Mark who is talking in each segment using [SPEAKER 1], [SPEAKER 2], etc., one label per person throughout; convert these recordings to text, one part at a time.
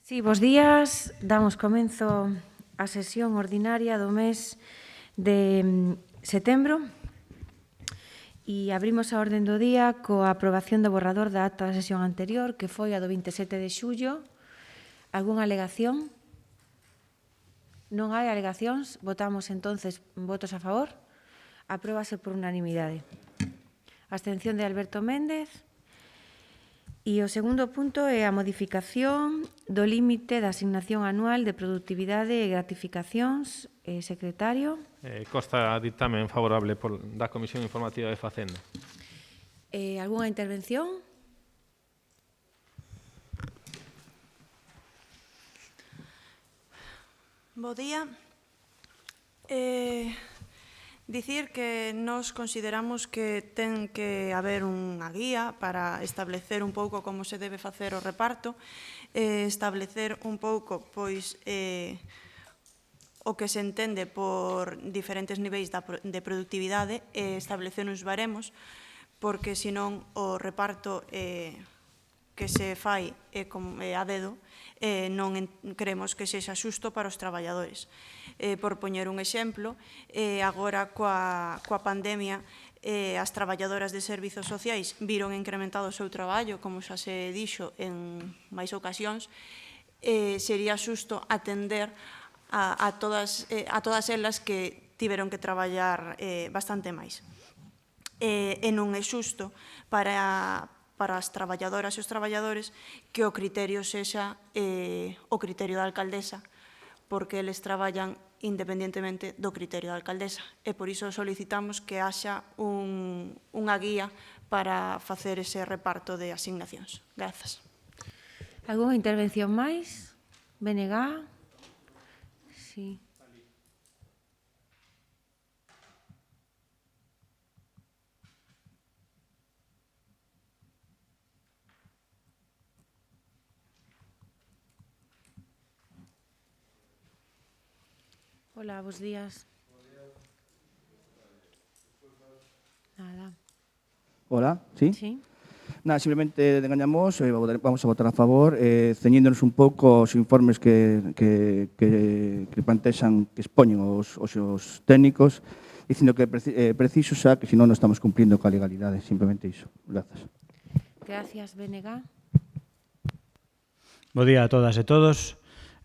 [SPEAKER 1] Sí, bos días. Damos comenzo á sesión ordinaria do mes de setembro e abrimos a orden do día coa aprobación do borrador da acta da sesión anterior, que foi a do 27 de xullo. Algúnha alegación? Non hai alegacións. Votamos entonces votos a favor. Apróbase por unanimidade. Abstención de Alberto Méndez. E o segundo punto é a modificación do límite da asignación anual de productividade e gratificacións. Secretario.
[SPEAKER 2] Consta dictamen favorable da Comisión Informativa de Facenda.
[SPEAKER 1] Algúnha intervención?
[SPEAKER 3] Bo día. Dicir que nós consideramos que ten que haber unha guía para establecer un pouco como se debe facer o reparto, establecer un pouco, pois, o que se entende por diferentes niveis de productividade e establecer uns baremos, porque senón o reparto que se fai a dedo non creemos que sexa xusto para os traballadores. Por poñer un exemplo, agora coa pandemia as traballadoras de servizos sociais viron incrementado o seu traballo, como xa se dixo en máis ocasións, sería xusto atender a todas elas que tiveron que traballar bastante máis. E non é xusto para as traballadoras e os traballadores que o criterio sexa o criterio da alcaldesa, porque eles traballan independentemente do criterio da alcaldesa. E por iso solicitamos que haxa unha guía para facer ese reparto de asignacións. Grazas.
[SPEAKER 1] Algúnha intervención máis? BNG? Sí. Hola, bos días. Nada.
[SPEAKER 4] Hola, ¿sí?
[SPEAKER 1] Sí.
[SPEAKER 4] Nada, simplemente engañamos, vamos a votar a favor, ceñíndonos un pouco aos informes que plantexan, que expoñen os técnicos, dicindo que é preciso xa, que senón non estamos cumplindo coa legalidade, simplemente iso. Grazas.
[SPEAKER 1] Gracias, BNG.
[SPEAKER 5] Bo día a todas e todos.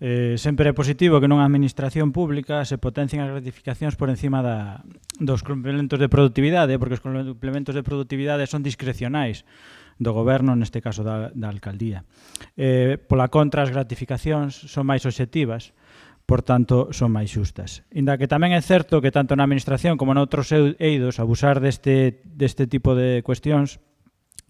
[SPEAKER 5] Sempre é positivo que nunha administración pública se potencien as gratificacións por encima dos complementos de productividade, porque os complementos de productividade son discrecionais do goberno, neste caso da alcaldía. Pola contra, as gratificacións son máis obxectivas, por tanto, son máis xustas. Inda que tamén é certo que tanto na administración como noutros eidos abusar deste tipo de cuestións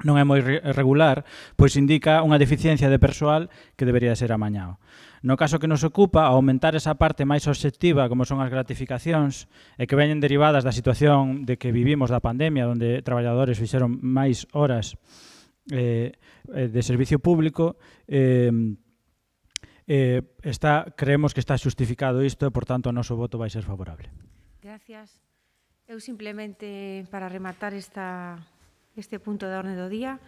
[SPEAKER 5] non é moi regular, pois indica unha deficiencia de persoal que debería ser amañado. No caso que nos ocupa, aumentar esa parte máis obxectiva, como son as gratificacións, e que veñen derivadas da situación de que vivimos da pandemia, onde traballadores fixeron máis horas de servicio público, creemos que está xustificado isto e, por tanto, o noso voto vai ser favorable.
[SPEAKER 1] Gracias. Eu simplemente, para rematar este punto da orde do día,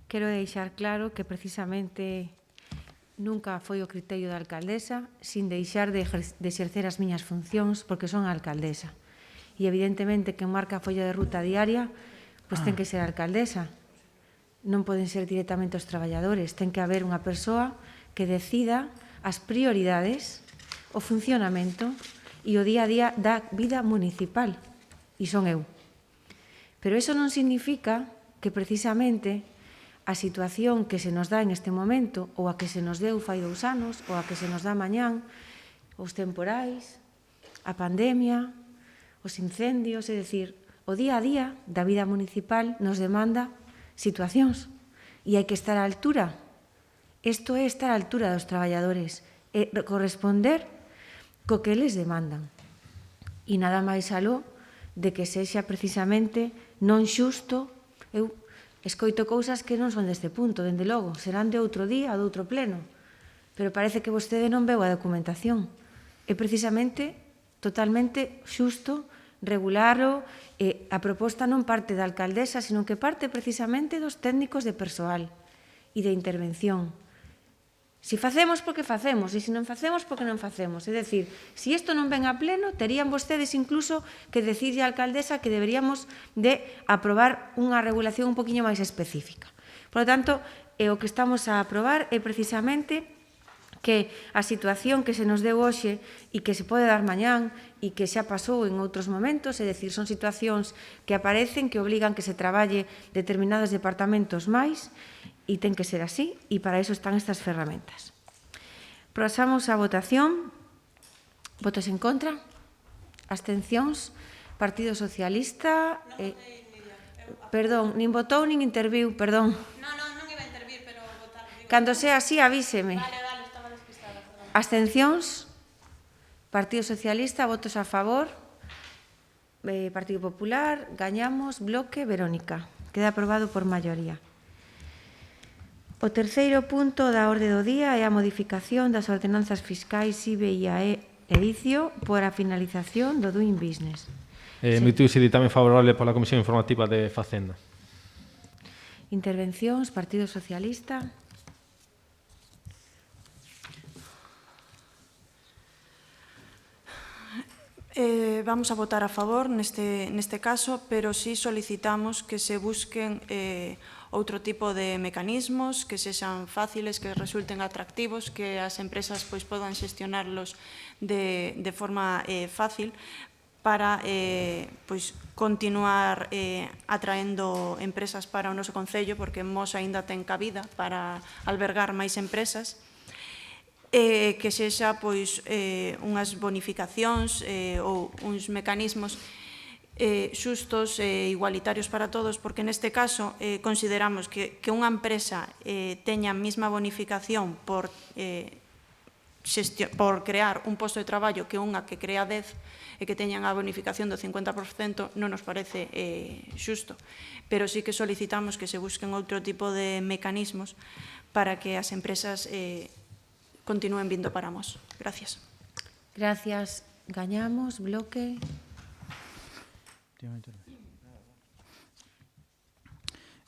[SPEAKER 1] quero deixar claro que precisamente nunca foi o criterio da alcaldesa, sin deixar de exercer as miñas funcións, porque son a alcaldesa. E evidentemente que marca a folla de ruta diaria, pois ten que ser a alcaldesa. Non poden ser directamente os traballadores, ten que haber unha persoa que decida as prioridades, o funcionamento e o día a día da vida municipal. E son eu. Pero iso non significa que precisamente a situación que se nos dá en este momento, ou a que se nos deu fai 2 anos, ou a que se nos dá mañán, os temporais, a pandemia, os incendios, é dicir, o día a día da vida municipal nos demanda situacións e hai que estar á altura. Isto é estar á altura dos traballadores e corresponder co que eles demandan. E nada máis aló de que sexa precisamente non xusto. Eu escoito cousas que non son deste punto, dende logo, serán de outro día, de outro pleno, pero parece que vostede non veu a documentación. É precisamente totalmente xusto regularo, a proposta non parte da alcaldesa, sino que parte precisamente dos técnicos de persoal e de intervención. Si facemos, porque facemos, e se non facemos, porque non facemos. É dicir, se isto non ven a pleno, terían vostedes incluso que decirlle á alcaldesa que deberíamos de aprobar unha regulación un poquinho máis específica. Por lo tanto, o que estamos a aprobar é precisamente que a situación que se nos deu hoxe e que se pode dar mañán e que xa pasou en outros momentos, é dicir, son situacións que aparecen, que obligan que se traballe determinados departamentos máis, e ten que ser así, e para iso están estas ferramentas. Pasamos á votación. Votos en contra? Abstencións? Partido Socialista? Perdón, nin votou nin interviu, perdón.
[SPEAKER 6] Non iba a intervir, pero votar.
[SPEAKER 1] Cando sea así, avíseme.
[SPEAKER 6] Vale, estaba despistada, perdón.
[SPEAKER 1] Abstencións? Partido Socialista, votos a favor. Partido Popular, gañamos, bloque, Verónica. Queda aprobado por maioría. O terceiro punto da orde do día é a modificación das ordenanzas fiscais IBE e AE edicio por a finalización do Doing Business.
[SPEAKER 2] Emitiuse ditame favorable pola Comisión Informativa de Facenda.
[SPEAKER 1] Intervencións, Partido Socialista.
[SPEAKER 3] Vamos a votar a favor neste caso, pero sí solicitamos que se busquen outro tipo de mecanismos que sexan fáciles, que resulten atractivos, que as empresas podan xestionarlos de forma fácil para continuar atraendo empresas para o noso concello, porque Mos aínda ten cabida para albergar máis empresas, que sexa unhas bonificacións ou uns mecanismos xustos e igualitarios para todos, porque neste caso consideramos que unha empresa teña a mesma bonificación por crear un posto de traballo que unha que crea 10 e que teñan a bonificación do 50% non nos parece xusto, pero sí que solicitamos que se busquen outro tipo de mecanismos para que as empresas continúen vindo para Mos. Gracias.
[SPEAKER 1] Gracias. Gañamos, bloque.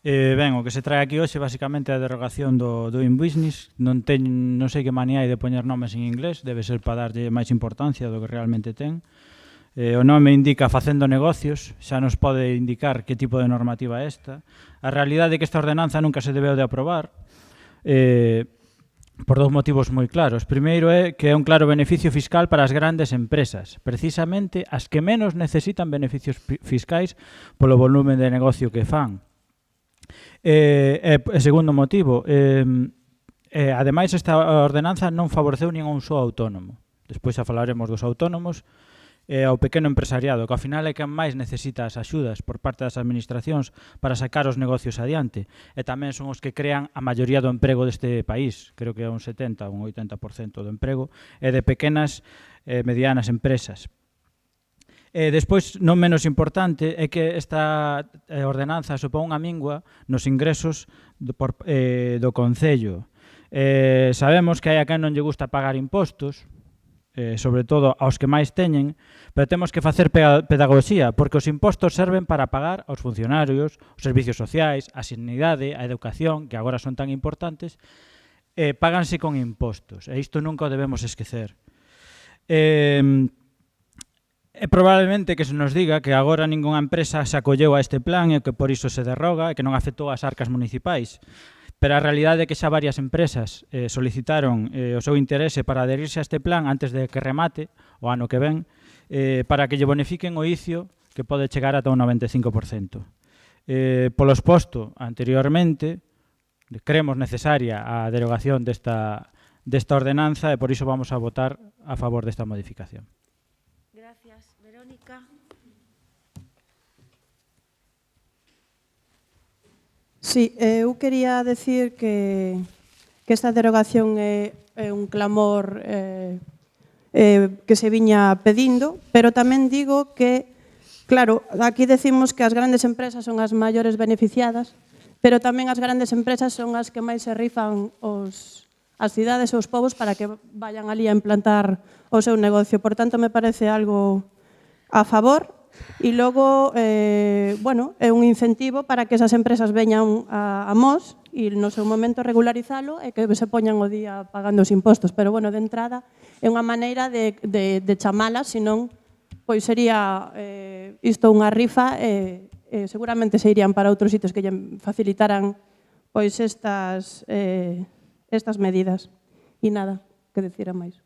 [SPEAKER 5] Ben, o que se trae aquí hoxe basicamente é a derogación do Doing Business. Non sei que manía hai de poñer nomes en inglés, debe ser para darlle máis importancia do que realmente ten. O nome indica facendo negocios, xa nos pode indicar que tipo de normativa é esta. A realidade é que esta ordenanza nunca se debeu de aprobar, por dous motivos moi claros. Primeiro é que é un claro beneficio fiscal para as grandes empresas, precisamente as que menos necesitan beneficios fiscais polo volumen de negocio que fan. Segundo motivo, ademais esta ordenanza non favoreceu nin a un só autónomo. Despois xa falaremos dos autónomos, ao pequeno empresariado, que ao final é quen máis necesita as axudas por parte das administracións para sacar os negocios adiante, e tamén son os que crean a maioría do emprego deste país, creo que é un 70 ou un 80% do emprego, e de pequenas e medianas empresas. Despois, non menos importante, é que esta ordenanza supón unha mingua nos ingresos do Concello. Sabemos que hai a quen non lle gusta pagar impostos, sobre todo aos que máis teñen, pero temos que facer pedagogía, porque os impostos serven para pagar aos funcionarios, os servicios sociais, a sanidade, a educación, que agora son tan importantes, páganse con impostos, e isto nunca o debemos esquecer. Probablemente que se nos diga que agora ningunha empresa se acolleu a este plan e que por iso se derroga e que non afectou as arcas municipais. Pero a realidade é que xa varias empresas solicitaron o seu interese para adherirse a este plan antes de que remate o ano que ven, para que lle bonifiquen o ICIO, que pode chegar ata un 95%. Polo exposto anteriormente, creemos necesaria a derogación desta ordenanza e por iso vamos a votar a favor desta modificación.
[SPEAKER 1] Gracias. Verónica.
[SPEAKER 7] Sí, eu quería decir que esta derogación é un clamor que se viña pedindo, pero tamén digo que, claro, aquí decimos que as grandes empresas son as maiores beneficiadas, pero tamén as grandes empresas son as que máis se rifan as cidades e os povos para que vayan ali a implantar o seu negocio. Por tanto, me parece algo a favor e logo, bueno, é un incentivo para que esas empresas veñan a Mos e no seu momento regularizalo e que se poñan o día pagando os impostos. Pero, bueno, de entrada é unha maneira de chamalas, senón, pois sería isto unha rifa e seguramente se irían para outros sitios que lle facilitaran pois estas medidas. E nada, que decir a máis.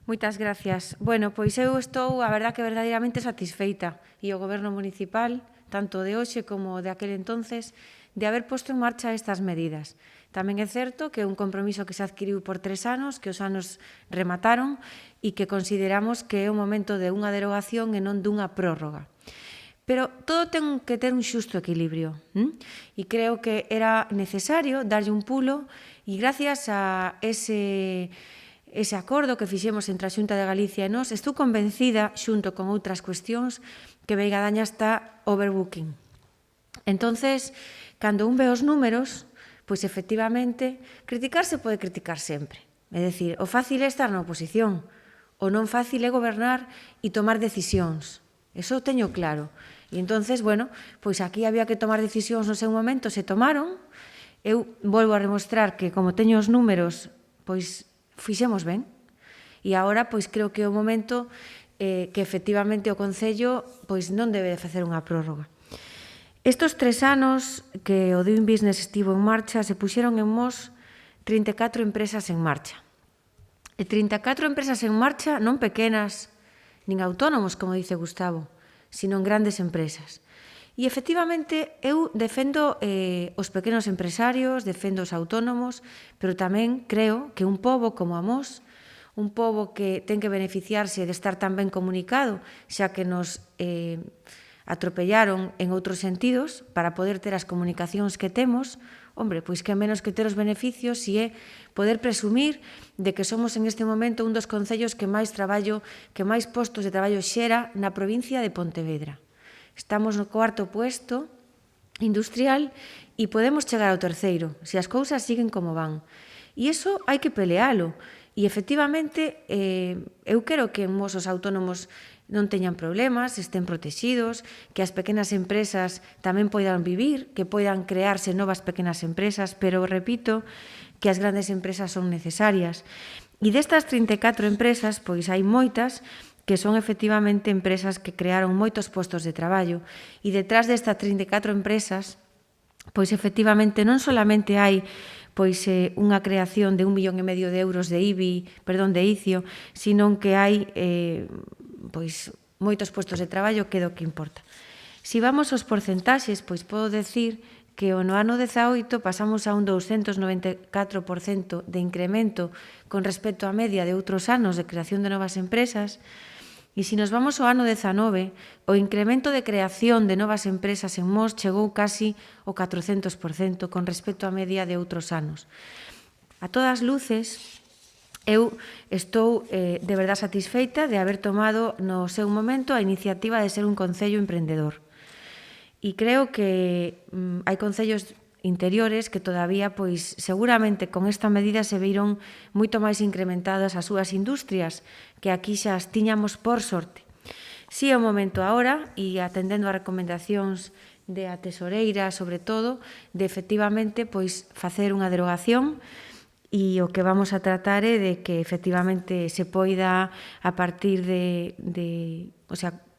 [SPEAKER 1] Moitas gracias. Bueno, pois eu estou, a verdad, que verdadeiramente satisfeita e o Goberno municipal, tanto de hoxe como de aquel entonces, de haber posto en marcha estas medidas. Tamén é certo que é un compromiso que se adquiriu por 3 anos, que os anos remataron e que consideramos que é o momento de unha derogación e non dunha prórroga. Pero todo ten que ter un xusto equilibrio. E creo que era necesario darlle un pulo e gracias a ese acordo que fixemos entre a Xunta de Galicia e nós, estou convencida, xunto con outras cuestións, que Veigadaña está overbooking. Entonces, cando un ve os números, pois efectivamente, criticar se pode criticar sempre. É dicir, o fácil é estar na oposición, o non fácil é gobernar e tomar decisións. Eso teño claro. E entonces, bueno, pois aquí había que tomar decisións no seu momento, se tomaron. Eu volvo a demostrar que, como teño os números, pois fixemos ben. E agora, pois creo que é o momento que efectivamente o Concello pois non debe de facer unha prórroga. Estos 3 anos que o Doing Business estivo en marcha, se puxeron en Mos 34 empresas en marcha. E 34 empresas en marcha, non pequenas, nin autónomos, como dice Gustavo, sino en grandes empresas. E, efectivamente, eu defendo os pequenos empresarios, defendo os autónomos, pero tamén creo que un pobo como a Mos, un pobo que ten que beneficiarse de estar tan ben comunicado, xa que nos atropellaron en outros sentidos para poder ter as comunicacións que temos, hombre, pois que menos que ter os beneficios e é poder presumir de que somos en este momento un dos concellos que máis postos de traballo xera na provincia de Pontevedra. Estamos no 4º puesto industrial e podemos chegar ao 3º, se as cousas siguen como van. E iso hai que pelealo. E, efectivamente, eu quero que en Mos os autónomos non teñan problemas, estén protegidos, que as pequenas empresas tamén poidan vivir, que poidan crearse novas pequenas empresas, pero repito que as grandes empresas son necesarias. E destas 34 empresas, pois hai moitas que son efectivamente empresas que crearon moitos postos de traballo. E detrás destas 34 empresas, pois efectivamente non solamente hai pois unha creación de 1,5 millón de euros de ICIO, sino que hai pois moitos postos de traballo, que é do que importa. Si vamos aos porcentaxes, pois podo decir que no ano 18 pasamos a un 294% de incremento con respecto á media de outros anos de creación de novas empresas. E se nos vamos ao ano 19, o incremento de creación de novas empresas en Mos chegou casi ao 400% con respecto á media de outros anos. A todas luces, eu estou de verdade satisfeita de haber tomado no seu momento a iniciativa de ser un concello emprendedor. E creo que hai concellos interiores que todavía, pois, seguramente con esta medida se viron moito máis incrementadas as súas industrias, que aquí xa as tiñamos por sorte. Si é o momento agora, e atendendo a recomendacións de a tesoreira, sobre todo, de efectivamente, pois, facer unha derogación, e o que vamos a tratar é de que efectivamente se poida a partir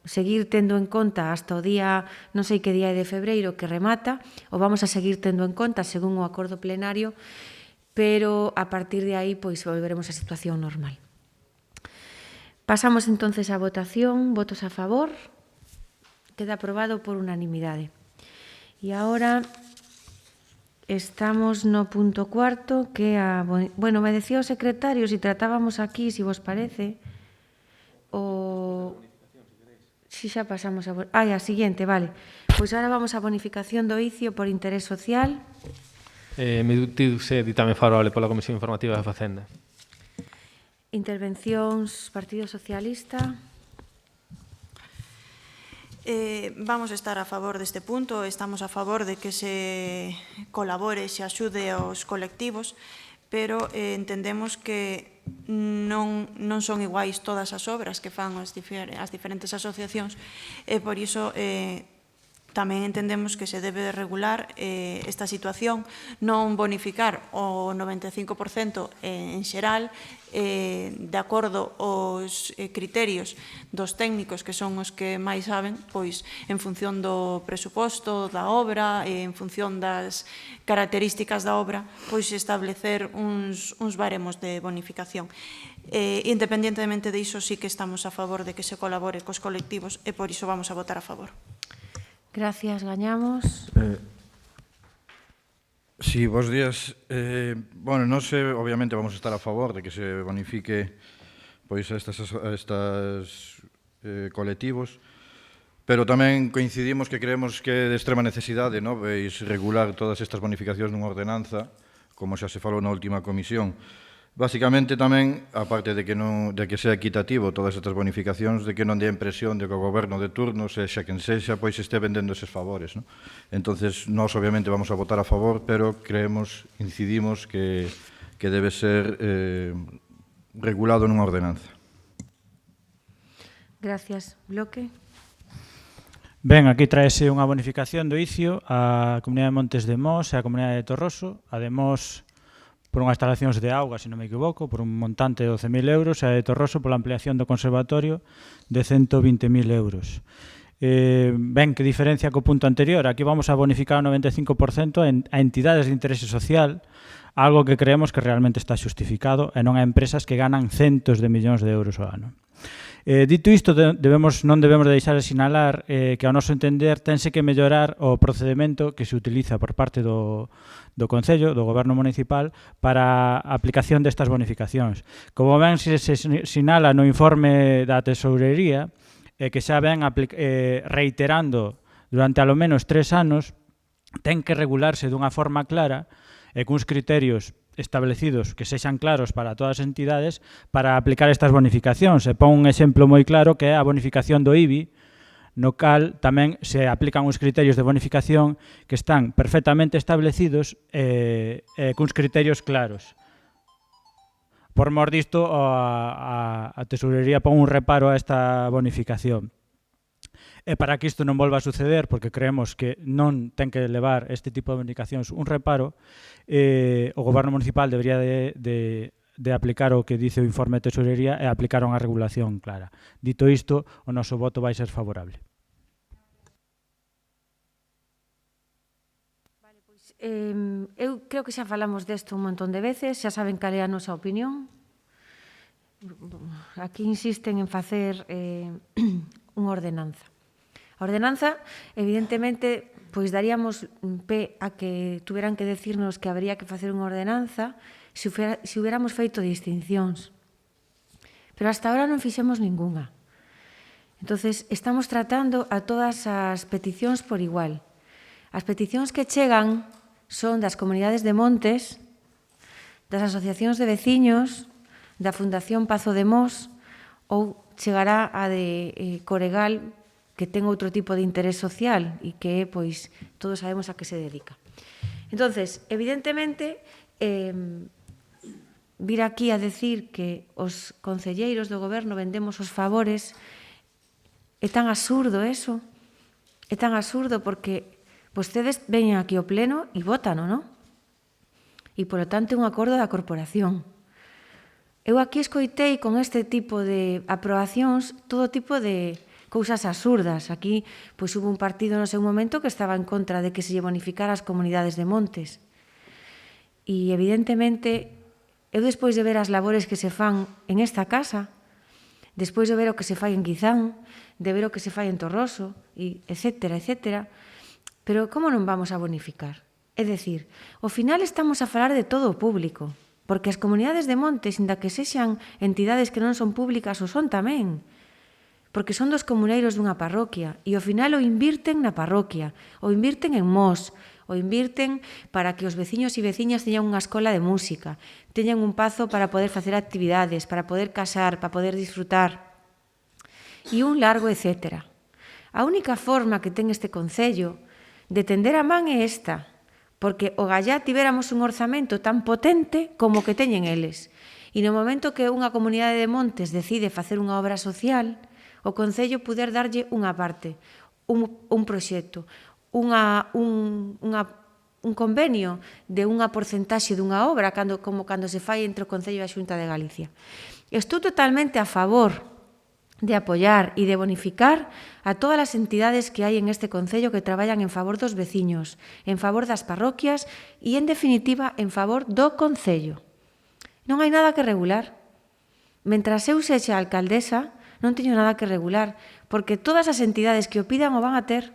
[SPEAKER 1] seguir tendo en conta hasta o día, non sei que día de febreiro que remata, ou vamos a seguir tendo en conta según o acordo plenario, pero a partir de aí pois volveremos á situación normal. Pasamos entonces á votación, votos a favor, queda aprobado por unanimidade. E agora estamos no punto 4, que é bueno, me decía o secretario se tratábamos aquí, se vos parece, si xa pasamos a siguiente, vale. Pois agora vamos á bonificación do ICIO por interés social.
[SPEAKER 2] Emitirse ditame favorable pola Comisión Informativa de Facenda.
[SPEAKER 1] Intervencións, Partido Socialista.
[SPEAKER 3] Vamos a estar a favor deste punto, estamos a favor de que se colabore, se axude aos colectivos, pero entendemos que non son iguais todas as obras que fan as diferentes asociacións, e por iso tamén entendemos que se debe regular esta situación, non bonificar o 95% en xeral, de acordo aos criterios dos técnicos, que son os que máis saben, pois en función do presuposto da obra, en función das características da obra, pois establecer uns baremos de bonificación. Independientemente diso, sí que estamos a favor de que se colabore cos colectivos e por iso vamos a votar a favor.
[SPEAKER 1] Gracias, gañamos.
[SPEAKER 8] Sí, bons días. Bueno, non sei, obviamente vamos a estar a favor de que se bonifique pois a estes colectivos, pero tamén coincidimos que creemos que é de extrema necesidade, non, veis regular todas estas bonificacións nunha ordenanza, como xa se falou na última comisión. Básicamente tamén, aparte de que sea equitativo todas estas bonificacións, de que non dé a impresión de que o goberno de turno, sexa quen sexa, pois este vendendo eses favores. Non? Entonces, nós obviamente vamos a votar a favor, pero incidimos que debe ser regulado nunha ordenanza.
[SPEAKER 1] Gracias. Bloque.
[SPEAKER 5] Ben, aquí traese unha bonificación do ICIO á Comunidade de Montes de Mos e á Comunidade de Torroso, a de Mos por unhas instalacións de auga, se non me equivoco, por un montante de 12.000 euros, e a de Torroso pola ampliación do conservatorio de 120.000 euros. Ben, que diferencia co punto anterior, aquí vamos a bonificar o 95% a entidades de interese social, algo que creemos que realmente está xustificado e non a empresas que ganan centos de millóns de euros ao ano. Dito isto, non debemos deixar de sinalar que, ao noso entender, tense que mellorar o procedimento que se utiliza por parte do Concello, do Goberno Municipal, para a aplicación destas bonificacións. Como ben se sinala no informe da Tesourería, que xa ven reiterando durante alo menos 3 anos, ten que regularse dunha forma clara e cuns criterios establecidos que sexan claros para todas as entidades para aplicar estas bonificacións. Se pon un exemplo moi claro que é a bonificación do IBI, no cal tamén se aplican uns criterios de bonificación que están perfectamente establecidos cuns criterios claros. Por mor disto, a Tesourería pon un reparo a esta bonificación. E para que isto non volva a suceder, porque creemos que non ten que levar este tipo de bonificacións un reparo, o Goberno Municipal debería de aplicar o que dice o informe de Tesourería e aplicar unha regulación clara. Dito isto, o noso voto vai ser favorable.
[SPEAKER 1] Eu creo que xa falamos desto un montón de veces, xa saben cal é a nosa opinión. Aquí insisten en facer unha ordenanza. A ordenanza, evidentemente, pois daríamos pé a que tuveran que decirnos que habría que facer unha ordenanza se hubiéramos feito distincións. Pero hasta ahora non fixemos ningunha. Entonces, estamos tratando a todas as peticións por igual. As peticións que chegan son das comunidades de montes, das asociacións de veciños, da Fundación Pazo de Mos, ou chegará a de Coregal, que ten outro tipo de interés social e que, pois, todos sabemos a que se dedica. Entonces, evidentemente, vir aquí a decir que os concelleiros do goberno vendemos os favores é tan absurdo eso, é tan absurdo porque vostedes veñen aquí ao pleno e votan, non? E, polo tanto, é un acordo da corporación. Eu aquí escoitei con este tipo de aprobacións todo tipo de cousas absurdas. Aquí, pois, hubo un partido no seu momento que estaba en contra de que se lle bonificara as comunidades de montes. E, evidentemente, eu despois de ver as labores que se fan en esta casa, despois de ver o que se fai en Guizán, de ver o que se fai en Torroso, e etcétera, etcétera, pero como non vamos a bonificar? É dicir, ao final estamos a falar de todo o público, porque as comunidades de montes, inda que sexan entidades que non son públicas, o son tamén, porque son dos comuneiros dunha parroquia, e ao final o invirten na parroquia, o invirten en Mos, o invirten para que os veciños e veciñas teñan unha escola de música, teñan un pazo para poder facer actividades, para poder casar, para poder disfrutar, e un largo etcétera. A única forma que ten este Concello de tender a man é esta, porque o gallá tiveramos un orzamento tan potente como que teñen eles. E no momento que unha comunidade de montes decide facer unha obra social, o Concello poder darlle unha parte, un proxecto, un convenio de unha porcentaxe dunha obra, como cando se fai entre o Concello e a Xunta de Galicia. Estou totalmente a favor de apoiar e de bonificar a todas as entidades que hai en este Concello que traballan en favor dos veciños, en favor das parroquias e, en definitiva, en favor do Concello. Non hai nada que regular. Mentras eu sexa alcaldesa, non teño nada que regular, porque todas as entidades que o pidan o van a ter.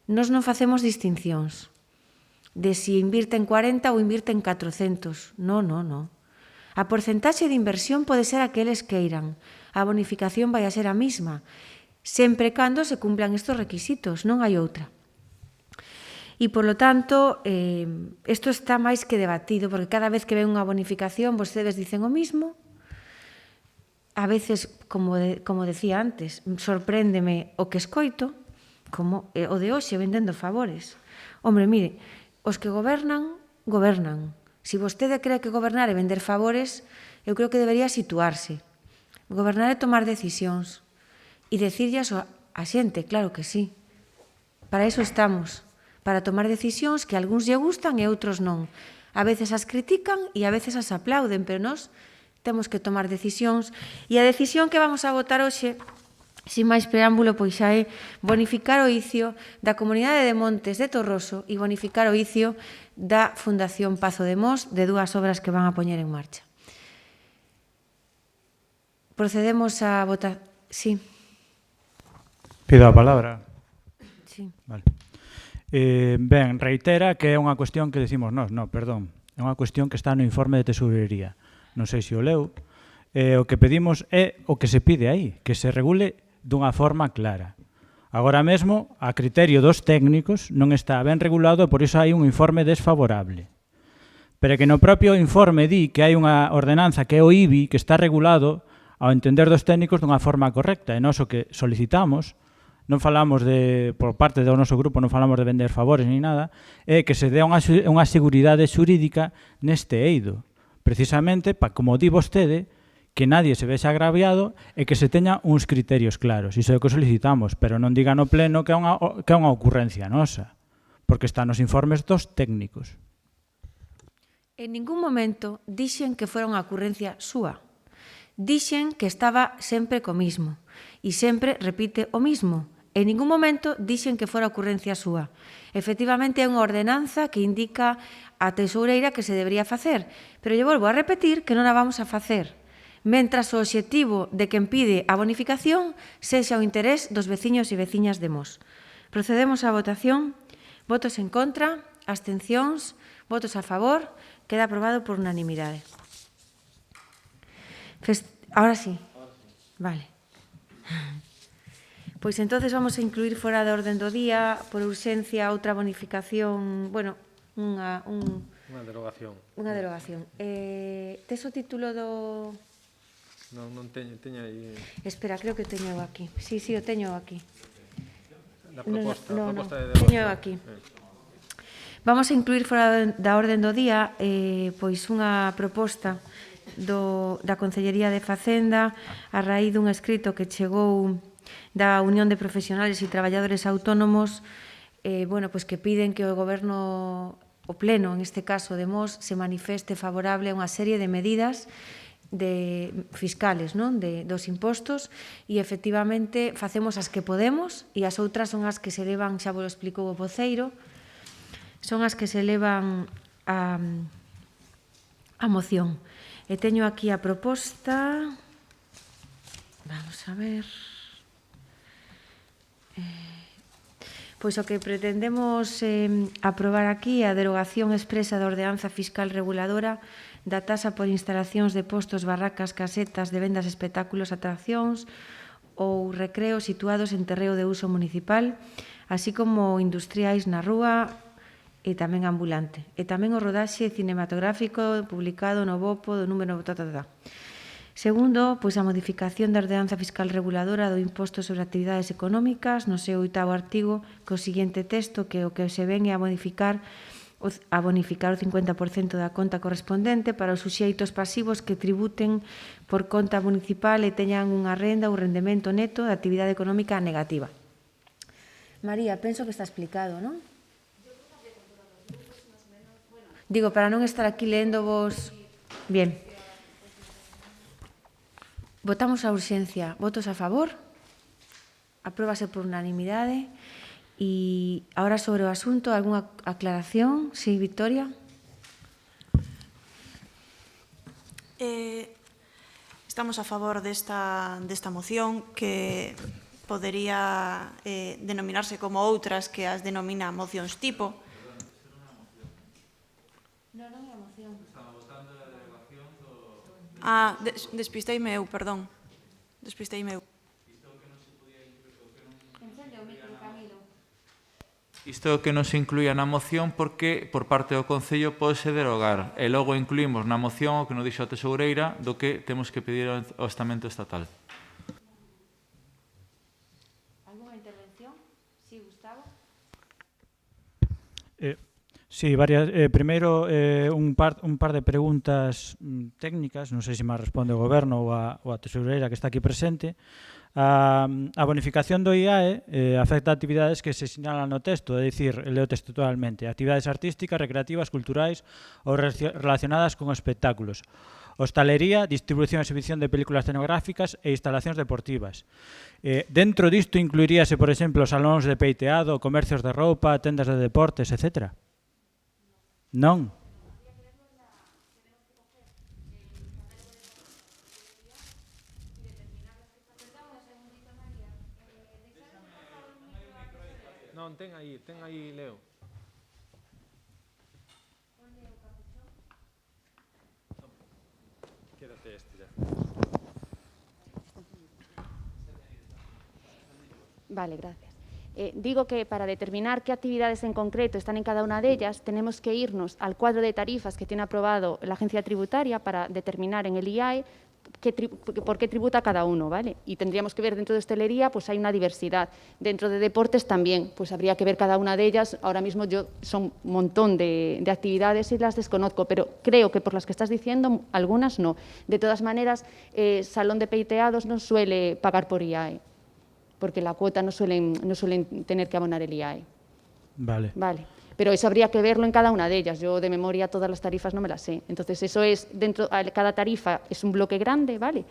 [SPEAKER 1] Nos non facemos distincións de si invirten 40 ou invirten 400. Non. A porcentaxe de inversión pode ser a que eles queiran. A bonificación vai a ser a mesma, sempre cando se cumplan estes requisitos, non hai outra. E, polo tanto, isto está máis que debatido, porque cada vez que ven unha bonificación, vostedes dicen o mismo. A veces, como decía antes, sorpréndeme o que escoito, como o de hoxe vendendo favores. Hombre, mire, os que gobernan, gobernan. Se vostede cree que gobernar é vender favores, eu creo que debería situarse. Gobernar é tomar decisións e decirllas a xente, claro que sí. Para iso estamos, para tomar decisións que a algúns lle gustan e outros non. A veces as critican e a veces as aplauden, pero nós temos que tomar decisións. E a decisión que vamos a votar hoxe, sin máis preámbulo, pois xa é bonificar o icio da Comunidade de Montes de Torroso e bonificar o icio da Fundación Pazo de Mos, de dúas obras que van a poñer en marcha. Procedemos a votar. Sí.
[SPEAKER 5] Pido a palabra.
[SPEAKER 1] Sí.
[SPEAKER 5] Vale. Ben, reitera que é unha cuestión que decimos nós. Non, perdón. É unha cuestión que está no informe de Tesorería. Non sei se o leu. O que pedimos é o que se pide aí, que se regule dunha forma clara. Agora mesmo, a criterio dos técnicos, non está ben regulado e por iso hai un informe desfavorable. Pero que no propio informe di que hai unha ordenanza que é o IBI, que está regulado ao entender dos técnicos dunha forma correcta. E nós o que solicitamos, non falamos por parte do noso grupo, non falamos de vender favores ni nada, é que se dé unha seguridade xurídica neste eido. Precisamente, como di vostede, que nadie se vexa agraviado e que se teña uns criterios claros. Iso é o que solicitamos, pero non diga no pleno que é unha ocurrencia nosa, porque está nos informes dos técnicos.
[SPEAKER 1] En ningún momento dixen que fora unha ocurrencia súa. Dixen que estaba sempre co mismo. E sempre repite o mismo. En ningún momento dixen que fora ocurrencia súa. Efectivamente, é unha ordenanza que indica a tesoureira que se debería facer. Pero lle volvo a repetir que non a vamos a facer mentras o obxectivo de quen pide a bonificación sexa o interés dos veciños e veciñas de Mos. Procedemos á votación. Votos en contra, abstencións, votos a favor. Queda aprobado por unanimidade. Ahora sí. Vale. Pois entonces vamos a incluir fora da orden do día, por urxencia, outra bonificación, bueno, unha
[SPEAKER 2] derogación.
[SPEAKER 1] Unha derogación. Tes o título do...
[SPEAKER 2] Non teño aí...
[SPEAKER 1] Espera, creo que teño aquí. Sí, o teño aquí.
[SPEAKER 2] Da proposta de
[SPEAKER 1] derogación. Teño
[SPEAKER 2] derogación.
[SPEAKER 1] aquí. Vamos a incluir fora da orden do día pois unha proposta da Concellería de Facenda a raíz dun escrito que chegou da Unión de Profesionales e Traballadores Autónomos pois que piden que o Goberno, o Pleno, en este caso de Mos, se manifeste favorable a unha serie de medidas fiscales, non? Dos impostos e efectivamente facemos as que podemos e as outras son as que se levan, xa vos explicou o voceiro, son as que se levan a moción. E teño aquí a proposta. Vamos a ver. Pois o que pretendemos aprobar aquí é a derogación expresa da ordenanza fiscal reguladora da taxa por instalacións de postos, barracas, casetas de vendas, espectáculos, atraccións ou recreos situados en terreo de uso municipal, así como industriais na rúa e tamén ambulante. E tamén o rodaxe cinematográfico publicado no BOPO do número... Segundo, pois a modificación da ordenanza fiscal reguladora do imposto sobre actividades económicas no seu 8º artigo co seguinte texto que o que se ven é a modificar a bonificar o 50% da conta correspondente para os suxeitos pasivos que tributen por conta municipal e teñan unha renda ou rendemento neto de actividade económica negativa. María, penso que está explicado, non? Digo, para non estar aquí leendo vos... Bien. Votamos a urxencia. Votos a favor? Apróbase por unanimidade. E ahora sobre o asunto, algunha aclaración? Sí, Victoria?
[SPEAKER 3] Estamos a favor desta moción que podería denominarse como outras que as denomina mocións tipo.
[SPEAKER 1] Non é a moción.
[SPEAKER 3] Despisteime eu, perdón. Despisteime eu.
[SPEAKER 9] Isto é o que non se incluía na moción porque por parte do Concello pódese derogar e logo incluímos na moción o que nos dixo a tesoureira do que temos que pedir ao estamento estatal.
[SPEAKER 1] Algunha intervención? Sí, Gustavo?
[SPEAKER 5] Sí, varias. Primeiro, un par de preguntas técnicas, non sei se me responde o Goberno ou a tesoureira que está aquí presente. A bonificación do IAE afecta a actividades que se sinalan no texto, é dicir, leo textualmente, actividades artísticas, recreativas, culturais ou relacionadas con espectáculos, hostalería, distribución e exhibición de películas escenográficas e instalacións deportivas. Dentro disto incluiríase, por exemplo, salóns de peiteado, comercios de roupa, tendas de deportes, etc. Non?
[SPEAKER 2] Non, ten aí, Leo. Quédate este ya.
[SPEAKER 10] Vale, gracias. Digo que para determinar qué actividades en concreto están en cada una de ellas, tenemos que irnos al cuadro de tarifas que tiene aprobado la agencia tributaria para determinar en el IAE por qué tributa cada uno, ¿vale? Y tendríamos que ver dentro de hostelería, pues hay una diversidad. Dentro de deportes también, pues habría que ver cada una de ellas. Ahora mismo son un montón de actividades y las desconozco, pero creo que por las que estás diciendo, algunas no. De todas maneras, salón de peiteados no suele pagar por IAE, porque la cuota no suelen tener que abonar el IAE.
[SPEAKER 5] Vale.
[SPEAKER 10] Vale. Pero eso habría que verlo en cada una de ellas. Yo de memoria todas las tarifas no me las sé. Entonces eso es, cada tarifa es un bloque grande, ¿vale?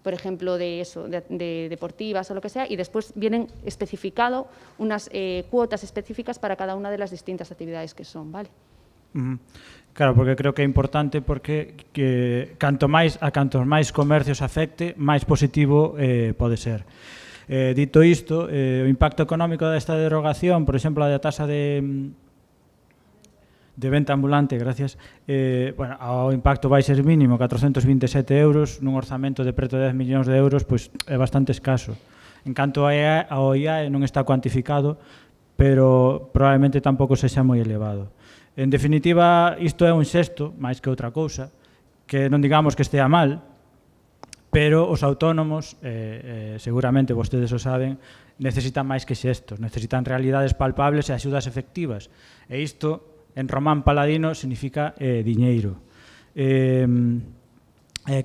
[SPEAKER 10] Por ejemplo, de deportivas o lo que sea, y después vienen especificado unas cuotas específicas para cada una de las distintas actividades que son, ¿vale?
[SPEAKER 5] Claro, porque creo que é importante porque cantos máis comercios afecte, máis positivo pode ser. Dito isto, o impacto económico desta derogación, por exemplo, a da taxa de venta ambulante, gracias, o impacto vai ser mínimo, 427 euros, nun orzamento de preto de 10 millóns de euros, pois é bastante escaso. En canto ao IAE non está cuantificado, pero probablemente tampouco sexa moi elevado. En definitiva, isto é un xesto, máis que outra cousa, que non digamos que estea mal, pero os autónomos, seguramente vostedes o saben, necesitan máis que xestos, necesitan realidades palpables e axudas efectivas. E isto, en román paladino, significa diñeiro.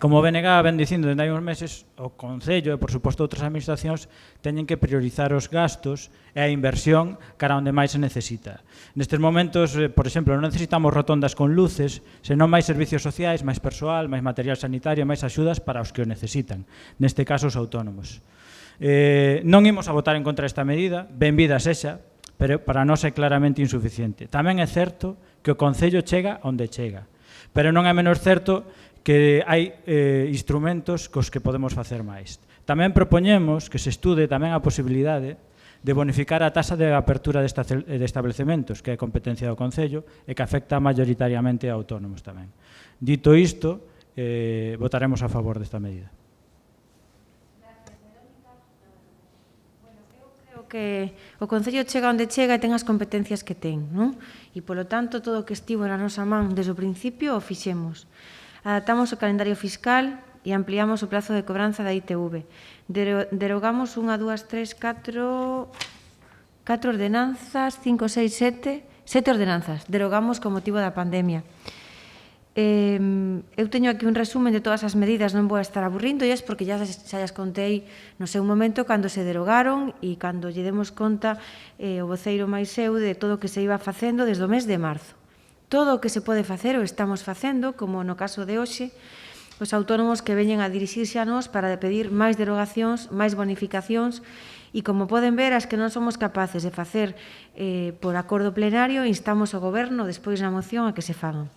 [SPEAKER 5] Como o BNG ven dicindo dende hai uns meses, o Concello e, por suposto, outras administracións teñen que priorizar os gastos e a inversión cara onde máis se necesita. Nestes momentos, por exemplo, non necesitamos rotondas con luces, senón máis servicios sociais, máis persoal, máis material sanitario, máis axudas para os que o necesitan, neste caso os autónomos. Non imos a votar en contra desta medida, benvida sexa, pero para nós é claramente insuficiente. Tamén é certo que o Concello chega onde chega, pero non é menos certo que hai instrumentos cos que podemos facer máis. Tamén propoñemos que se estude tamén a posibilidade de bonificar a taxa de apertura de establecementos, que é competencia do Concello e que afecta maioritariamente a autónomos tamén. Dito isto, votaremos a favor desta medida.
[SPEAKER 1] Que o Concello chega onde chega e ten as competencias que ten, non? E, polo tanto, todo o que estivo na nosa man desde o principio o fixemos. Adaptamos o calendario fiscal e ampliamos o plazo de cobranza da ITV. Derogamos 1, 2, 3, 4 ordenanzas, 5, 6, 7 7 ordenanzas derogamos con motivo da pandemia. Eu teño aquí un resumen de todas as medidas, non vou estar aburríndolles porque xa llas contei no seu momento cando se derogaron e cando lle demos conta o voceiro máis eu de todo o que se iba facendo desde o mes de marzo. Todo o que se pode facer o estamos facendo, como no caso de hoxe, os autónomos que veñen a dirixirse a nós para pedir máis derogacións, máis bonificacións e, como poden ver, as que non somos capaces de facer por acordo plenario, instamos ao Goberno despois na moción a que se fagan.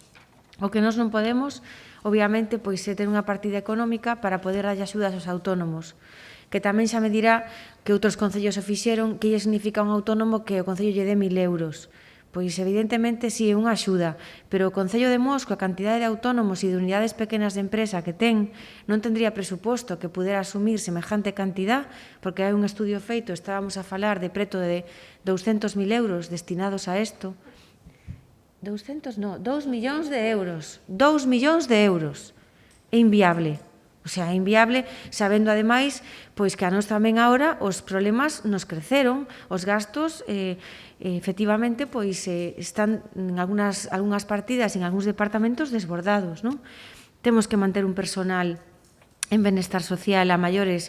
[SPEAKER 1] O que nós non podemos, obviamente, pois é ter unha partida económica para poder dar axudas aos autónomos, que tamén xa me dirá que outros concellos o fixeron, que lle significa un autónomo que o concello lle dé 1.000 euros. Pois, evidentemente, sí é unha axuda, pero o Concello de Mos, coa cantidade de autónomos e de unidades pequenas de empresa que ten, non tendría presuposto que pudera asumir semejante cantidad, porque hai un estudio feito, estábamos a falar de preto de 200.000 euros destinados a isto. 200 non, 2 millóns de euros. 2 millóns de euros. É inviable. O sea, é inviable, sabendo, ademais, pois que a nós tamén agora os problemas nos creceron, os gastos, efectivamente, pois están en algunhas partidas, en algúns departamentos desbordados, non? Temos que manter un personal en benestar social a maiores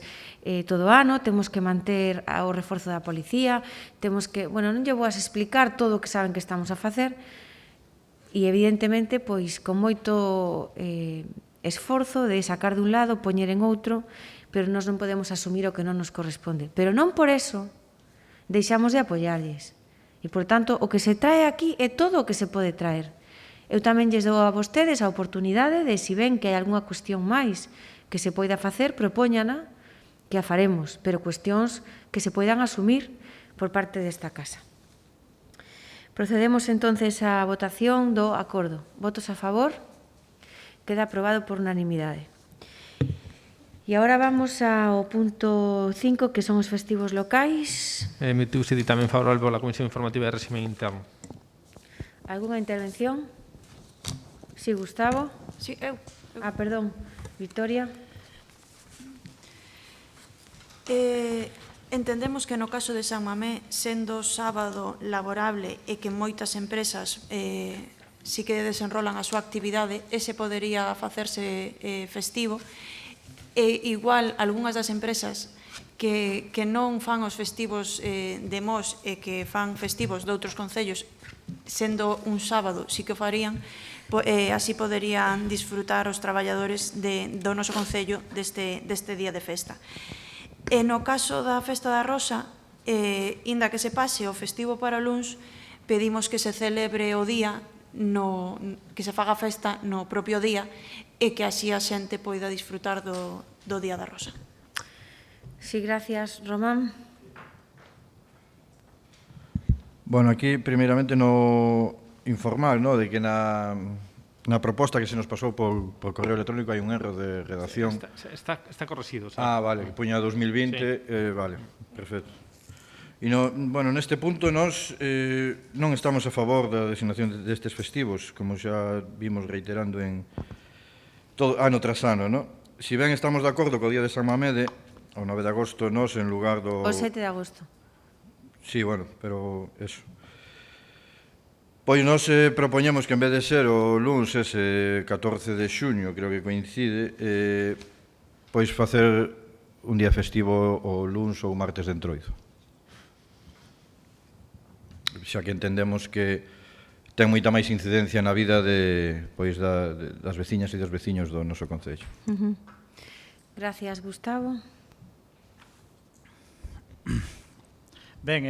[SPEAKER 1] todo o ano, temos que manter o reforzo da policía, temos que, bueno, non lle vou a explicar todo o que saben que estamos a facer, e evidentemente, pois, con moito esforzo de sacar de un lado, poñer en outro, pero nós non podemos asumir o que non nos corresponde. Pero non por eso deixamos de apoiarlles. E, por tanto, o que se trae aquí é todo o que se pode traer. Eu tamén lles dou a vostedes a oportunidade de, se ven que hai algunha cuestión máis que se poida facer, propóñana, que a faremos, pero cuestións que se poidan asumir por parte desta casa. Procedemos entonces á votación do acordo. Votos a favor? Queda aprobado por unanimidade. E agora vamos ao punto 5, que son os festivos locais.
[SPEAKER 2] Emitiuse ditamen favorable pola Comisión Informativa de Régimen Interno.
[SPEAKER 1] Algúnha intervención? Sí, Gustavo.
[SPEAKER 3] Sí, eu.
[SPEAKER 1] Perdón, Victoria.
[SPEAKER 3] Entendemos que no caso de San Mamé, sendo sábado laborable e que moitas empresas si que desenrolan a súa actividade, ese podería facerse festivo, e igual algunhas das empresas que non fan os festivos de Mos e que fan festivos de outros concellos, sendo un sábado, si que o farían, así poderían disfrutar os traballadores do noso concello deste día de festa. E no caso da Festa da Rosa, inda que se pase o festivo para o luns, pedimos que se celebre o día, que se faga festa no propio día e que así a xente poida disfrutar do Día da Rosa.
[SPEAKER 1] Sí, gracias. Román.
[SPEAKER 8] Bueno, aquí, primeiramente, no informal, de que na proposta que se nos pasou por correo electrónico hai un erro de redacción.
[SPEAKER 2] Está correxido.
[SPEAKER 8] Vale, que puña 2020, vale, perfecto. E, bueno, neste punto nós non estamos a favor da designación destes festivos, como xa vimos reiterando en ano tras ano, Si ben estamos de acordo co día de San Mamede, o 9 de agosto, nós en lugar do...
[SPEAKER 1] O 7 de agosto.
[SPEAKER 8] Sí, bueno, pero eso. Pois nós propoñemos que en vez de ser o luns ese 14 de xuño, creo que coincide, pois facer un día festivo o luns ou martes de Entroido. Xa que entendemos que ten moita máis incidencia na vida das veciñas e dos veciños do noso concello.
[SPEAKER 1] Gracias, Gustavo.
[SPEAKER 5] Ben,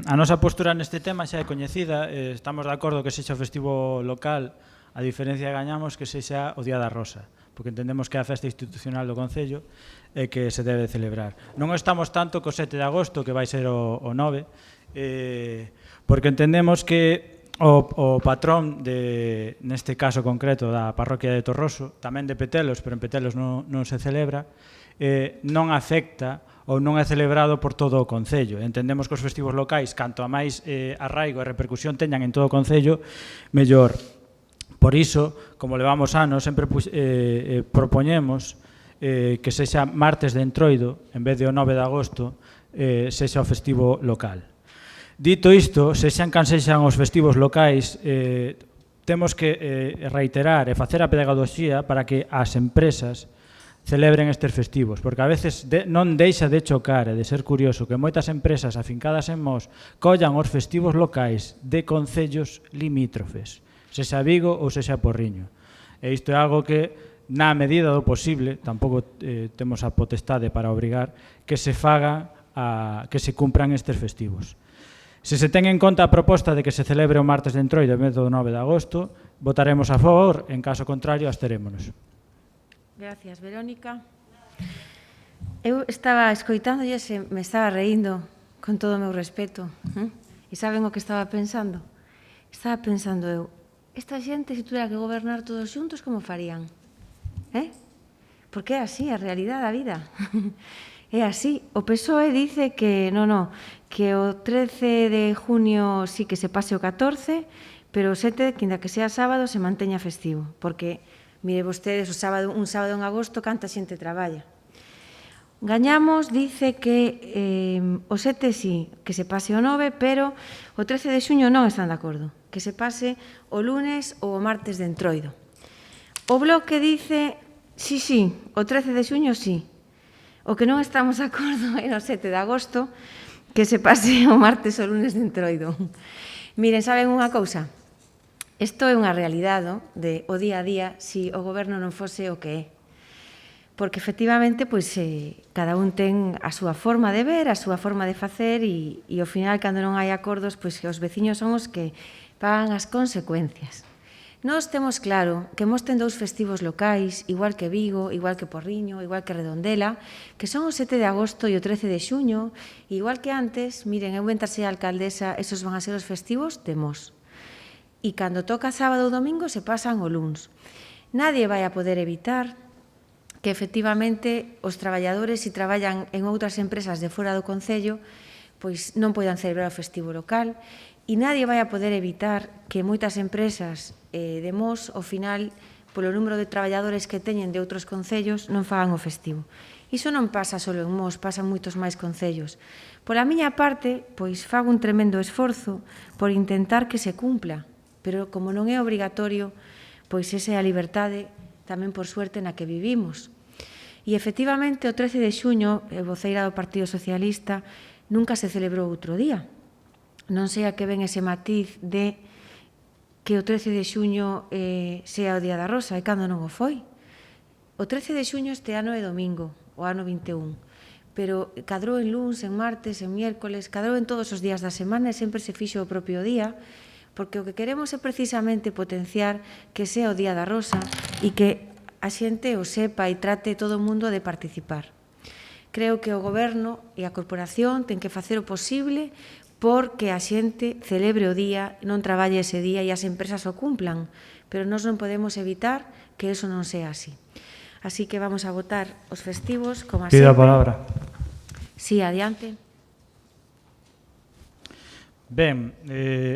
[SPEAKER 5] a nosa postura neste tema xa é coñecida, estamos de acordo que sexa o festivo local, a diferencia que gañamos que sexa o Día da Rosa, porque entendemos que é a festa institucional do Concello e que se debe celebrar. Non estamos tanto co 7 de agosto, que vai ser o 9, porque entendemos que o patrón, neste caso concreto, da parroquia de Torroso, tamén de Petelos, pero en Petelos non se celebra, non afecta ou non é celebrado por todo o Concello. Entendemos que os festivos locais, canto a máis arraigo e repercusión teñan en todo o Concello, mellor. Por iso, como levamos anos, sempre propoñemos que sexa martes de Entroido, en vez de o 9 de agosto, sexa o festivo local. Dito isto, sexan cansexan os festivos locais, temos que reiterar e facer a pedagogía para que as empresas celebren estes festivos, porque a veces non deixa de chocar e de ser curioso que moitas empresas afincadas en Mos collan os festivos locais de concellos limítrofes, sexa Vigo ou sexa Porriño. E isto é algo que, na medida do posible, tampouco temos a potestade para obrigar que se faga, que se cumpran estes festivos. Se se ten en conta a proposta de que se celebre o martes de Entroido, o mes do 9 de agosto, votaremos a favor, en caso contrario, absterémonos.
[SPEAKER 1] Gracias, Verónica. Eu estaba escoitando e me estaba reindo con todo o meu respeto. E saben o que estaba pensando? Estaba pensando eu, esta xente, se tuviera que gobernar todos xuntos, como farían? Porque é así a realidade da vida. É así. O PSOE dice que que o 13 de junio sí que se pase o 14, pero o 7, que ainda que sea sábado, se manteña festivo. Porque, mire vostedes, un sábado en agosto, canta xente traballa. Gañamos dice que o 7 sí, que se pase o 9, pero o 13 de xuño non están de acordo. Que se pase o lunes ou o martes de Entroido. O Bloque dice, sí, o 13 de xuño sí. O que non estamos de acordo é o 7 de agosto, que se pase o martes ou lunes de Entroido. Miren, saben unha cousa? Isto é unha realidade de o día a día se o goberno non fose o que é. Porque, efectivamente, cada un ten a súa forma de ver, a súa forma de facer e, ao final, cando non hai acordos, os veciños son os que pagan as consecuencias. Nós temos claro que Mos ten 2 festivos locais, igual que Vigo, igual que Porriño, igual que Redondela, que son o 7 de agosto e o 13 de xuño, igual que antes, miren, eu venta ser alcaldesa, esos van a ser os festivos de Mos. E cando toca sábado ou domingo se pasan o luns. Nadie vai a poder evitar que, efectivamente, os traballadores, se traballan en outras empresas de fora do Concello, pois non poidan celebrar o festivo local, e nadie vai a poder evitar que moitas empresas de Mos, ao final, polo número de traballadores que teñen de outros concellos, non fagan o festivo. Iso non pasa só en Mos, pasa en moitos máis concellos. Pola miña parte, pois fago un tremendo esforzo por intentar que se cumpla, pero como non é obrigatorio, pois esa é a liberdade, tamén por suerte, na que vivimos. E, efectivamente, o 13 de xuño, voceira do Partido Socialista, nunca se celebrou outro día. Non sei a que ven ese matiz de que o 13 de xuño sea o Día da Rosa, e cando non o foi. O 13 de xuño este ano é domingo, o ano 21, pero cadrou en luns, en martes, en miércoles, cadrou en todos os días da semana e sempre se fixo o propio día, porque o que queremos é precisamente potenciar que sea o Día da Rosa e que a xente o sepa e trate todo o mundo de participar. Creo que o Goberno e a Corporación ten que facer o posible porque a xente celebre o día, non traballe ese día e as empresas o cumplan, pero nós non podemos evitar que eso non sea así. Así que vamos a votar os festivos, como a sempre.
[SPEAKER 5] Pido a palabra.
[SPEAKER 1] Sí, adiante.
[SPEAKER 5] Ben,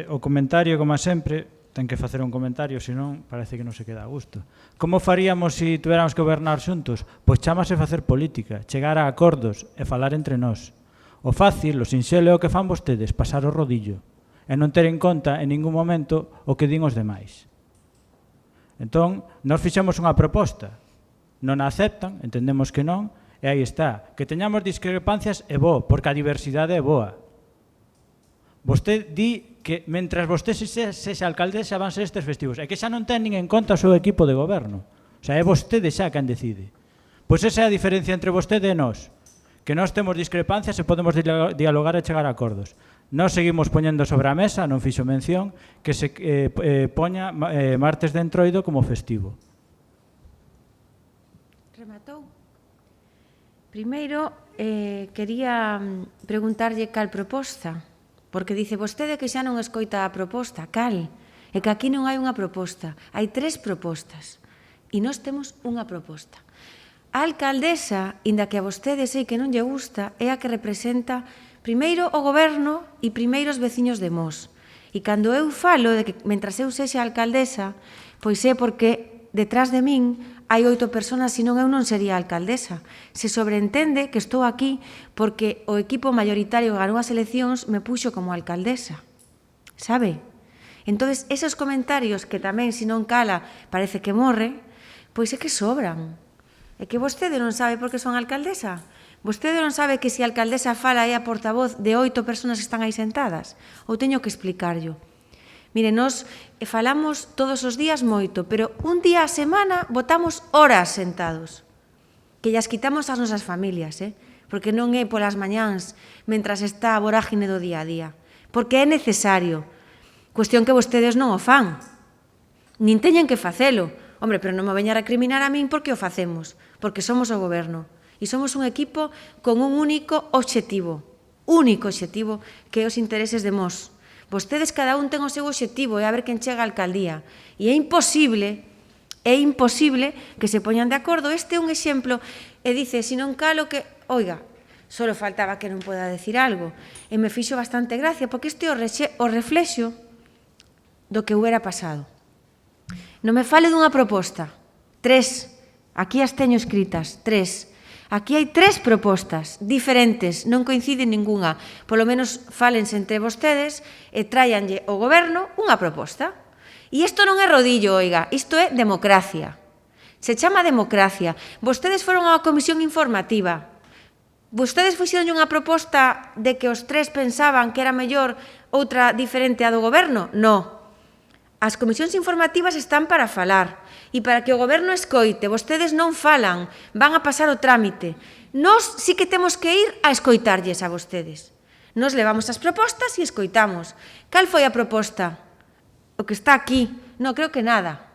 [SPEAKER 5] o comentario, como a sempre, ten que facer un comentario, senón parece que non se queda a gusto. Como faríamos se tuéramos que gobernar xuntos? Pois chamase facer política, chegar a acordos e falar entre nós. O fácil, o sinxelo é o que fan vostedes, pasar o rodillo, e non ter en conta en ningún momento o que din os demais. Entón, nós fixemos unha proposta, non a aceptan, entendemos que non, e aí está. Que teñamos discrepancias é bo, porque a diversidade é boa. Vostede di que, mentras vostede sexa alcaldesa, van ser estes festivos, e que xa non ten nin en conta o seu equipo de goberno. O sea, é vostede xa quen decide. Pois esa é a diferencia entre vostede e nós, que nós temos discrepancias e podemos dialogar e chegar a acordos. Nós seguimos poñendo sobre a mesa, non fixo mención, que se poña martes de Entroido como festivo.
[SPEAKER 1] Rematou. Primeiro, quería preguntarlle cal proposta, porque dice vostede que xa non escoita a proposta. Cal? É que aquí non hai unha proposta, hai 3 propostas, e nós temos unha proposta. A alcaldesa, inda que a vostede sei que non lle gusta, é a que representa primeiro o goberno e primeiro os veciños de Mos. E cando eu falo de que, mentras eu sexa alcaldesa, pois é porque detrás de min hai 8 personas, senón eu non sería alcaldesa. Se sobreentende que estou aquí porque o equipo mayoritario que ganou as eleccións me puxo como alcaldesa. Sabe? Entón, esos comentarios que tamén, se non cala, parece que morre, pois é que sobran. É que vostede non sabe por que son alcaldesa. Vostede non sabe que se a alcaldesa fala é a portavoz de 8 personas que están aí sentadas. Ou teño que explicarlo. Mire, nos falamos todos os días moito, pero un día a semana votamos horas sentados. Que llas quitamos ás nosas familias, porque non é polas mañáns, mentras está a vorágine do día a día. Porque é necesario. Cuestión que vostedes non o fan. Nin teñen que facelo. Hombre, pero non me veña a recriminar a min porque o facemos. Porque somos o goberno. E somos un equipo con un único objetivo. Único objetivo, que é os intereses de Mos. Vostedes cada un ten o seu objetivo, é a ver quen chega á alcaldía. E é imposible que se poñan de acordo. Este é un exemplo, e dice, se non calo que... Oiga, solo faltaba que non poda decir algo. E me fixo bastante gracia, porque este é o reflexo do que hubiera pasado. Non me fale dunha proposta. 3. Aquí as teño escritas. 3. Aquí hai 3 propostas diferentes, non coinciden ninguna. Polo menos fálense entre vostedes e tráianlle ao goberno unha proposta. E isto non é rodillo, oiga, isto é democracia. Se chama democracia. Vostedes foron á comisión informativa. Vostedes fixeron unha proposta de que os 3 pensaban que era mellor outra diferente a do goberno? No. As comisións informativas están para falar e para que o goberno escoite. Vostedes non falan, van a pasar o trámite. Nós sí que temos que ir a escoitarlles a vostedes. Nos levamos as propostas e escoitamos. Cal foi a proposta? O que está aquí. Non, creo que nada.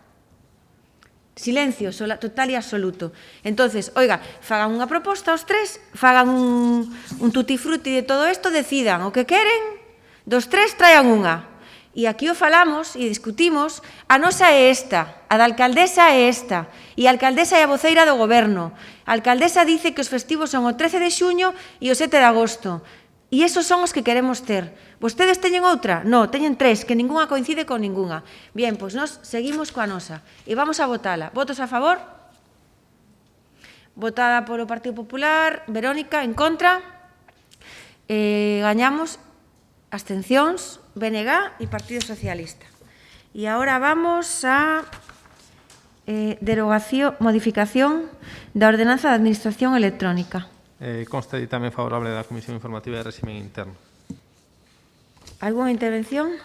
[SPEAKER 1] Silencio total e absoluto. Entonces, oiga, fagan unha proposta aos 3, fagan un tutti frutti de todo isto, decidan o que queren, dos 3 traian unha. E aquí o falamos e discutimos, a nosa é esta, a da alcaldesa é esta, e a alcaldesa é a voceira do goberno. A alcaldesa dice que os festivos son o 13 de xuño e o 7 de agosto. E esos son os que queremos ter. Vostedes teñen outra? No, teñen 3, que ninguna coincide con ninguna. Bien, pois nós seguimos coa nosa e vamos a votala. Votos a favor? Votada polo Partido Popular. Verónica, en contra. Gañamos. Abstencións, BNG e Partido Socialista. E agora vamos a modificación da ordenanza de administración electrónica.
[SPEAKER 2] Consta ditame favorable da Comisión Informativa de Régimen Interno.
[SPEAKER 1] Alguna intervención?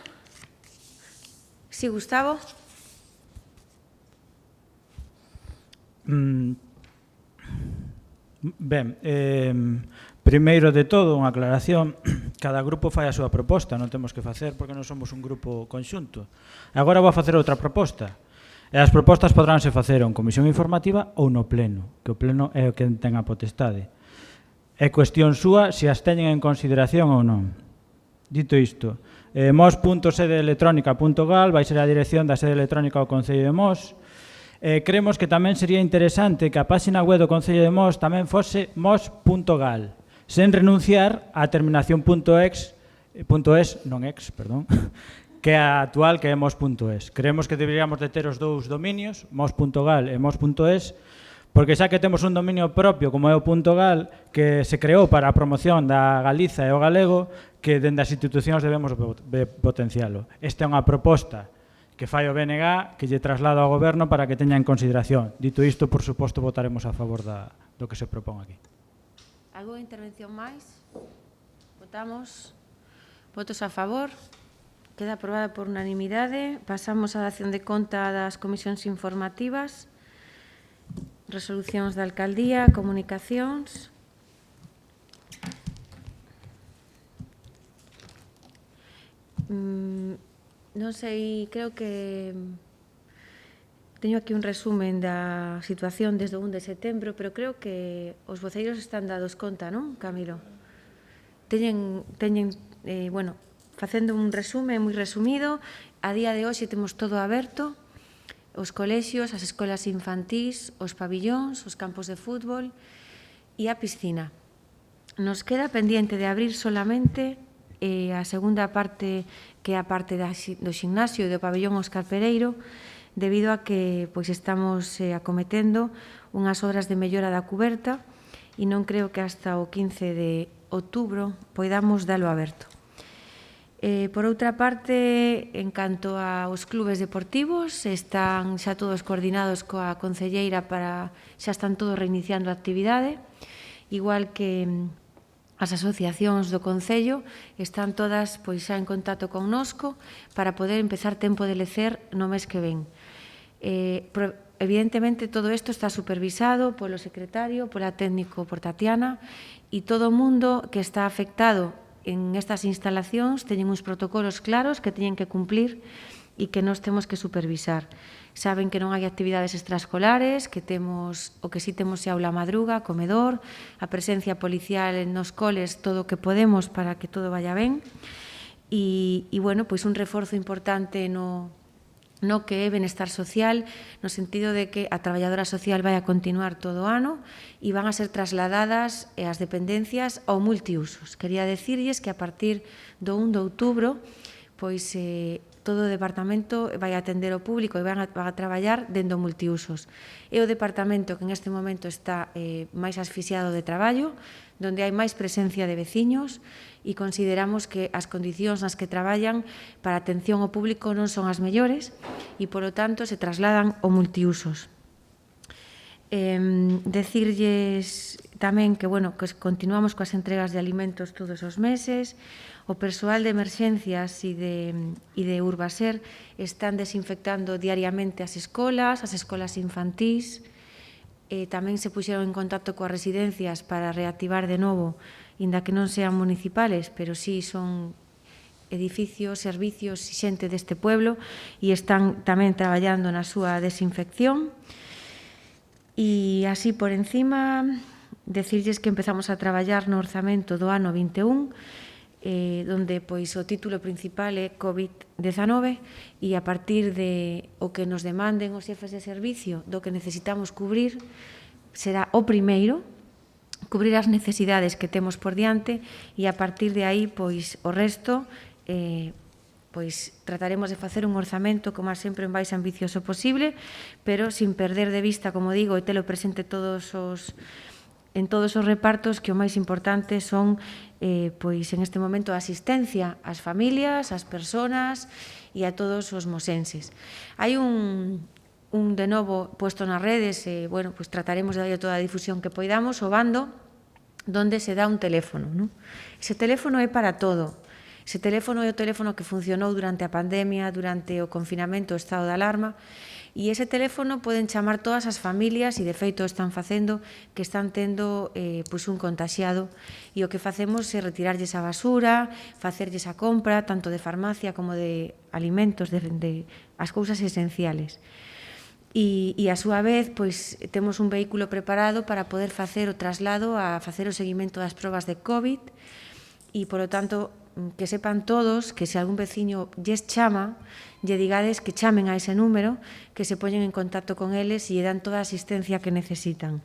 [SPEAKER 1] Sí, Gustavo.
[SPEAKER 5] Ben, primeiro de todo, unha aclaración. Cada grupo fai a súa proposta, non temos que facer porque non somos un grupo conxunto. Agora vou a facer outra proposta. E as propostas podránse facer en comisión informativa ou no pleno, que o pleno é o que ten a potestade. É cuestión súa se as teñen en consideración ou non. Dito isto, mos.sedeelectrónica.gal vai ser a dirección da sede electrónica do Concello de Mos. Creemos que tamén sería interesante que a página web do Concello de Mos tamén fose mos.gal, sen renunciar á terminación .es, que é a actual, que é mos.es. Creemos que deberíamos de ter os dous dominios, mos.gal e mos.es, porque xa que temos un dominio propio como é o .gal, que se creou para a promoción da Galiza e o galego, que dende as institucións debemos potencialo. Esta é unha proposta que fai o BNG, que lle traslado ao goberno para que teña en consideración. Dito isto, por suposto, votaremos a favor do que se propón aquí.
[SPEAKER 1] Alguna intervención máis? Votamos. Votos a favor. Queda aprobada por unanimidade. Pasamos á dación de conta das comisións informativas. Resolucións da alcaldía, comunicacións. Non sei, creo que teño aquí un resumen da situación desde o 1 de setembro, pero creo que os voceiros están dados conta, non, Camilo? Bueno, facendo un resumen moi resumido, a día de hoxe temos todo aberto, os colexios, as escolas infantís, os pabillóns, os campos de fútbol e a piscina. Nos queda pendiente de abrir solamente a segunda parte, que é a parte do ximnasio e do pabillón Óscar Pereiro, debido a que pois estamos acometendo unhas obras de mellora da cuberta e non creo que hasta o 15 de outubro poidamos dalo aberto. Por outra parte, en canto aos clubes deportivos, están xa todos coordinados coa concelleira xa están todos reiniciando a actividade, igual que as asociacións do Concello están todas pois xa en contacto connosco para poder empezar tempo de lecer no mes que ven. Evidentemente, todo isto está supervisado polo secretario, pola técnico, por Tatiana, e todo o mundo que está afectado en estas instalacións teñen uns protocolos claros que teñen que cumplir e que nós temos que supervisar. Saben que non hai actividades extraescolares, que temos, o que sí temos é aula madruga, comedor, a presencia policial nos coles, todo o que podemos para que todo vaya ben. E bueno, pois un reforzo importante no que é benestar social, no sentido de que a traballadora social vai a continuar todo o ano e van a ser trasladadas as dependencias ao multiusos. Quería decirlles que a partir do 1 de outubro, pois todo o departamento vai atender ao público e van a traballar dentro multiusos. É o departamento que en este momento está máis asfixiado de traballo, donde hai máis presencia de veciños e consideramos que as condicións nas que traballan para atención ao público non son as mellores e, polo tanto, se trasladan ao multiusos. Decirlles tamén que, bueno, que continuamos coas entregas de alimentos todos os meses. O persoal de emerxencias e de Urbaser están desinfectando diariamente as escolas infantís. Tamén se puxeron en contacto coas residencias para reactivar de novo, inda que non sean municipales, pero sí son edificios, servicios e xente deste pueblo e están tamén traballando na súa desinfección. E así por encima, decirlles que empezamos a traballar no orzamento do ano 21, donde pois o título principal é COVID-19 e a partir de o que nos demanden os xefes de servicio do que necesitamos cubrir será o primeiro, cubrir as necesidades que temos por diante e a partir de aí pois o resto pois trataremos de facer un orzamento como sempre o máis ambicioso posible, pero sin perder de vista, como digo, e telo presente en todos os repartos, que o máis importante son pois en este momento a asistencia ás familias, ás persoas e a todos os mosenses. Hai un de novo puesto nas redes, bueno, pois trataremos de darlle toda a difusión que poidamos, o bando donde se dá un teléfono, non? Ese teléfono é para todo. Ese teléfono é o teléfono que funcionou durante a pandemia, durante o confinamento, o estado de alarma, e ese teléfono poden chamar todas as familias, e de feito están facendo, que están tendo un contaxiado, e o que facemos é retirarlles a basura, facerlles a compra, tanto de farmacia como de alimentos, de as cousas esenciales. E a súa vez, pois, temos un vehículo preparado para poder facer o traslado a facer o seguimento das probas de COVID e, polo tanto, que sepan todos que se algún veciño lles chama, lle digades que chamen a ese número, que se poñen en contacto con eles e lle dan toda a asistencia que necesitan.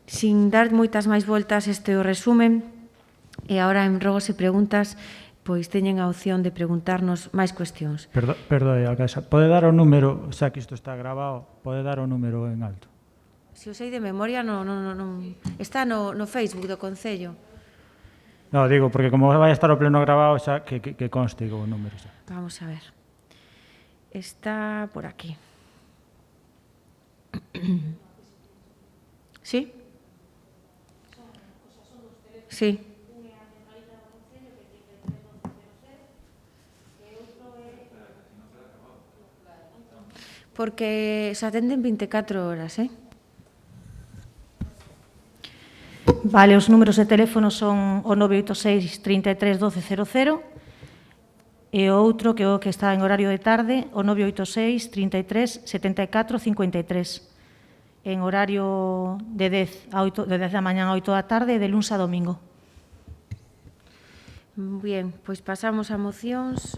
[SPEAKER 1] Sin dar moitas máis voltas, este o resumen, e agora en rogos e preguntas, pois teñen a opción de preguntarnos máis cuestións.
[SPEAKER 5] Perdón, alcaldesa, pode dar o número, xa que isto está grabado, pode dar o número en alto?
[SPEAKER 1] Se o sei de memoria, non está no Facebook do Concello.
[SPEAKER 5] No, digo, porque como vai estar o pleno grabado, xa que conste o número. Xa.
[SPEAKER 1] Vamos a ver. Está por aquí. ¿Sí? Sí. Porque se atenden 24 horas,
[SPEAKER 11] Vale, os números de teléfono son o 986 33 12 00 e o outro, que é o que está en horario de tarde, o 986 33 74 53, en horario de 10 da mañá a 8 da tarde, de luns a domingo.
[SPEAKER 1] Bien, pois pasamos a mocións.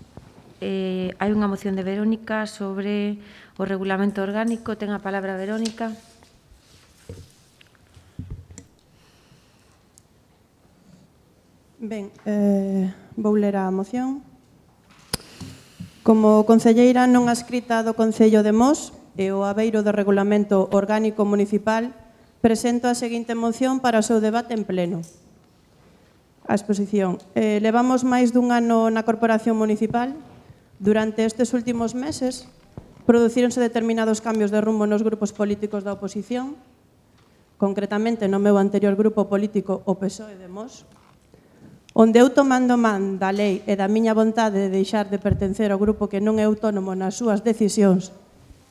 [SPEAKER 1] Hai unha moción de Verónica sobre o regulamento orgánico. Ten a palabra Verónica.
[SPEAKER 7] Ben, vou ler a moción. Como concelleira non adscrita do Concello de Mos, e o abeiro do Regulamento Orgánico Municipal, presento a seguinte moción para o seu debate en pleno. A exposición. Levamos máis dun ano na Corporación Municipal. Durante estes últimos meses, producíronse determinados cambios de rumbo nos grupos políticos da oposición, concretamente no meu anterior grupo político, o PSOE de Mos, onde eu tomando man da lei e da miña vontade de deixar de pertencer ao grupo que non é autónomo nas súas decisións,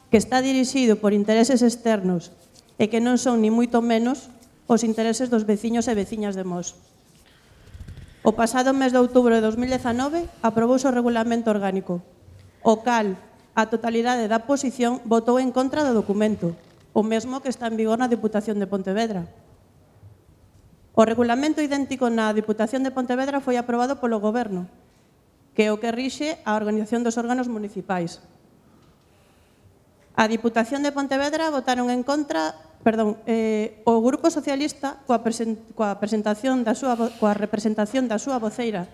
[SPEAKER 7] que está dirixido por intereses externos e que non son ni moito menos os intereses dos veciños e veciñas de Mos. O pasado mes de outubro de 2019 aprobouse o Regulamento Orgánico, o cal a totalidade da oposición votou en contra do documento, o mesmo que está en vigor na Diputación de Pontevedra. O regulamento idéntico na Diputación de Pontevedra foi aprobado polo Goberno, que é o que rixe a organización dos órganos municipais. A Diputación de Pontevedra votaron en contra, o Grupo Socialista, coa representación da súa voceira,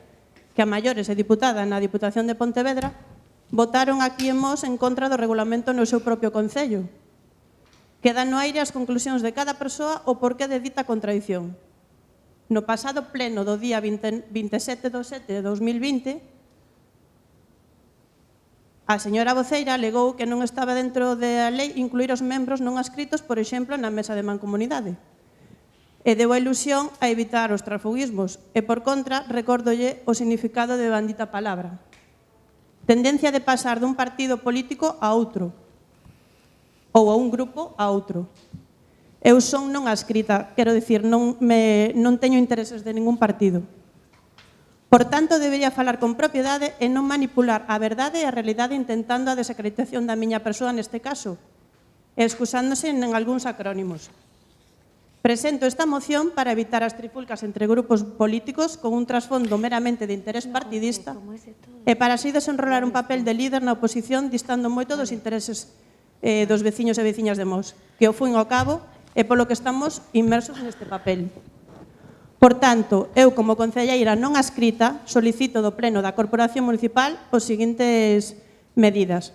[SPEAKER 7] que a maiores é diputada na Diputación de Pontevedra, votaron aquí en Mos en contra do regulamento no seu propio concello. Quedan no aire as conclusións de cada persoa o porqué de dita contradición. No pasado pleno do día 27 de 7 de 2020, a señora voceira alegou que non estaba dentro da lei incluir os membros non adscritos, por exemplo, na mesa de mancomunidade. E deu a ilusión a evitar os transfugismos. E, por contra, recórdolle o significado de bandita palabra. Tendencia de pasar dun partido político a outro, ou a un grupo a outro. Eu son non adscrita, quero dicir, non teño intereses de ningún partido. Por tanto, debería falar con propiedade e non manipular a verdade e a realidade intentando a desacreditación da miña persoa neste caso, e excusándose en algúns acrónimos. Presento esta moción para evitar as trifulcas entre grupos políticos con un trasfondo meramente de interés partidista e para así desenrolar un papel de líder na oposición distando moito dos intereses dos veciños e veciñas de Mos, que ao fin ao cabo é polo que estamos inmersos neste papel. Por tanto, eu como concelleira non adscrita solicito do Pleno da Corporación Municipal os seguintes medidas.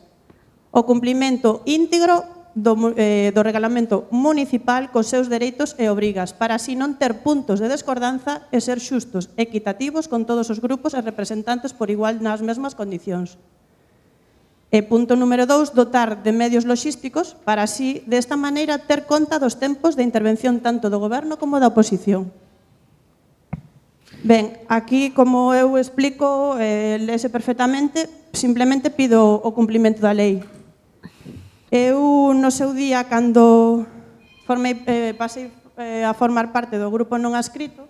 [SPEAKER 7] O cumprimento íntegro do Regulamento Municipal cos seus dereitos e obrigas, para así non ter puntos de descordanza e ser xustos, equitativos con todos os grupos e representantes por igual nas mesmas condicións. E punto número 2, dotar de medios logísticos para así, desta maneira, ter conta dos tempos de intervención tanto do Goberno como da oposición. Ben, aquí, como eu explico, lese perfectamente, simplemente pido o cumprimento da lei. Eu, no seu día, cando pasei a formar parte do grupo non adscrito,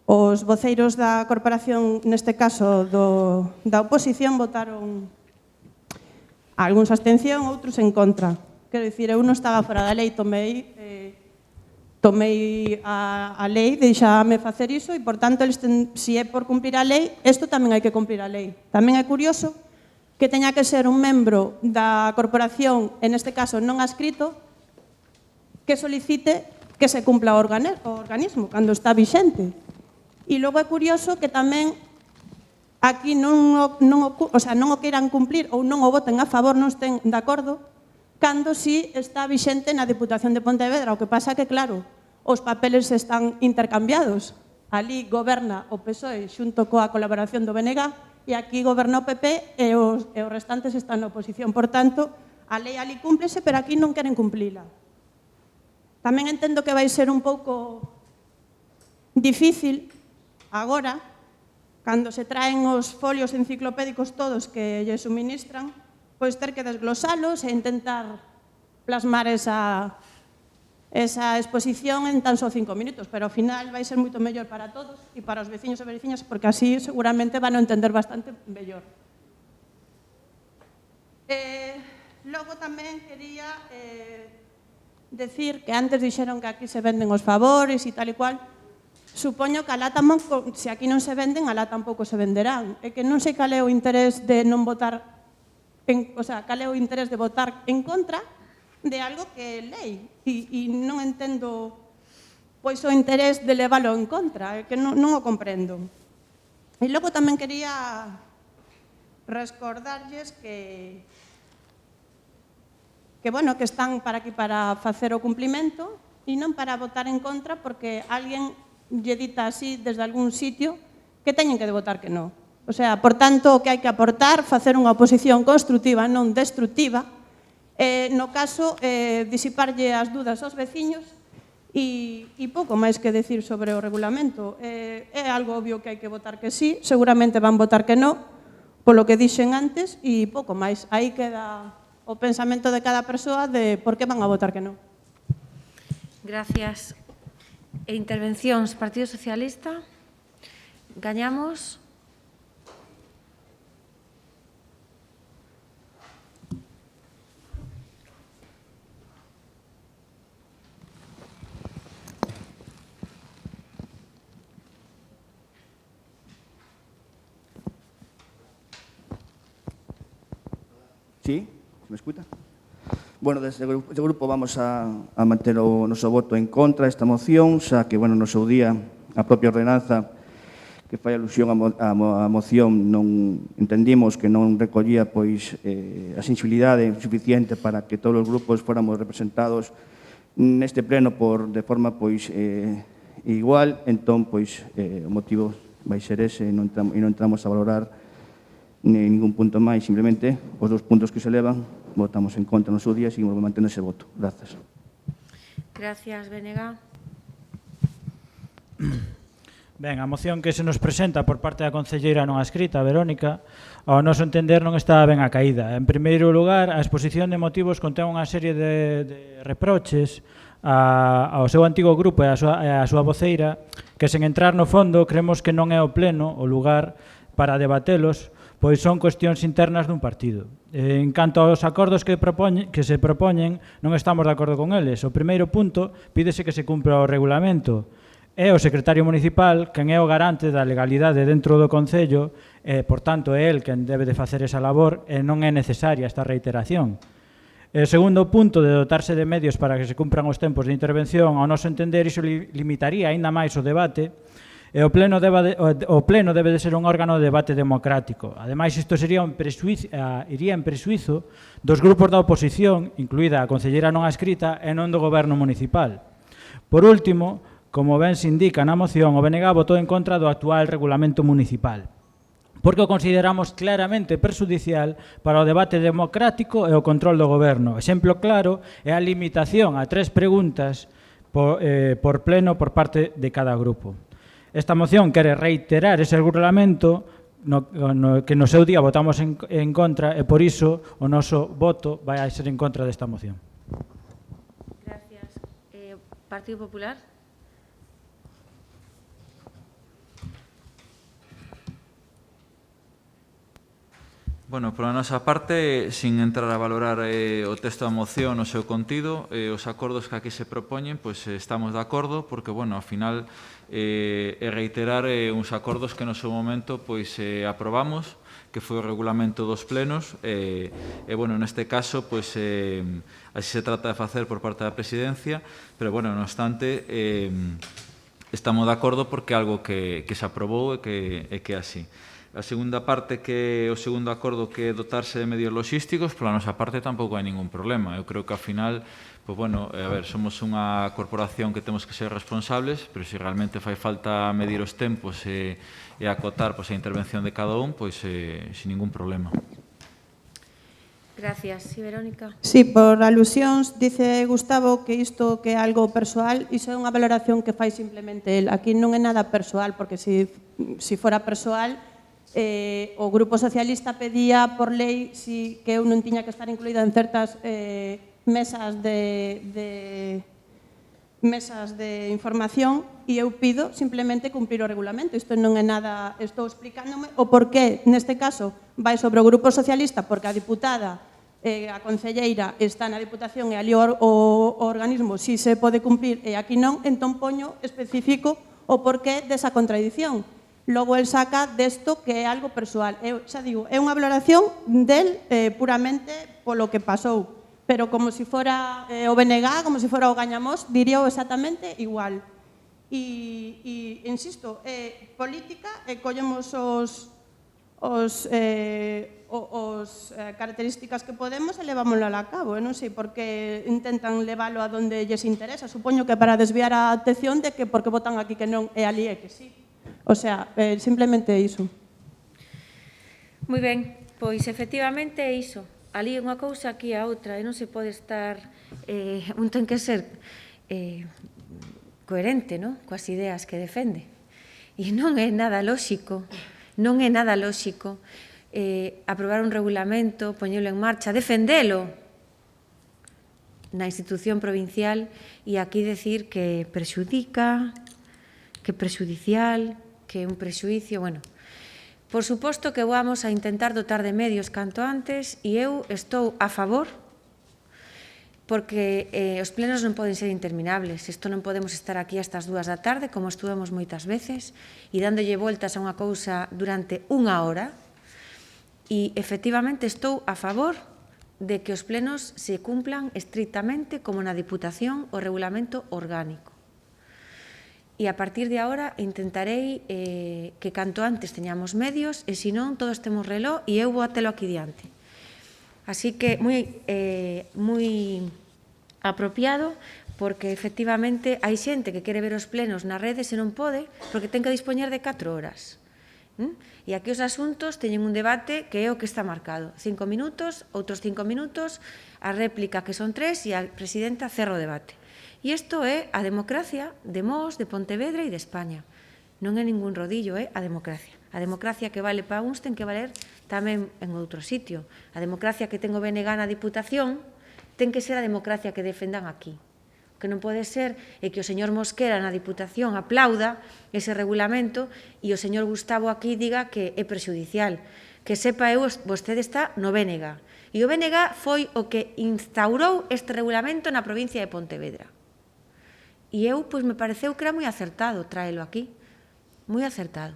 [SPEAKER 7] os voceiros da corporación, neste caso da oposición, votaron algúns abstención, outros en contra. Quero dicir, eu non estaba fora da lei, tomei a lei, deixábame facer iso e, por tanto, se é por cumprir a lei, isto tamén hai que cumprir a lei. Tamén é curioso que teña que ser un membro da corporación, en este caso non adscrito, que solicite que se cumpla o organismo cando está vixente. E logo é curioso que tamén aquí non o queiran cumplir ou non o voten a favor, non estén de acordo, cando si está vixente na Diputación de Pontevedra. O que pasa que, claro, os papeles están intercambiados. Ali goberna o PSOE xunto coa colaboración do BNG e aquí goberna o PP e os restantes están na oposición. Por tanto, a lei ali cúmplese, pero aquí non queren cumplila. Tamén entendo que vai ser un pouco difícil agora, cando se traen os folios enciclopédicos todos que lle suministran, pois ter que desglosalos e intentar plasmar esa exposición en tan só 5 minutos, pero ao final vai ser moito mellor para todos e para os veciños e veciñas, porque así seguramente van a entender bastante mellor. Logo tamén quería decir que antes dixeron que aquí se venden os favores e tal e cual. Supoño que alá tampouco, se aquí non se venden, alá tampouco se venderán. É que non sei cal é o interés de non votar, cal é o interés de votar en contra de algo que é lei. E non entendo pois o interés de leválo en contra, é que non o comprendo. E logo tamén quería recordarlles que bueno, que están para aquí para facer o cumplimento e non para votar en contra porque alguén lle dita así desde algún sitio que teñen que votar que non. O sea, por tanto, o que hai que aportar, facer unha oposición constructiva, non destructiva, no caso, disiparlle as dudas aos veciños e pouco máis que decir sobre o regulamento. É algo obvio que hai que votar que sí, seguramente van votar que non, polo que dixen antes, e pouco máis. Aí queda o pensamento de cada persoa de por que van a votar que non.
[SPEAKER 1] Gracias. E intervencións, Partido Socialista. Gañamos.
[SPEAKER 4] Sí? Se me escuta? Bueno, desde o grupo vamos a manter o noso voto en contra desta moción, xa que, bueno, no seu día a propia ordenanza que fai alusión á moción non entendimos que non recollía pois a sensibilidade suficiente para que todos os grupos fóramos representados neste pleno de forma pois igual, entón pois o motivo vai ser ese e non entramos a valorar ningún punto máis, simplemente os dous puntos que se elevan votamos en contra no seu día e seguimos mantendo ese voto. Grazas.
[SPEAKER 1] Gracias, Benega.
[SPEAKER 5] Ben, a moción que se nos presenta por parte da concelleira non escrita, Verónica, ao noso entender non está ben acaída. En primeiro lugar, a exposición de motivos contén unha serie de reproches ao seu antigo grupo e á súa voceira que, sen entrar no fondo, creemos que non é o pleno o lugar para debatelos, pois son cuestións internas dun partido. En canto aos acordos que se propoñen, non estamos de acordo con eles. O primeiro punto pídese que se cumpra o regulamento. É o secretario municipal quen é o garante da legalidade dentro do Concello e, por tanto, é el quen debe de facer esa labor e non é necesaria esta reiteración. O segundo punto de dotarse de medios para que se cumpran os tempos de intervención, ao noso entender, iso limitaría aínda máis o debate e o pleno debe de ser un órgano de debate democrático. Ademais, isto iría en presuizo dos grupos da oposición, incluída a concelleira non adscrita e non do goberno municipal. Por último, como ben se indica na moción, o BNG votou en contra do actual regulamento municipal, porque o consideramos claramente perxudicial para o debate democrático e o control do goberno. Exemplo claro é a limitación a 3 preguntas por pleno por parte de cada grupo. Esta moción quere reiterar ese regulamento que no seu día votamos en contra e por iso o noso voto vai a ser en contra desta moción.
[SPEAKER 1] Gracias. Partido Popular.
[SPEAKER 9] Bueno, pola nosa parte, sin entrar a valorar o texto da moción, o seu contido, os acordos que aquí se propoñen, pois estamos de acordo, porque, bueno, ao final reiterar uns acordos que no seu momento pois aprobamos, que foi o regulamento dos plenos, e, bueno, neste caso, pois, así se trata de facer por parte da presidencia, pero, bueno, non obstante, estamos de acordo porque é algo que se aprobou e que é así. A segunda parte, o segundo acordo que é dotarse de medios logísticos, pola nosa parte tampouco hai ningún problema. Eu creo que, ao final, pois, bueno, a ver, somos unha corporación que temos que ser responsables, pero se realmente fai falta medir os tempos e acotar pois, a intervención de cada un, pois, sin ningún problema.
[SPEAKER 1] Gracias. Sí, Verónica.
[SPEAKER 7] Sí, por alusións, dice Gustavo que isto que é algo persoal, iso é unha valoración que fai simplemente el. Aquí non é nada persoal, porque se fora persoal, o Grupo Socialista pedía por lei que eu non tiña que estar incluída en certas mesas de información e eu pido simplemente cumprir o regulamento. Isto non é nada, estou explicándome o porqué, neste caso, vai sobre o Grupo Socialista, porque a diputada, a concelleira está na Diputación e ali o organismo si se pode cumprir e aquí non, entón poño específico o porqué desa contradición. Logo, el saca desto que é algo persoal. Eu xa digo, é unha valoración del puramente polo que pasou. Pero como se fora o BNG, como se fora o Gañamos, diría exactamente igual. E insisto, política, collemos os os características que podemos e levámoslo a cabo. Non sei por que intentan leválo a donde lles interesa. Supoño que para desviar a atención de que porque votan aquí que non e ali é que sí. O sea, simplemente iso.
[SPEAKER 1] Moi ben, pois efectivamente é iso. Ali é unha cousa, aquí a outra, e non se pode estar... un ten que ser coherente, non? Coas ideas que defende. E non é nada lóxico, aprobar un regulamento, poñelo en marcha, defendelo na institución provincial e aquí decir que perxudica, que é prexudicial, que é un prexuicio, bueno. Por suposto que vamos a intentar dotar de medios canto antes e eu estou a favor porque os plenos non poden ser interminables. Isto non podemos estar aquí hasta as 2 da tarde, como estuvemos moitas veces, e dándolle voltas a unha cousa durante unha hora. E, efectivamente, estou a favor de que os plenos se cumplan estrictamente como na Diputación o regulamento orgánico. E a partir de agora intentarei que canto antes teñamos medios e, se non, todos temos reloj e eu vou a telo aquí diante. Así que moi apropiado porque efectivamente hai xente que quere ver os plenos na rede se non pode porque ten que dispoñer de 4 horas. E aquí os asuntos teñen un debate que é o que está marcado. 5 minutos, outros 5 minutos, a réplica que son 3 e a presidenta cerra o debate. E isto é a democracia de Mos, de Pontevedra e de España. Non é ningún rodillo, é a democracia. A democracia que vale para uns ten que valer tamén en outro sitio. A democracia que ten o BNG na Diputación ten que ser a democracia que defendan aquí. O que non pode ser é que o señor Mosquera na Diputación aplauda ese regulamento e o señor Gustavo aquí diga que é prexudicial. Que sepa eu, vostede está no BNG. E o BNG foi o que instaurou este regulamento na provincia de Pontevedra. E eu, pois, me pareceu que era moi acertado traelo aquí. Moi acertado.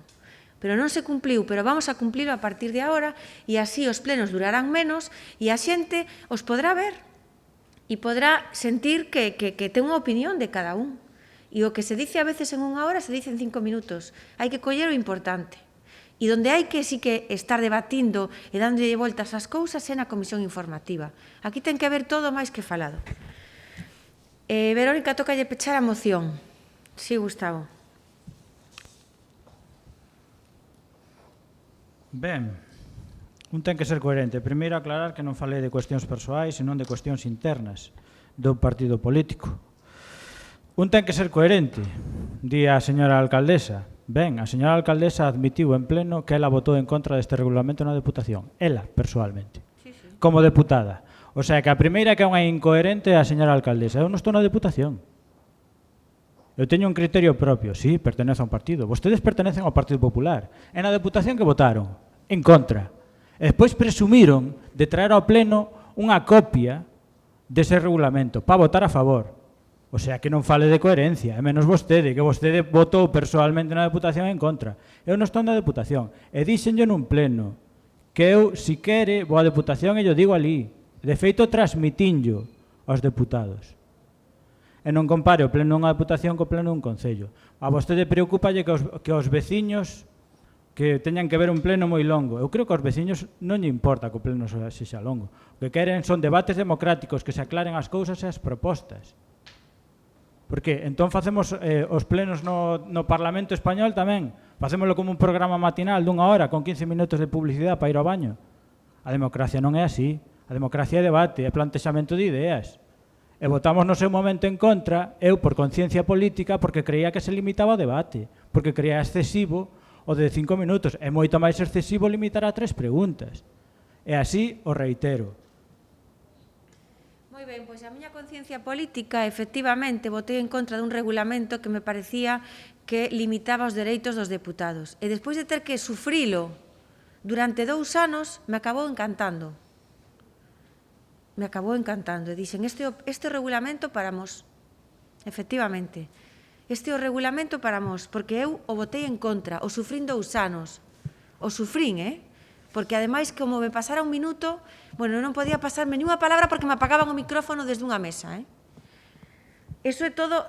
[SPEAKER 1] Pero non se cumpliu, pero vamos a cumplilo a partir de agora e así os plenos durarán menos e a xente os podrá ver e podrá sentir que ten unha opinión de cada un. E o que se dice a veces en unha hora se dice en 5 minutos. Hai que coller o importante. E donde hai que sí que estar debatindo e dándolle voltas ás cousas é na comisión informativa. Aquí ten que haber todo máis que falado. Verónica, tócalle pechar a moción. Sí, Gustavo.
[SPEAKER 5] Ben, un ten que ser coherente. Primeiro, aclarar que non falei de cuestións persoais, senón de cuestións internas do partido político. Un ten que ser coherente, di a señora alcaldesa. Ben, a señora alcaldesa admitiu en pleno que ela votou en contra deste regulamento na Deputación. Ela, persoalmente. Como deputada. O sea, que a primeira que é unha incoherente é a señora alcaldesa. Eu non estou na Deputación. Eu teño un criterio propio. Sí, pertenece a un partido. Vostedes pertenecen ao Partido Popular. E na Deputación que votaron? En contra. E despois presumiron de traer ao pleno unha copia dese regulamento para votar a favor. O sea, que non fale de coherencia. E menos vostede, que vostede votou persoalmente na Deputación en contra. Eu non estou na Deputación. E díxenlle nun pleno que eu, si quere, vou á Deputación e yo digo ali. De feito, transmitinllo aos deputados. E non compare o pleno dunha deputación co pleno dun concello. A vostede preocupalle que os veciños que teñan que ver un pleno moi longo. Eu creo que aos veciños non lle importa que o pleno sexa longo. O que queren son debates democráticos, que se aclaren as cousas e as propostas. Porque entón facemos os plenos no Parlamento Español tamén. Facémoslo como un programa matinal dunha hora con 15 minutos de publicidade para ir ao baño. A democracia non é así. A democracia é debate, é plantexamento de ideas. E votamos no seu momento en contra, eu por conciencia política, porque creía que se limitaba o debate, porque creía excesivo o de 5 minutos. É moito máis excesivo limitar a 3 preguntas. E así o reitero.
[SPEAKER 1] Moi ben, pois a miña conciencia política, efectivamente, votei en contra dun regulamento que me parecía que limitaba os dereitos dos deputados. E despois de ter que sufrilo durante 2 anos, me acabou encantando. Me acabou encantando. E dixen, este regulamento para Mos. Efectivamente. Este é o regulamento para Mos, porque eu o votei en contra, o sufrín 2 anos. O sufrín, Porque, ademais, como me pasara un minuto, bueno, non podía pasarme ni unha palabra porque me apagaban o micrófono desde unha mesa, Eso é todo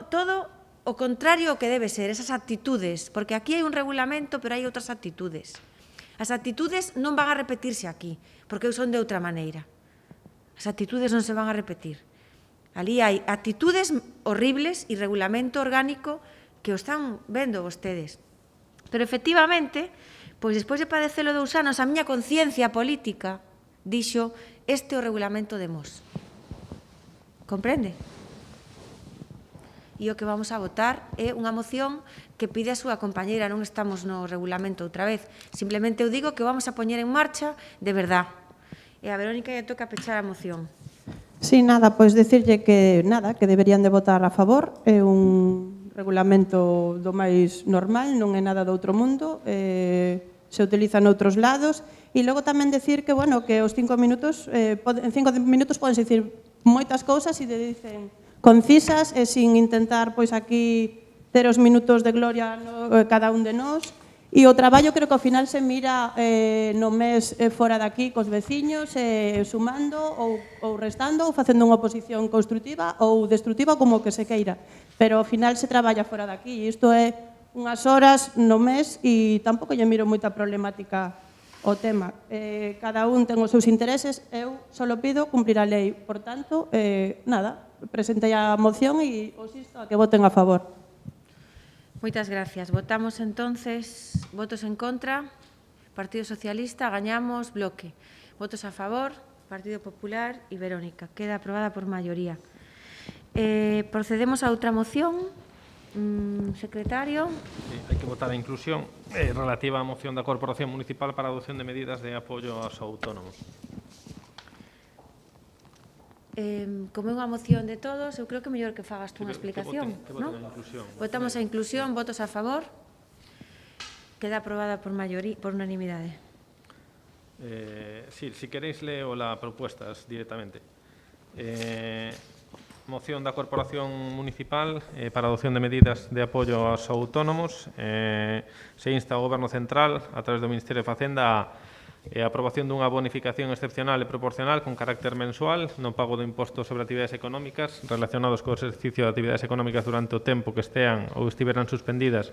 [SPEAKER 1] o contrario ao que debe ser, esas actitudes, porque aquí hai un regulamento, pero hai outras actitudes. As actitudes non van a repetirse aquí, porque eu son de outra maneira. As actitudes non se van a repetir. Ali hai actitudes horribles e regulamento orgánico que o están vendo vostedes. Pero, efectivamente, pois despois de padecelo 2 anos, a miña conciencia política dixo este é o regulamento de Mos. Comprende? E o que vamos a votar é unha moción que pide a súa compañeira, non estamos no regulamento outra vez. Simplemente eu digo que vamos a poñer en marcha de verdad. E a Verónica lle toca pechar a moción.
[SPEAKER 7] Sí, nada, pois decirlle que deberían de votar a favor. É un regulamento do máis normal, non é nada do outro mundo, se utiliza noutros lados. E logo tamén decir que, bueno, que os 5 minutos, en 5 minutos poden dicir moitas cousas e dicen concisas e sin intentar, pois, aquí ter os minutos de gloria cada un de nós. E o traballo creo que ao final se mira no mes fora daqui cos veciños, sumando ou restando ou facendo unha oposición construtiva ou destructiva como que se queira. Pero ao final se traballa fora daqui e isto é unhas horas no mes e tampouco lle miro moita problemática o tema. Cada un ten os seus intereses, eu só pido cumplir a lei. Por tanto, nada, presentei a moción e os insto a que voten a favor.
[SPEAKER 1] Moitas gracias. Votamos entonces votos en contra. Partido Socialista, gañamos bloque. Votos a favor, Partido Popular e Verónica. Queda aprobada por maioría. Procedemos a outra moción. Secretario.
[SPEAKER 2] Sí, hai que votar a inclusión relativa á moción da Corporación Municipal para a adopción de medidas de apoio aos autónomos.
[SPEAKER 1] Como é unha moción de todos, eu creo que é mellor que fagas tú unha explicación.
[SPEAKER 2] Que voten a inclusión.
[SPEAKER 1] Votamos a inclusión, votos a favor. Queda aprobada por maioría, por unanimidade.
[SPEAKER 2] Sí, si queréis leo las propuestas directamente. Moción da Corporación Municipal para a adopción de medidas de apoio aos autónomos. Se insta ao Goberno Central, a través do Ministerio de Facenda, a aprobación dunha bonificación excepcional e proporcional con carácter mensual no pago do imposto sobre actividades económicas relacionados co exercicio de actividades económicas durante o tempo que estean ou estiveran suspendidas,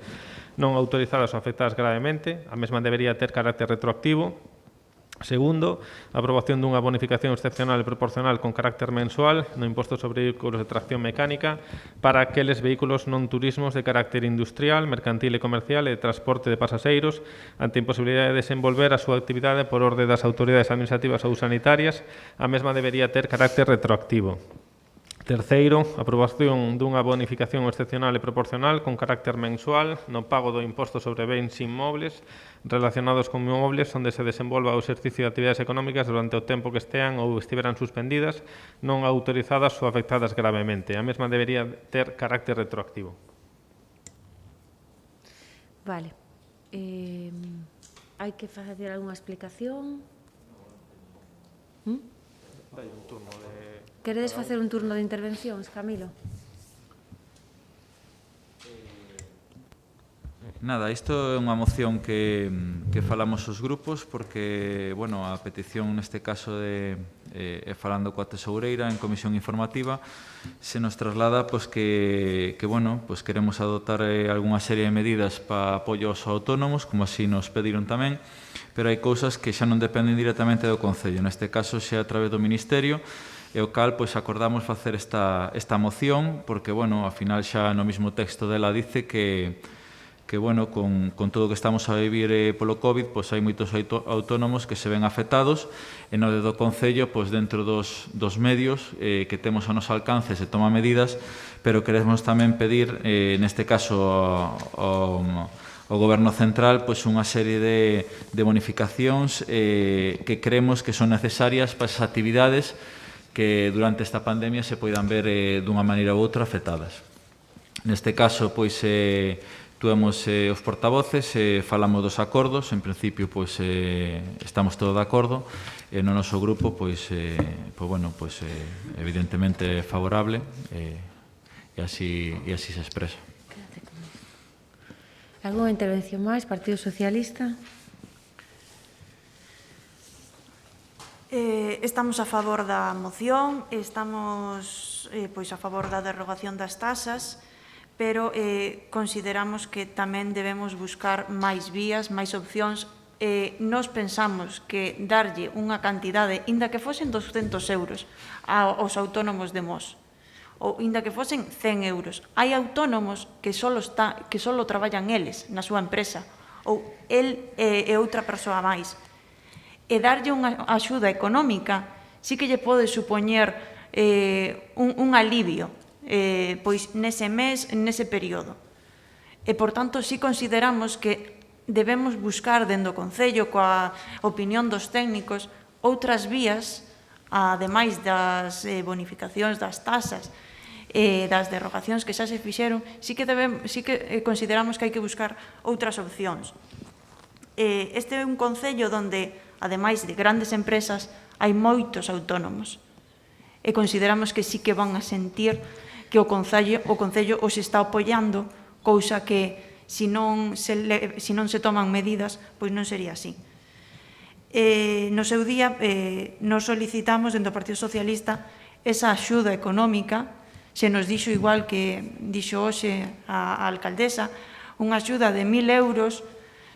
[SPEAKER 2] non autorizadas ou afectadas gravemente. A mesma debería ter carácter retroactivo. Segundo, a aprobación dunha bonificación excepcional e proporcional con carácter mensual no imposto sobre vehículos de tracción mecánica para aqueles vehículos non turismos de carácter industrial, mercantil e comercial e de transporte de pasaxeiros ante imposibilidade de desenvolver a súa actividade por orde das autoridades administrativas ou sanitarias. A mesma debería ter carácter retroactivo. Terceiro, aprobación dunha bonificación excepcional e proporcional con carácter mensual no pago do imposto sobre bens inmobles relacionados con inmobles onde se desenvolva o exercicio de actividades económicas durante o tempo que estean ou estiveran suspendidas, non autorizadas ou afectadas gravemente. A mesma debería ter carácter retroactivo.
[SPEAKER 1] Vale. Hai que facer algunha explicación?
[SPEAKER 2] Dai un turno de...
[SPEAKER 1] Queredes facer un turno de intervencións, Camilo?
[SPEAKER 9] Nada, isto é unha moción que falamos os grupos porque, bueno, a petición neste caso de falando coa tesoureira en comisión informativa se nos traslada pois que bueno, pois queremos adoptar algunha serie de medidas para apoio aos autónomos, como así nos pediron tamén, pero hai cousas que xa non dependen directamente do Concello, neste caso xa a través do Ministerio, e o cal pois acordamos facer esta moción porque, bueno, ao final xa no mesmo texto dela dice que bueno, con todo o que estamos a vivir polo COVID, pois hai moitos autónomos que se ven afectados e no do Concello, pois dentro dos medios que temos a noso alcance se toma medidas, pero queremos tamén pedir, neste caso ao Goberno Central, pois unha serie de bonificacións que creemos que son necesarias para esas actividades que durante esta pandemia se poidan ver dunha maneira ou outra afectadas. Neste caso, pois, tuemos os portavoces, falamos dos acordos, en principio, pois, estamos todos de acordo, e no noso grupo, pois, bueno, pois, evidentemente favorable, e así se expresa.
[SPEAKER 1] Alguna intervención máis, Partido Socialista?
[SPEAKER 3] Estamos a favor da moción, estamos pois a favor da derrogación das tasas, pero consideramos que tamén debemos buscar máis vías, máis opcións nós pensamos que darlle unha cantidade, inda que fosen 200 euros aos autónomos de Mos, ou inda que fosen 100 euros. Hai autónomos que só traballan eles na súa empresa, ou el e outra persoa máis. E darlle unha axuda económica sí que lle pode supoñer un alivio pois nese mes, nese período. E, por tanto, sí consideramos que debemos buscar dentro do Concello, coa opinión dos técnicos, outras vías, ademais das bonificacións das tasas, das derrogacións que xa se fixeron, sí que consideramos que hai que buscar outras opcións. Este é un concello onde, ademais de grandes empresas, hai moitos autónomos. E consideramos que sí que van a sentir que o Concello os está apoiando, cousa que, se non se toman medidas, pois non sería así. No seu día, nos solicitamos, dentro do Partido Socialista, esa axuda económica. Se nos dixo, igual que dixo hoxe a alcaldesa, unha axuda de 1.000 euros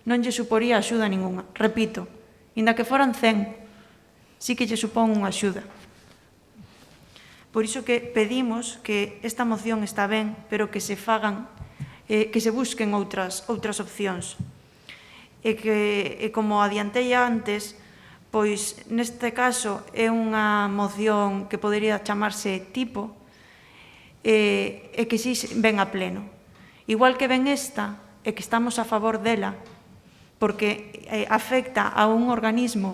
[SPEAKER 3] non lle suporía axuda ninguna. Repito, inda que foran 100, sí que lle supón unha axuda. Por iso que pedimos que esta moción está ben, pero que se fagan, que se busquen outras opcións. E que, como adiantei antes, pois neste caso é unha moción que podería chamarse tipo, e que si ven a pleno. Igual que ven esta, e que estamos a favor dela, porque afecta a un organismo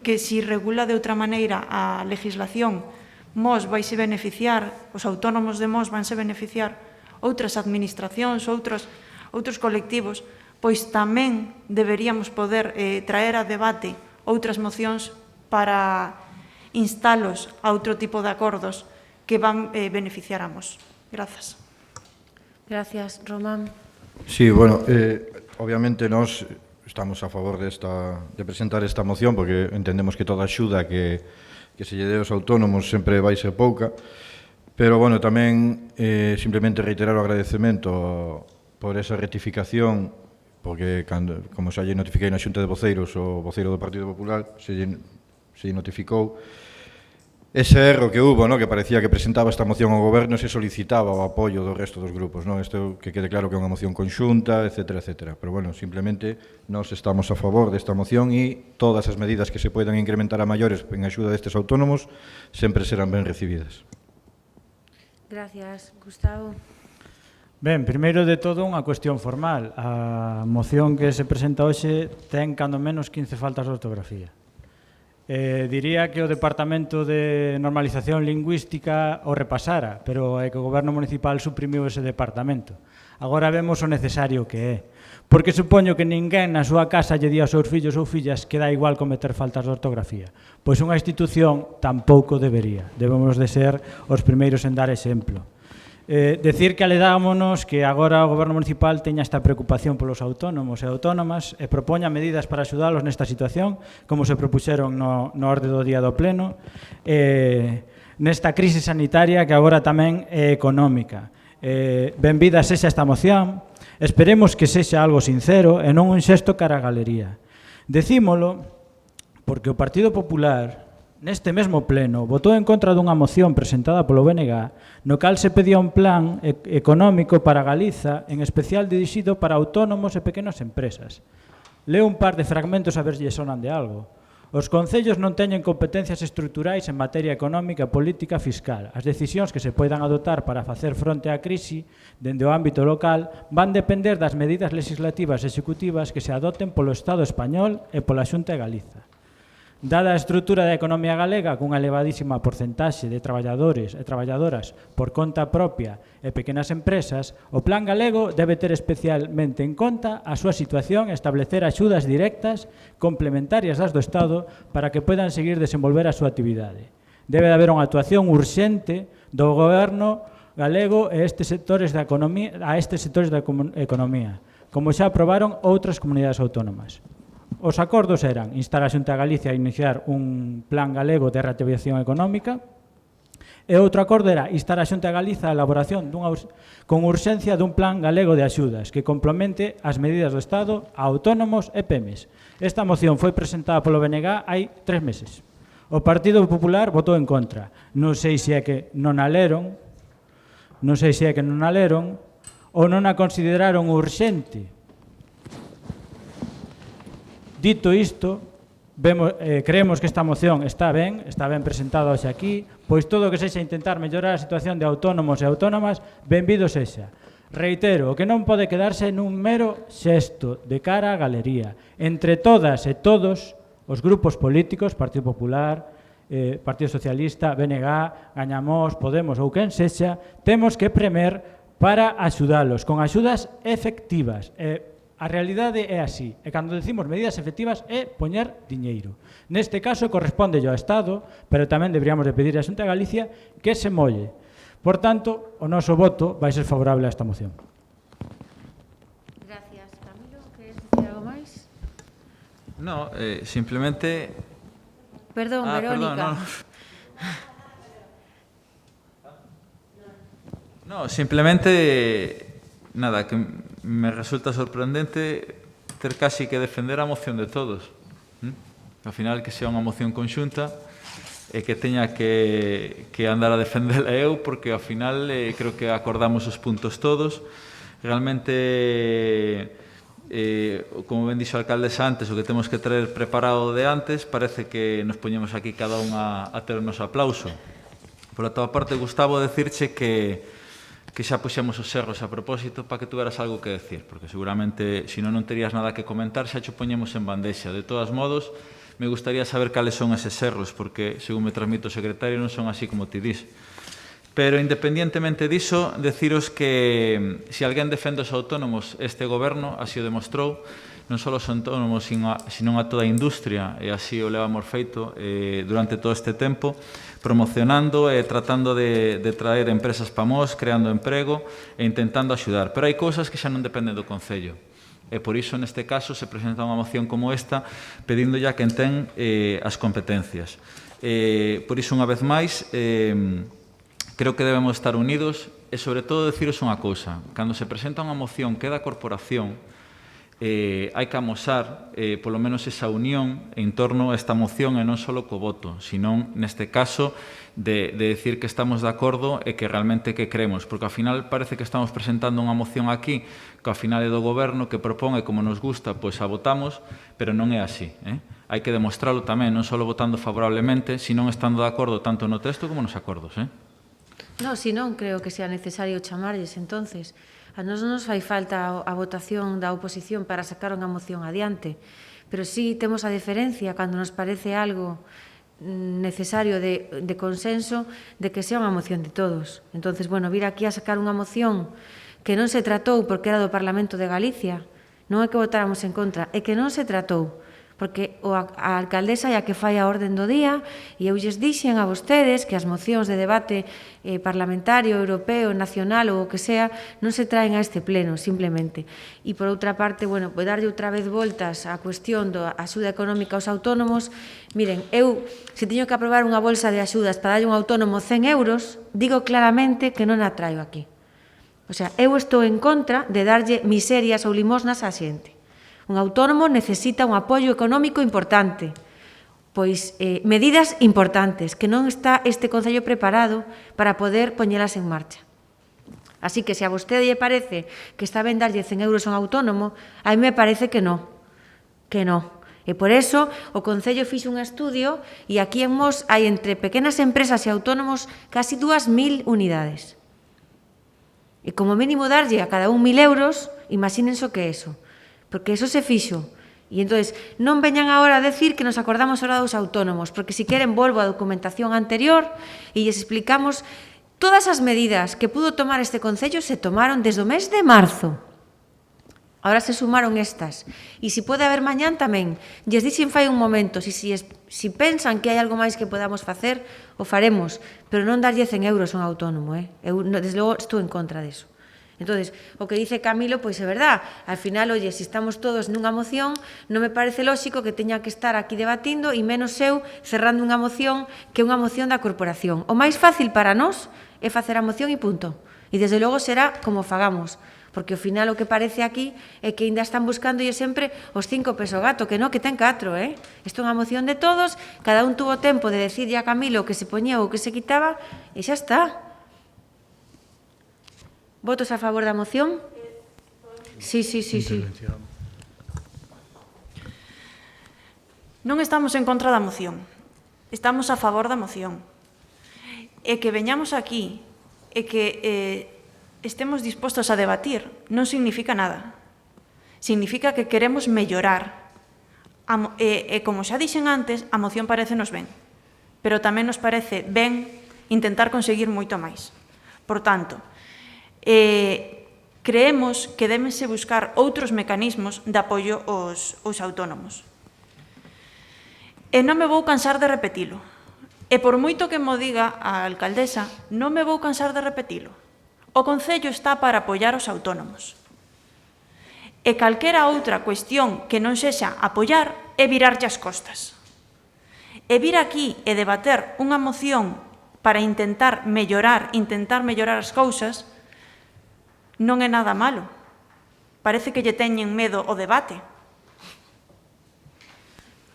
[SPEAKER 3] que, si regula de outra maneira a legislación, Mos vaise beneficiar, os autónomos de Mos vanse beneficiar, outras administracións, outros colectivos, pois tamén deberíamos poder traer a debate outras mocións para instalos a outro tipo de acordos que van beneficiar a Mos. Grazas.
[SPEAKER 1] Gracias, Román.
[SPEAKER 8] Sí, bueno, obviamente nós estamos a favor de presentar esta moción porque entendemos que toda axuda que se lle dé aos autónomos sempre vai ser pouca, pero, bueno, tamén simplemente reiterar o agradecemento por esa rectificación, porque, como xa lle notifiquei na Xunta de Voceiros, o voceiro do Partido Popular se lle notificou ese erro que hubo, que parecía que presentaba esta moción ao Goberno e se solicitaba o apoio do resto dos grupos. Isto que quede claro que é unha moción conxunta, etcétera, etcétera. Pero, bueno, simplemente nós estamos a favor desta moción e todas as medidas que se poidan incrementar a maiores en axuda destes autónomos sempre serán ben recibidas.
[SPEAKER 1] Gracias, Gustavo.
[SPEAKER 5] Ben, primeiro de todo unha cuestión formal. A moción que se presenta hoxe ten cando menos 15 faltas de ortografía. Diría que o Departamento de Normalización Lingüística o repasara, pero é que o Goberno Municipal suprimiu ese departamento. Agora vemos o necesario que é. Porque supoño que ninguén na súa casa lle di aos seus fillos ou fillas que dá igual cometer faltas de ortografía. Pois unha institución tampouco debería. Debemos de ser os primeiros en dar exemplo. Decir que aledámonos que agora o Goberno Municipal teña esta preocupación polos autónomos e autónomas e propoña medidas para axudalos nesta situación, como se propuxeron no orde do día do Pleno, nesta crise sanitaria que agora tamén é económica. Benvida sexa esta moción, esperemos que sexa algo sincero e non un xesto cara a galería. Decímolo porque o Partido Popular, neste mesmo pleno, votou en contra dunha moción presentada polo BNG, no cal se pedía un plan económico para Galiza, en especial dirixido para autónomos e pequenas empresas. Leo un par de fragmentos a ver se sonan de algo. Os concellos non teñen competencias estruturais en materia económica e política fiscal. As decisións que se poidan adoptar para facer fronte á crise dende o ámbito local van depender das medidas legislativas e executivas que se adopten polo Estado español e pola Xunta de Galiza. Dada a estrutura da economía galega cunha elevadísima porcentaxe de traballadores e traballadoras por conta propia e pequenas empresas, o Plan Galego debe ter especialmente en conta a súa situación e establecer axudas directas complementarias das do Estado para que poidan seguir desenvolver a súa actividade. Debe haber unha actuación urxente do Goberno galego a estes sectores da economía, como xa aprobaron outras comunidades autónomas. Os acordos eran instar a Xunta de Galicia a iniciar un plan galego de reactivación económica E outro acordo era instar a Xunta de Galiza a elaboración con urxencia dun plan galego de axudas que complemente as medidas do Estado a autónomos e PEMES. Esta moción foi presentada polo BNG hai 3 meses. O Partido Popular votou en contra. Non sei se é que non a leron, ou non a consideraron urxente. Dito isto, creemos que esta moción está ben presentada hoxe aquí, pois todo o que sexa intentar mellorar a situación de autónomos e autónomas, benvido sexa. Reitero, o que non pode quedarse nun mero xesto de cara á galería. Entre todas e todos os grupos políticos, Partido Popular, Partido Socialista, BNG, Gañamos, Podemos ou quen sexa, temos que premer para axudalos, con axudas efectivas. A realidade é así, e cando decimos medidas efectivas é poñer diñeiro. Neste caso corresponde ao Estado, pero tamén deberíamos de pedir a Xunta de Galicia que se molle. Por tanto, o noso voto vai ser favorable a esta moción.
[SPEAKER 1] Gracias. Camilo, queres dicir algo máis?
[SPEAKER 9] No, simplemente...
[SPEAKER 1] Perdón, Verónica.
[SPEAKER 9] No, simplemente... Nada, que me resulta sorprendente ter casi que defender a moción de todos. Ao final, que sea unha moción conxunta e que teña que andar a defendela eu, porque ao final creo que acordamos os puntos todos. Realmente, como ben dixo a alcaldesa antes, o que temos que traer preparado de antes, parece que nos poñemos aquí cada un a ter o noso aplauso. Por a tua parte, Gustavo, decirche que xa puxemos os erros a propósito para que tuveras algo que decir, porque seguramente, se non terías nada que comentar, xa xo poñemos en bandexa. De todos modos, me gustaría saber cales son eses erros, porque, según me transmite o secretario, non son así como ti dis. Pero, independientemente diso, deciros que se alguén defende os autónomos, este goberno así o demostrou, non só os autónomos, sino a toda a industria, e así o levamos feito durante todo este tempo, promocionando e tratando de traer empresas para nós, creando emprego e intentando axudar. Pero hai cousas que xa non dependen do Concello. E por iso, neste caso, se presenta unha moción como esta, pedindo ya quen ten as competencias. Por iso, unha vez máis, creo que debemos estar unidos e, sobre todo, deciros unha cousa. Cando se presenta unha moción que é da corporación, hai que amosar, polo menos, esa unión en torno a esta moción e non só co voto, senón, neste caso, de decir que estamos de acordo e que realmente que creemos, porque ao final parece que estamos presentando unha moción aquí que ao final é do goberno, que propón e como nos gusta, pois a votamos, pero non é así. Hai que demostrarlo tamén, non só votando favorablemente, senón estando de acordo tanto no texto como nos acordos.
[SPEAKER 1] No, si non creo que sea necesario chamarlles, entonces. A nós non nos fai falta a votación da oposición para sacar unha moción adiante, pero sí temos a diferencia cando nos parece algo necesario de consenso de que sea unha moción de todos. Entonces, bueno, vir aquí a sacar unha moción que non se tratou porque era do Parlamento de Galicia, non é que votáramos en contra, é que non se tratou, porque a alcaldesa é a que fai a orden do día e eu lles dixen a vostedes que as mocións de debate parlamentario, europeo, nacional ou o que sea non se traen a este pleno, simplemente. E por outra parte, bueno, vou darlle outra vez voltas á cuestión da axuda económica aos autónomos. Miren, eu, se teño que aprobar unha bolsa de axudas para darlle un autónomo 100 euros, digo claramente que non a traio aquí. O sea, eu estou en contra de darlle miserias ou limosnas á xente. Un autónomo necesita un apoio económico importante, pois medidas importantes, que non está este Concello preparado para poder poñelas en marcha. Así que se a vostede lle parece que está ben darlle 100 euros a un autónomo, a mí me parece que non. E por eso o Concello fixo un estudio e aquí en Mos hai entre pequenas empresas e autónomos casi 2.000 unidades. E como mínimo darlle a cada un 1.000 euros, imagínense o que é eso. Porque eso se fixo. E entón, non veñan agora a decir que nos acordamos ahora dos autónomos, porque se queren volvo á documentación anterior e lles explicamos todas as medidas que pudo tomar este Concello se tomaron desde o mes de marzo. Ahora se sumaron estas. E se pode haber mañán tamén. Lles dixen fai un momento, se pensan que hai algo máis que podamos facer, o faremos, pero non darlle 100 euros a un autónomo. Eu, desde logo, estou en contra disso. Entonces, o que dice Camilo, pois é verdad. Al final, oye, se estamos todos nunha moción, non me parece lóxico que teña que estar aquí debatindo e menos eu cerrando unha moción que é unha moción da corporación. O máis fácil para nós é facer a moción e punto. E desde logo será como fagamos. Porque ao final o que parece aquí é que ainda están buscando sempre os 5 pesos gato, que non, que ten 4, Isto é unha moción de todos, cada un tuvo tempo de decirlle a Camilo o que se poñía ou o que se quitaba, e xa está. Votos a favor da moción? Sí.
[SPEAKER 3] Non estamos en contra da moción, estamos a favor da moción. E que veñamos aquí e que estemos dispostos a debatir non significa nada. Significa que queremos mellorar. E como xa dixen antes, a moción parecenos ben, pero tamén nos parece ben intentar conseguir moito máis. Por tanto, creemos que débense buscar outros mecanismos de apoio aos autónomos. E non me vou cansar de repetilo. E por moito que mo diga a alcaldesa, non me vou cansar de repetilo. O Concello está para apoiar os autónomos. E calquera outra cuestión que non sexa apoiar é virarlle as costas. E vir aquí e debater unha moción para intentar mellorar as cousas non é nada malo. Parece que lle teñen medo ao debate.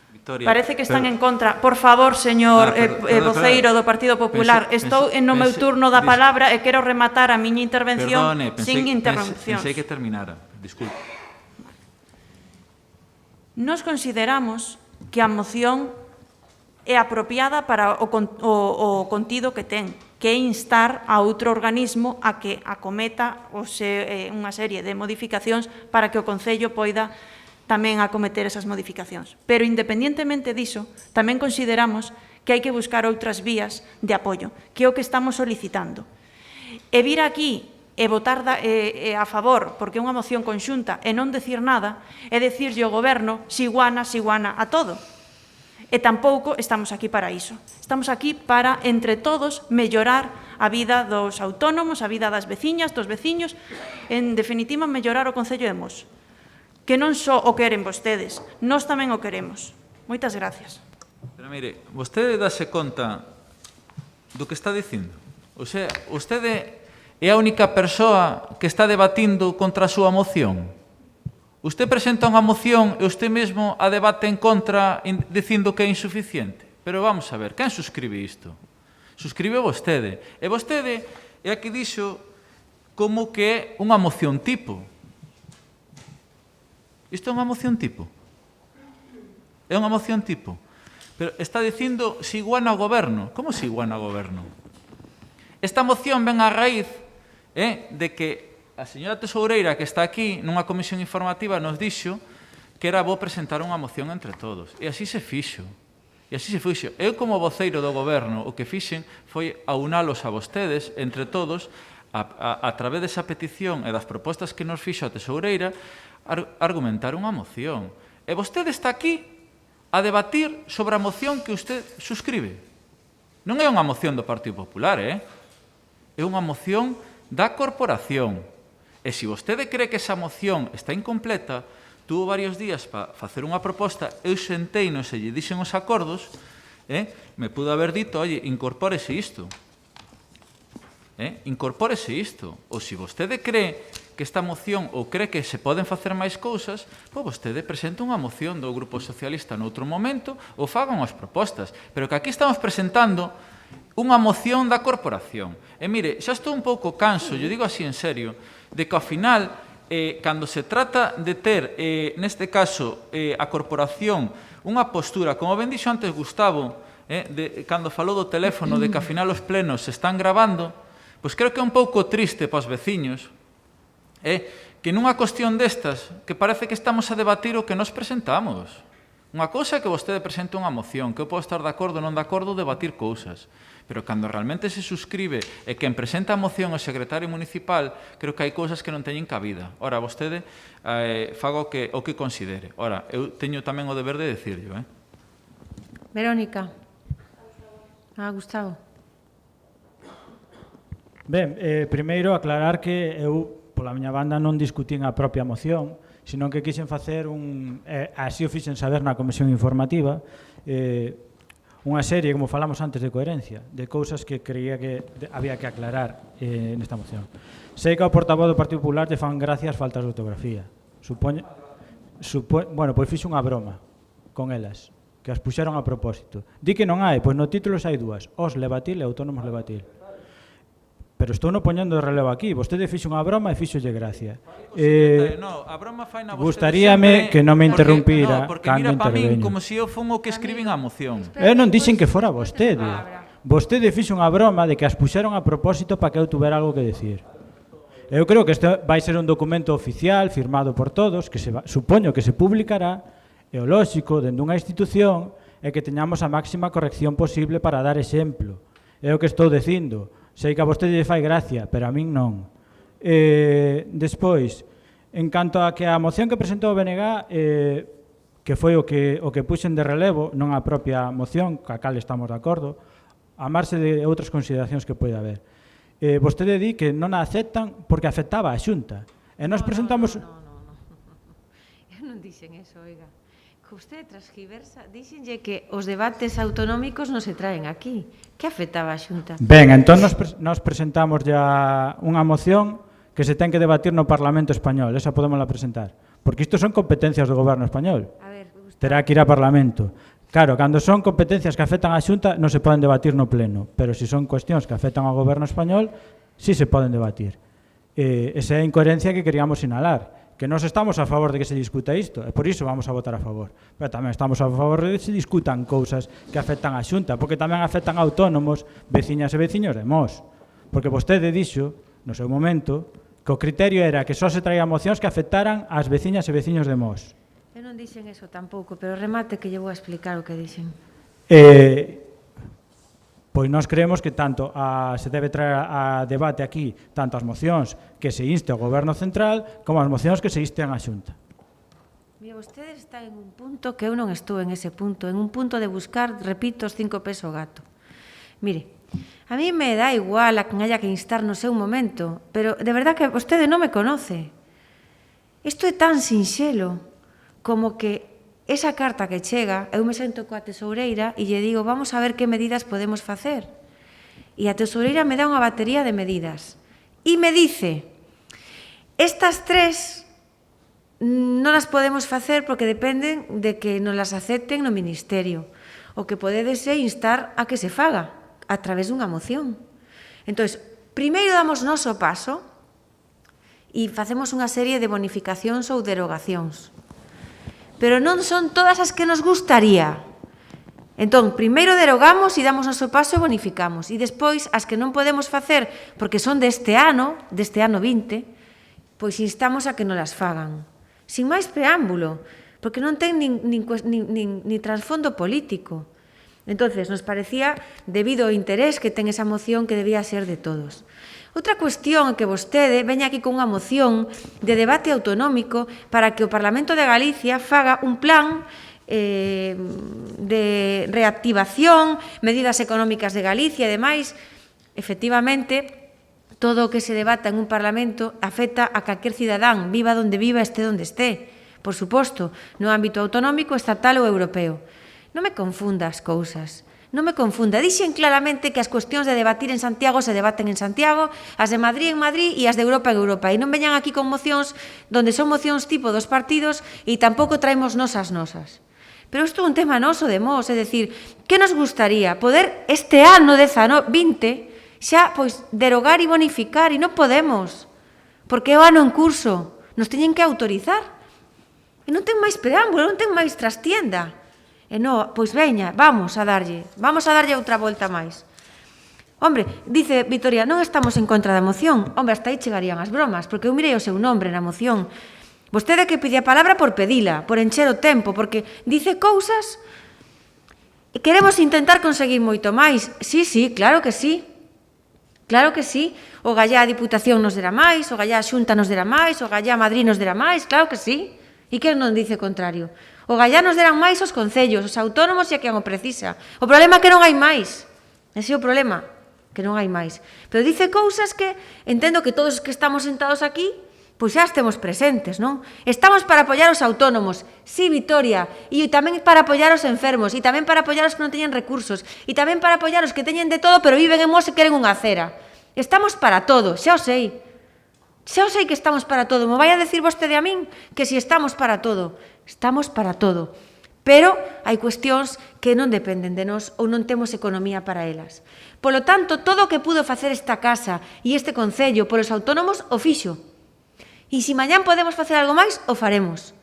[SPEAKER 9] Victoria,
[SPEAKER 3] parece que están en contra. Por favor, señor voceiro do Partido Popular, estou no meu turno da palabra e quero rematar a miña intervención sin interrupcións.
[SPEAKER 9] Pensei que terminara. Disculpe.
[SPEAKER 3] Nos consideramos que a moción é apropiada para o contido que ten, que é instar a outro organismo a que acometa unha serie de modificacións para que o Concello poida tamén acometer esas modificacións. Pero, independientemente diso, tamén consideramos que hai que buscar outras vías de apoio, que é o que estamos solicitando. E vir aquí e votar a favor, porque é unha moción conxunta, e non decir nada, é dicirlle ao Goberno si guana a todo. E tampouco estamos aquí para iso. Estamos aquí para, entre todos, mellorar a vida dos autónomos, a vida das veciñas, dos veciños, en definitiva, mellorar o Concello de Mos. Que non só o queren vostedes, nós tamén o queremos. Moitas gracias.
[SPEAKER 9] Pero mire, vostede dáse conta do que está dicindo. O sea, vostede é a única persoa que está debatindo contra a súa moción. Usted presenta unha moción e usted mesmo a debate en contra dicindo que é insuficiente. Pero vamos a ver, quen suscribe isto? Suscribe vostede. E vostede é a que dixo como que é unha moción tipo. Isto é unha moción tipo? É unha moción tipo. Pero está dicindo si iguana ao goberno. Como si iguana ao goberno? Esta moción ven a raíz de que a señora Tesoureira, que está aquí nunha comisión informativa, nos dixo que era bo presentar unha moción entre todos. E así se fixo. Eu, como voceiro do goberno, o que fixen foi aunalos a vostedes, entre todos, a través desa petición e das propostas que nos fixo a Tesoureira, argumentar unha moción. E vostede está aquí a debatir sobre a moción que usted suscribe. Non é unha moción do Partido Popular, é unha moción da corporación. E se vostede cree que esa moción está incompleta, tuvo varios días para facer unha proposta, eu sentei-nos e lle dixen os acordos, me pudo haber dito, oye, incorpórese isto. Incorpórese isto. Ou se vostede cree que esta moción ou cree que se poden facer máis cousas, pois vostede presenta unha moción do Grupo Socialista noutro momento ou faga unhas propostas. Pero que aquí estamos presentando unha moción da corporación. E mire, xa estou un pouco canso, eu digo así en serio, de que ao final, cando se trata de ter, neste caso, a corporación, unha postura, como ben dixo antes Gustavo, cando falou do teléfono, de que ao final os plenos se están gravando, pois creo que é un pouco triste para os veciños, que nunha cuestión destas, que parece que estamos a debatir o que nos presentamos. Unha cousa é que vostede presente unha moción, que eu podo estar de acordo ou non de acordo debatir cousas, pero cando realmente se suscribe e quen presenta a moción o secretario municipal, creo que hai cousas que non teñen cabida. Ora, vostede faga o que considere. Ora, eu teño tamén o deber de decirlo.
[SPEAKER 1] Verónica. Gustavo.
[SPEAKER 5] Ben, primeiro aclarar que eu, pola miña banda non discutín a propia moción, senón que quixen facer así o fixen saber na comisión informativa, unha serie, como falamos antes, de coherencia, de cousas que creía que había que aclarar nesta moción. Sei que ao portavoz do Partido Popular lle fan gracia as faltas de ortografía. Bueno, pois fixo unha broma con elas, que as puxeron a propósito. Di que non hai, pois no título hai dúas, os Levatil e autónomos Levatil. Pero estou non poñendo de relevo aquí. Vostede fixo unha broma e fíxolle gracia.
[SPEAKER 9] A broma faina vostede
[SPEAKER 5] Gustaríame que non me interrumpira
[SPEAKER 9] porque
[SPEAKER 5] cando
[SPEAKER 9] mira para min
[SPEAKER 5] interveño.
[SPEAKER 9] como se eu fun o que escribín a moción.
[SPEAKER 5] Eu non dixen que fora vostede. Vostede fixo unha broma de que as puxeron a propósito para que eu tuvera algo que decir. Eu creo que este vai ser un documento oficial, firmado por todos, que supoño que se publicará, e o lóxico, dende unha institución, é que teñamos a máxima corrección posible para dar exemplo. É o que estou dicindo. Sei que a vostede lle fai gracia, pero a min non. Despois, en canto a que a moción que presentou o BNG, que foi o que puxen de relevo, non a propia moción, ca cal estamos de acordo, a marxe de outras consideracións que pode haber. Vostede di que non a aceptan porque afectaba a Xunta. E nós presentamos...
[SPEAKER 1] No. Eu non dixen eso, oiga. Que usted transgiversa, díxenlle que os debates autonómicos non se traen aquí. Que afectaba a Xunta?
[SPEAKER 5] Ben, entón nos presentamos ya unha moción que se ten que debatir no Parlamento Español. Esa podémosla presentar. Porque isto son competencias do Goberno Español.
[SPEAKER 1] A ver,
[SPEAKER 5] Terá que ir a Parlamento. Claro, cando son competencias que afectan a Xunta non se poden debatir no Pleno. Pero se son cuestións que afectan ao Goberno Español, sí se poden debatir. Esa é a incoherencia que queríamos sinalar. Que nós estamos a favor de que se discuta isto, e por iso vamos a votar a favor. Pero tamén estamos a favor de que se discutan cousas que afectan a Xunta, porque tamén afectan a autónomos, veciñas e veciños de Mos. Porque vostede dixo, no seu momento, que o criterio era que só se traía mocións que afectaran as veciñas e veciños de Mos.
[SPEAKER 1] Eu non dixen eso tampouco, pero remate que lle vou a explicar o que dixen.
[SPEAKER 5] Pois nós creemos que tanto se debe traer a debate aquí tanto as mocións que se inste ao Goberno Central como as mocións que se insten á Xunta.
[SPEAKER 1] Mira, vostede está en un punto que eu non estou en ese punto, en un punto de buscar, repito, os 5 pés ao gato. Mire, a mí me dá igual a quen haya que instar no seu momento, pero de verdad que vostede non me conoce. Isto é tan sinxelo como que esa carta que chega, eu me sento coa tesoureira e lle digo, vamos a ver que medidas podemos facer. E a tesoureira me dá unha batería de medidas. E me dice, estas 3 non las podemos facer porque dependen de que nos las acepten no Ministerio. O que podedes é instar a que se faga a través dunha moción. Entón, primeiro damos noso paso e facemos unha serie de bonificacións ou derogacións. Pero non son todas as que nos gustaría. Entón, primeiro derogamos e damos noso paso e bonificamos. E despois, as que non podemos facer, porque son deste ano 20, pois instamos a que non las fagan. Sin máis preámbulo, porque non ten nin trasfondo político. Entonces, nos parecía, debido ao interés que ten esa moción, que debía ser de todos. Outra cuestión é que vostede veña aquí con unha moción de debate autonómico para que o Parlamento de Galicia faga un plan de reactivación, medidas económicas de Galicia e demais. Efectivamente, todo o que se debata en un Parlamento afecta a calquer cidadán, viva donde viva, este donde esté. Por suposto, no ámbito autonómico, estatal ou europeo. Non me confunda as cousas. Non me confunda. Dixen claramente que as cuestións de debatir en Santiago se debaten en Santiago, as de Madrid en Madrid e as de Europa en Europa. E non veñan aquí con mocións donde son mocións tipo dos partidos e tampouco traemos nosas. Pero isto é un tema noso de Mos, é dicir, que nos gustaría poder este ano 20 xa pois derogar e bonificar e non podemos, porque é o ano en curso, nos teñen que autorizar. E non ten máis preámbulo, non ten máis trastienda. E non, pois veña, vamos a darlle outra volta máis. Hombre, dice Vitoria, non estamos en contra da moción. Hombre, hasta aí chegarían as bromas, porque eu mirei o seu nombre na moción. Vostede que pide a palabra por pedila, por encher o tempo, porque dice cousas e queremos intentar conseguir moito máis. Sí, claro que sí. Claro que sí. O gallá a Diputación nos dera máis, o gallá a Xunta nos dera máis, o gallá a Madrid nos dera máis, claro que sí. E quen non dice contrario? O gallá nos deran máis os concellos, os autónomos e a quen o precisa. O problema é que non hai máis. Ese é o problema, que non hai máis. Pero dice cousas que entendo que todos os que estamos sentados aquí pois xa os temos presentes, non? Estamos para apoiar os autónomos, sí, Vitoria, e tamén para apoiar os enfermos, e tamén para apoiar os que non teñen recursos, e tamén para apoiar os que teñen de todo, pero viven en Mos e queren unha acera. Estamos para todo, xa o sei. Xa o sei que estamos para todo. Me vai a decir vostede a min que si estamos para todo. Estamos para todo. Pero hai cuestións que non dependen de nós ou non temos economía para elas. Polo tanto, todo o que pudo facer esta casa e este Concello polos autónomos o fixo. E se mañán podemos facer algo máis, o faremos.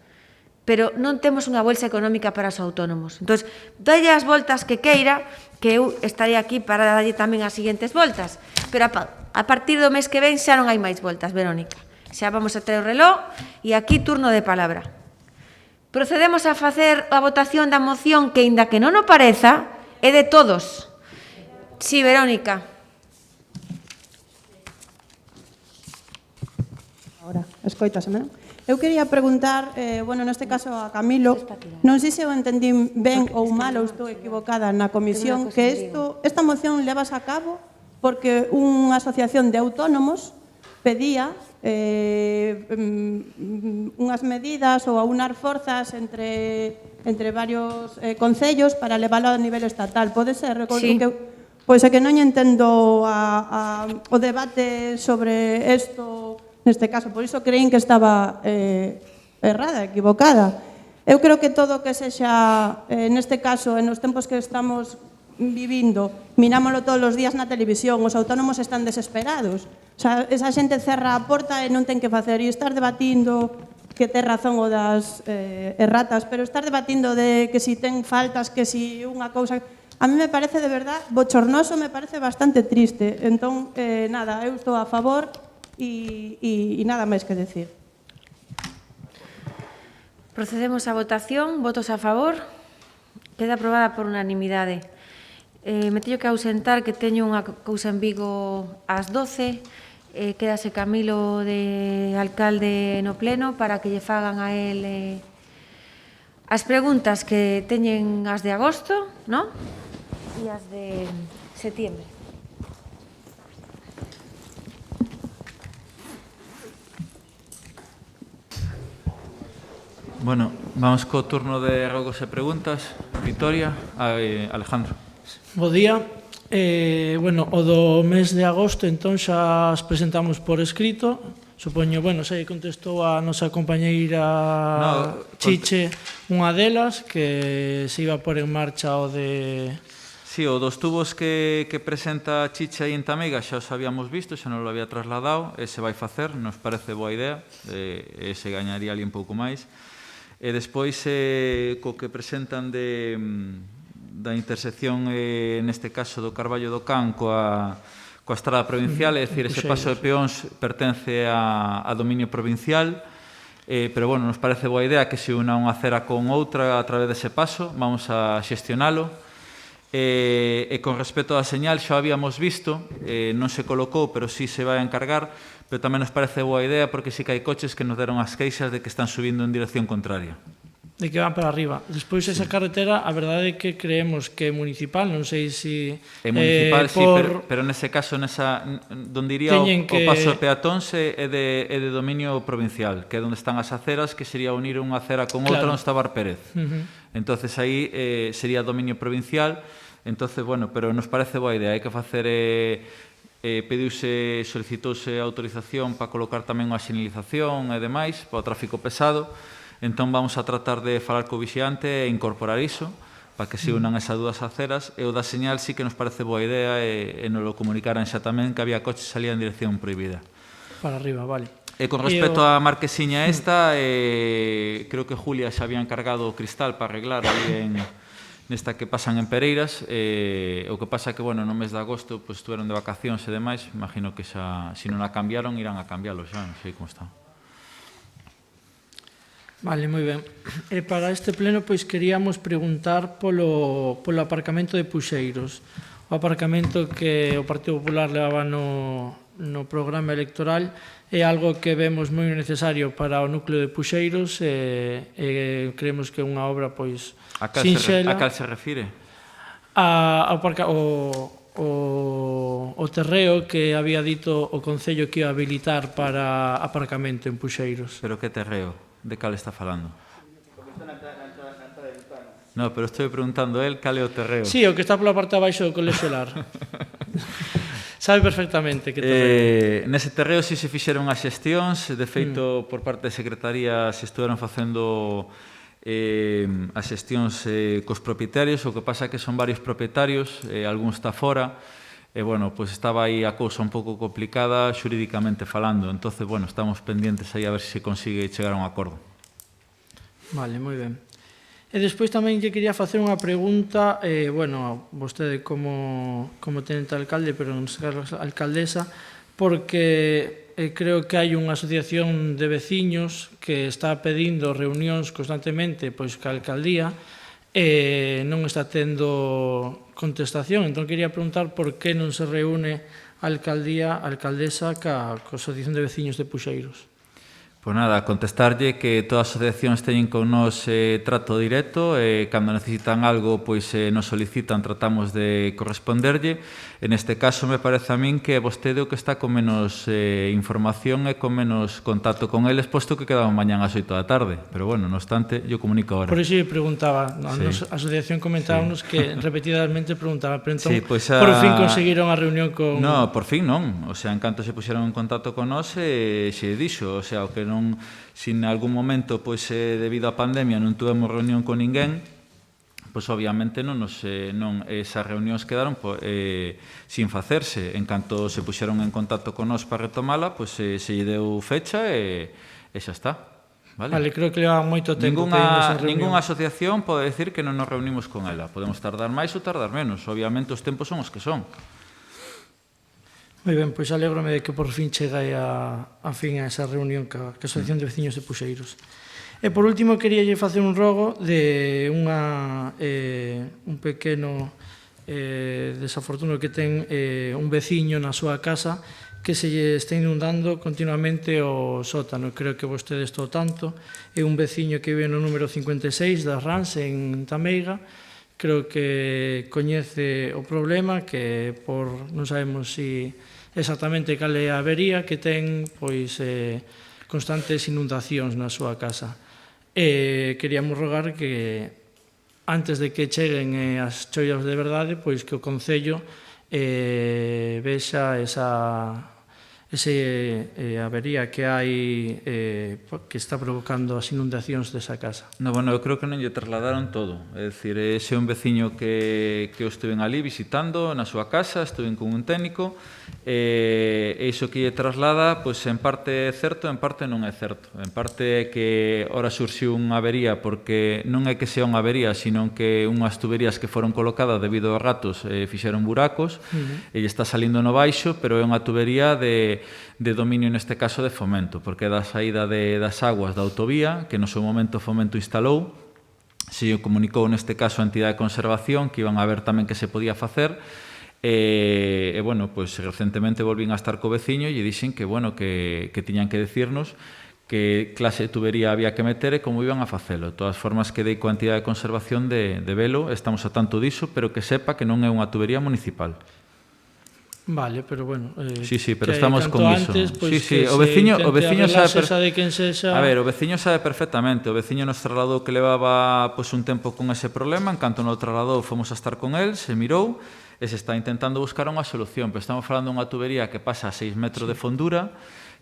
[SPEAKER 1] Pero non temos unha bolsa económica para os autónomos. Entón, dalle as voltas que queira, que eu estarei aquí para dalle tamén as seguintes voltas. Pero a partir do mes que ven xa non hai máis voltas, Verónica. Xa vamos a traer o reloj e aquí turno de palabra. Procedemos a facer a votación da moción que, inda que non o pareza, é de todos. Sí, Verónica.
[SPEAKER 7] Ahora, escoitaseme, non? Eu quería preguntar, bueno, neste caso a Camilo, non sei se eu entendín ben ou mal ou estou equivocada na comisión, que esta moción levas a cabo porque unha asociación de autónomos pedía unhas medidas ou aunar forzas entre varios concellos para leválo a nivel estatal. Pode ser?
[SPEAKER 1] Sí.
[SPEAKER 7] Pois é que non entendo o debate sobre isto neste caso, por iso creín que estaba errada, equivocada. Eu creo que todo o que sexa, neste caso, en os tempos que estamos vivindo, mirámoslo todos os días na televisión, os autónomos están desesperados. O sea, esa xente cerra a porta e non ten que facer. E estar debatindo que ten razón o das erratas, pero estar debatindo de que si ten faltas, que si unha cousa... A mí me parece de verdad bochornoso, me parece bastante triste. Entón, nada, eu estou a favor e nada máis que decir.
[SPEAKER 1] Procedemos á votación. Votos a favor. Queda aprobada por unanimidade. Me teño que ausentar, que teño unha cousa en Vigo ás 12. Quédase Camilo de alcalde no pleno para que lle fagan a él as preguntas que teñen as de agosto, non? E as de setiembre.
[SPEAKER 9] Bueno, vamos co turno de rogos e preguntas. Vitoria, Alejandro.
[SPEAKER 12] Bo día. Bueno, o do mes de agosto, entón, xa as presentamos por escrito. Supoño, bueno, xa contestou a nosa compañeira Chiche unha delas, que se iba a pôr en marcha o de...
[SPEAKER 9] Sí, o dos tubos que presenta Chiche aí en Tamega xa os habíamos visto, xa non lo había trasladado, e se vai facer, nos parece boa idea, e se gañaría ali un pouco máis. E despois, co que presentan da intersección, neste caso do Carballo do Can, coa estrada provincial, é dicir, ese paso de peóns pertence a dominio provincial, pero, bueno, nos parece boa idea que se una unha acera con outra a través dese paso, vamos a xestionalo. E con respecto á señal, xa habíamos visto, non se colocou, pero sí se vai a encargar, pero tamén nos parece boa idea porque sí que hai coches que nos deron as queixas de que están subindo en dirección contraria.
[SPEAKER 12] De que van para arriba. Despois esa carretera, a verdade é que creemos que é municipal, non sei se...
[SPEAKER 9] É municipal, sí, pero nese caso, donde iría o paso de peatóns é de dominio provincial, que é onde están as aceras, que sería unir unha acera con outra onde está Bar Pérez. Entonces aí sería dominio provincial, entonces, bueno, pero nos parece boa idea, hai que facer... solicitouse autorización para colocar tamén unha sinalización e demais para o tráfico pesado. Entón vamos a tratar de falar co vixiante e incorporar iso para que se unan esas dúas aceras. E o da señal sí que nos parece boa idea e nos lo comunicaran xa tamén que había coches que salían en dirección prohibida.
[SPEAKER 12] Para arriba, vale.
[SPEAKER 9] E con respecto á marquesiña esta, creo que Julia xa había encargado o cristal para arreglar ali nesta que pasan en Pereiras. O que pasa que, bueno, no mes de agosto estuveron de vacacións e demais, imagino que xa, se non a cambiaron, irán a cambiarlo xa, non sei como está.
[SPEAKER 12] Vale, moi ben. E para este pleno, pois, queríamos preguntar polo aparcamento de Puxeiros. O aparcamento que o Partido Popular levaba no programa electoral é algo que vemos moi necesario para o núcleo de Puxeiros e creemos que é unha obra, pois, sinxela.
[SPEAKER 9] A cal se refire?
[SPEAKER 12] O o terreo que había dito o Concello que ia habilitar para aparcamento en Puxeiros.
[SPEAKER 9] Pero que terreo? De cal está falando? No, pero estou preguntando a él cal é o terreo.
[SPEAKER 12] Sí, o que está pola parte abaixo do Colexio Lar. Sabe perfectamente que terreo.
[SPEAKER 9] Nese terreo si se fixeron as xestións, de feito, por parte da Secretaría se estuveron facendo as xestións cos propietarios, o que pasa é que son varios propietarios, algún está fora, e, bueno, pois estaba aí a cousa un pouco complicada xurídicamente falando, entonces, bueno, estamos pendientes aí a ver se consigue chegar a un acordo.
[SPEAKER 12] Vale, moi ben. E despois tamén lle quería facer unha pregunta, bueno, vostede como tenente alcalde, pero non sei alcaldesa, porque creo que hai unha asociación de veciños que está pedindo reunións constantemente pois ca alcaldía e non está tendo contestación. Entón, quería preguntar por que non se reúne a alcaldesa ca asociación de veciños de Puxeiros.
[SPEAKER 9] Pois nada, contestarlle que todas as asociacións teñen con nós trato directo e cando necesitan algo, pois nos solicitan, tratamos de corresponderlle. En este caso, me parece a min que vostede o que está con menos información e con menos contacto con eles, posto que quedaban mañán ás 8 da tarde. Pero, bueno, no obstante, yo comunico ahora.
[SPEAKER 12] Por iso lle preguntaba, a asociación comentábamos que repetidamente preguntaba, pero entón, por fin conseguiron a reunión con...
[SPEAKER 9] No, por fin non. O sea, en canto se puxeron en contacto con nós, xe dixo, o sea, o que non, se en algún momento, pois, debido á pandemia, non tuvemos reunión con ninguén, pois obviamente non esas reunións quedaron sin facerse. En canto se puxeron en contacto con nós para retomala, pois se lle deu fecha e xa está. Vale,
[SPEAKER 12] creo que leva moito tempo
[SPEAKER 9] Ningunha asociación pode decir que non nos reunimos con ela. Podemos tardar máis ou tardar menos. Obviamente os tempos son os que son.
[SPEAKER 12] Moi ben, pois alégrome de que por fin chegai a fin a esa reunión ca Asociación de Veciños de Puxeiros. E por último, quería facer un rogo de un pequeno desafortuno que ten un veciño na súa casa que se lle está inundando continuamente o sótano. Creo que vostede estou tanto. É un veciño que vive no número 56 das Rans en Tameiga. Creo que coñece o problema, que non sabemos si exactamente cal é a avería, que ten pois constantes inundacións na súa casa. E queríamos rogar que antes de que cheguen as choias de verdade, pois que o Concello vexa esa avería que hai que está provocando as inundacións desa casa.
[SPEAKER 9] No, bueno, eu creo que non lle trasladaron todo. É dicir, ese é un veciño que eu estuven ali visitando na súa casa, estuven con un técnico, e iso que lle traslada, pois en parte é certo, en parte non é certo. En parte é que ora surxiu unha avería, porque non é que sea unha avería, sino que unhas tuberías que foron colocadas debido aos ratos fixeron buracos, e lle está salindo no baixo, pero é unha tubería de dominio, neste caso, de Fomento, porque é da saída das aguas da autovía, que no seu momento Fomento instalou, se comunicou neste caso a entidade de conservación que iban a ver tamén que se podía facer, e bueno, pois recentemente volvín a estar co veciño e lle dixen que, bueno, que tiñan que decirnos que clase de tubería había que meter e como iban a facelo. De todas formas, quedei coa entidade de conservación de velo, estamos a tanto diso, pero que sepa que non é unha tubería municipal.
[SPEAKER 12] Vale, pero bueno,
[SPEAKER 9] sí, pero estamos con iso.
[SPEAKER 12] Pois
[SPEAKER 9] sí, o veciño sabe
[SPEAKER 12] A
[SPEAKER 9] ver, o veciño sabe perfectamente. O veciño nos trasladou que levaba pois un tempo con ese problema, en canto nos trasladou fomos a estar con el, se mirou e se está intentando buscar unha solución, pero estamos falando dunha tubería que pasa a 6 metros de fondura,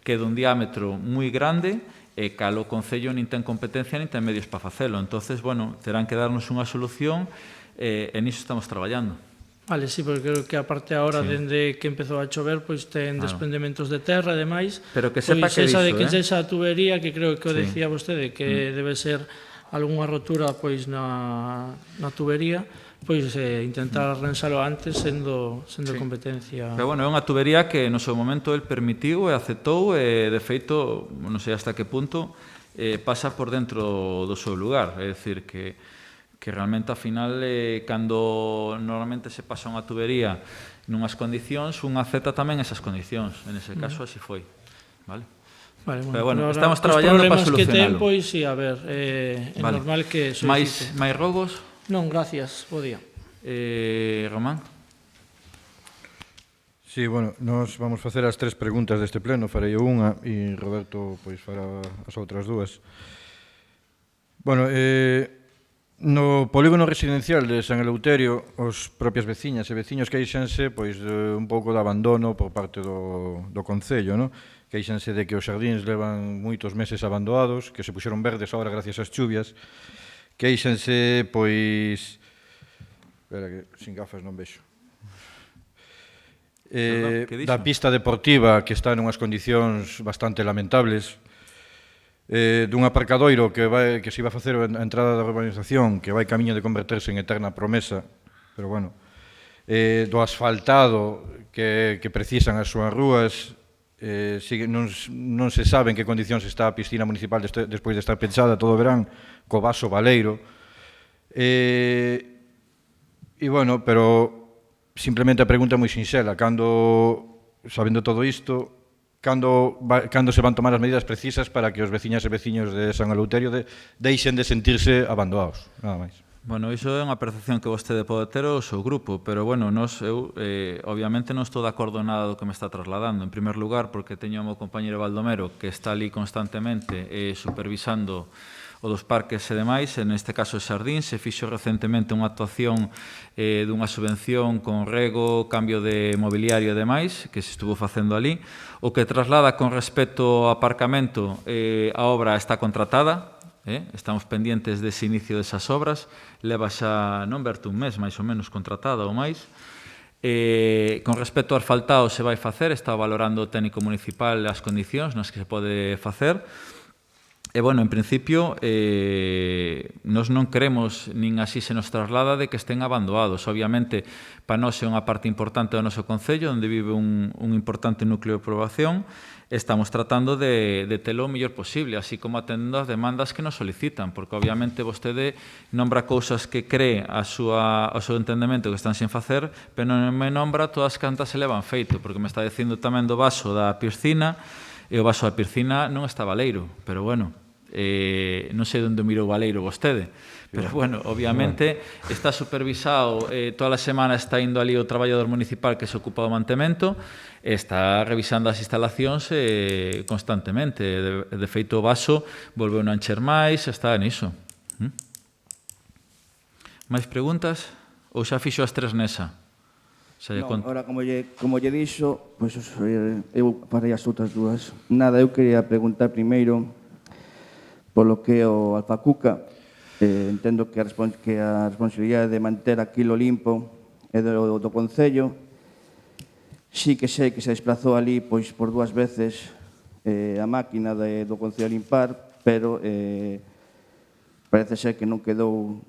[SPEAKER 9] que é dun diámetro moi grande, e cal o Concello nin ten competencia nin ten medios para facelo. Entonces, bueno, terán que darnos unha solución e niso estamos traballando.
[SPEAKER 12] Vale, sí, porque creo que a parte agora, dende que empezou a chover, pois ten desprendementos de terra e demais.
[SPEAKER 9] Pero que sepa que
[SPEAKER 12] esa de que esa tubería, que creo que o decía vostede, que debe ser algunha rotura pois na tubería, pois intentar arranxalo antes sendo competencia.
[SPEAKER 9] Pero bueno, é unha tubería que no seu momento el permitiu e aceptou e de feito, non sei hasta que punto, pasa por dentro do seu lugar, é dicir que realmente, ao final, cando normalmente se pasa unha tubería nunhas condicións, un acepta tamén esas condicións. En ese caso, así foi. Vale?
[SPEAKER 12] Pero
[SPEAKER 9] bueno, estamos traballando para solucionalo.
[SPEAKER 12] Os problemas que ten, pois, sí, a ver, é normal que solicite.
[SPEAKER 9] Mais rogos?
[SPEAKER 12] Non, gracias, bo día.
[SPEAKER 9] Román?
[SPEAKER 8] Sí, bueno, nós vamos facer as 3 preguntas deste pleno, farei unha e Roberto pois fará as outras 2. Bueno, no polígono residencial de San Eleuterio, os propias veciñas e veciños queixanse pois de un pouco de abandono por parte do Concello, no? Queixanse de que os xardíns levan moitos meses abandonados, que se puxeron verdes agora gracias ás chuvias. Queixanse, pois... Espera que sin gafas non vexo. Da pista deportiva que está nunhas condicións bastante lamentables, dun aparcadoiro que se iba a facer a entrada da urbanización, que vai camiño de converterse en eterna promesa, pero bueno, do asfaltado que precisan as súas rúas, non se sabe en que condicións está a piscina municipal despois de estar pensada todo o verán, co vaso baleiro. E bueno, pero simplemente a pregunta é moi sinxela, sabendo todo isto, cando se van tomar as medidas precisas para que os veciñas e veciños de San Eleuterio deixen de sentirse abandonados, nada máis.
[SPEAKER 9] Bueno, iso é unha percepción que vostede pode ter o seu grupo, pero, bueno, eu obviamente non estou de acordo en nada do que me está trasladando. En primer lugar, porque teño o meu compañero Baldomero que está ali constantemente supervisando o dos parques e demais, neste caso o Xardín, se fixo recentemente unha actuación dunha subvención con rego, cambio de mobiliario e demais, que se estuvo facendo ali. O que traslada con respecto ao aparcamento, a obra está contratada, estamos pendientes dese inicio desas obras, leva xa, non verte un mes, máis ou menos, contratada ou máis. Con respecto ao asfaltado se vai facer, está valorando o técnico municipal as condicións nas que se pode facer. E, bueno, en principio, nós non queremos, nin así se nos traslada, de que estén abandonados. Obviamente, para nós é unha parte importante do noso concello, onde vive un importante núcleo de poboación. Estamos tratando de telo o mellor posible, así como atendendo as demandas que nos solicitan, porque, obviamente, vostede nombra cousas que cree ao seu entendemento que están sen facer, pero non me nombra todas as cantas se levan feito, porque me está dicindo tamén do vaso da piscina, e o vaso da piscina non está baleiro, pero, bueno, non sei onde mirou o baleiro vostede, pero, bueno, obviamente está supervisado, toda a semana está indo ali o traballador municipal que se ocupa do mantemento, está revisando as instalacións constantemente. De feito, o vaso volveu a encher máis, está niso. Máis preguntas? Ou xa fixo as 3 nesa?
[SPEAKER 4] Non, ahora, como lle dixo, pois eu farei as outras 2. Nada, eu quería preguntar primeiro polo que o Alfacuca. Entendo que a responsabilidade de manter aquilo limpo é do Concello. Sí que sei que se desplazou ali pois por 2 veces a máquina do Concello a limpar, pero parece ser que non quedou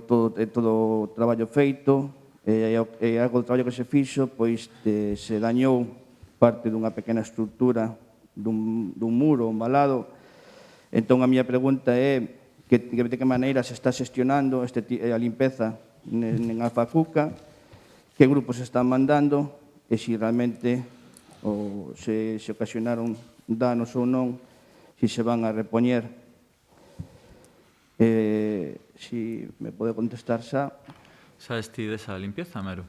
[SPEAKER 4] todo o traballo feito. E algo do traballo que se fixo, pois se dañou parte dunha pequena estrutura dun muro embalado. Entón, a miña pregunta é de que maneira se está xestionando a limpeza en Alfacuca, que grupos se están mandando, e se realmente se ocasionaron danos ou non, se se van a repoñer. Si me pode contestar xa.
[SPEAKER 9] Sabes ti desa limpieza, Mero?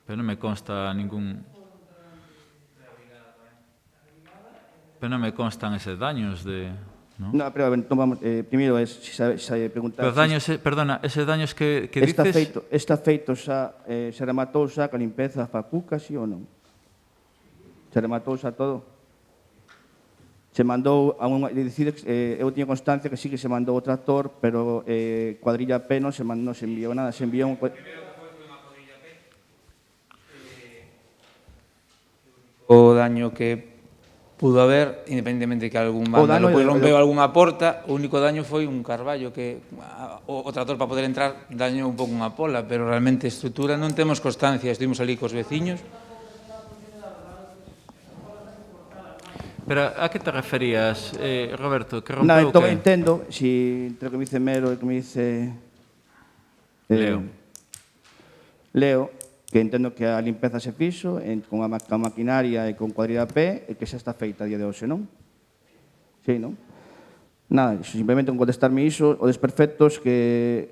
[SPEAKER 9] Pero non me consta ningún... Pero non me constan eses daños de...
[SPEAKER 4] No, pero vamos, primeiro se preguntar...
[SPEAKER 9] Pero daños, perdona, eses daños que dices...
[SPEAKER 4] Está feito xa, se rematou xa a limpeza a Facuca, si ou non? Se rematou xa todo? Se mandou a unha... eu tiño constancia que sí que se mandou o tractor, pero cuadrilla P non se enviou nada, se enviou un...
[SPEAKER 13] O daño que pudo haber, independentemente de que algún vándalo rompeu algunha porta, o único daño foi un carballo que o tractor para poder entrar dañou un pouco unha pola, pero realmente estrutura non temos constancia, estuvimos ali cos veciños.
[SPEAKER 9] Pero a que te referías, Roberto? Que
[SPEAKER 4] rompeu o que? Non,
[SPEAKER 9] entendo,
[SPEAKER 4] entre o que me dice Mero e o que me dice... Leo, que entendo que a limpeza se fixo con a maquinaria e con cuadrilla P e que xa está feita a día de hoxe, non? Sí, non? Nada, simplemente con contestarme iso, os desperfectos que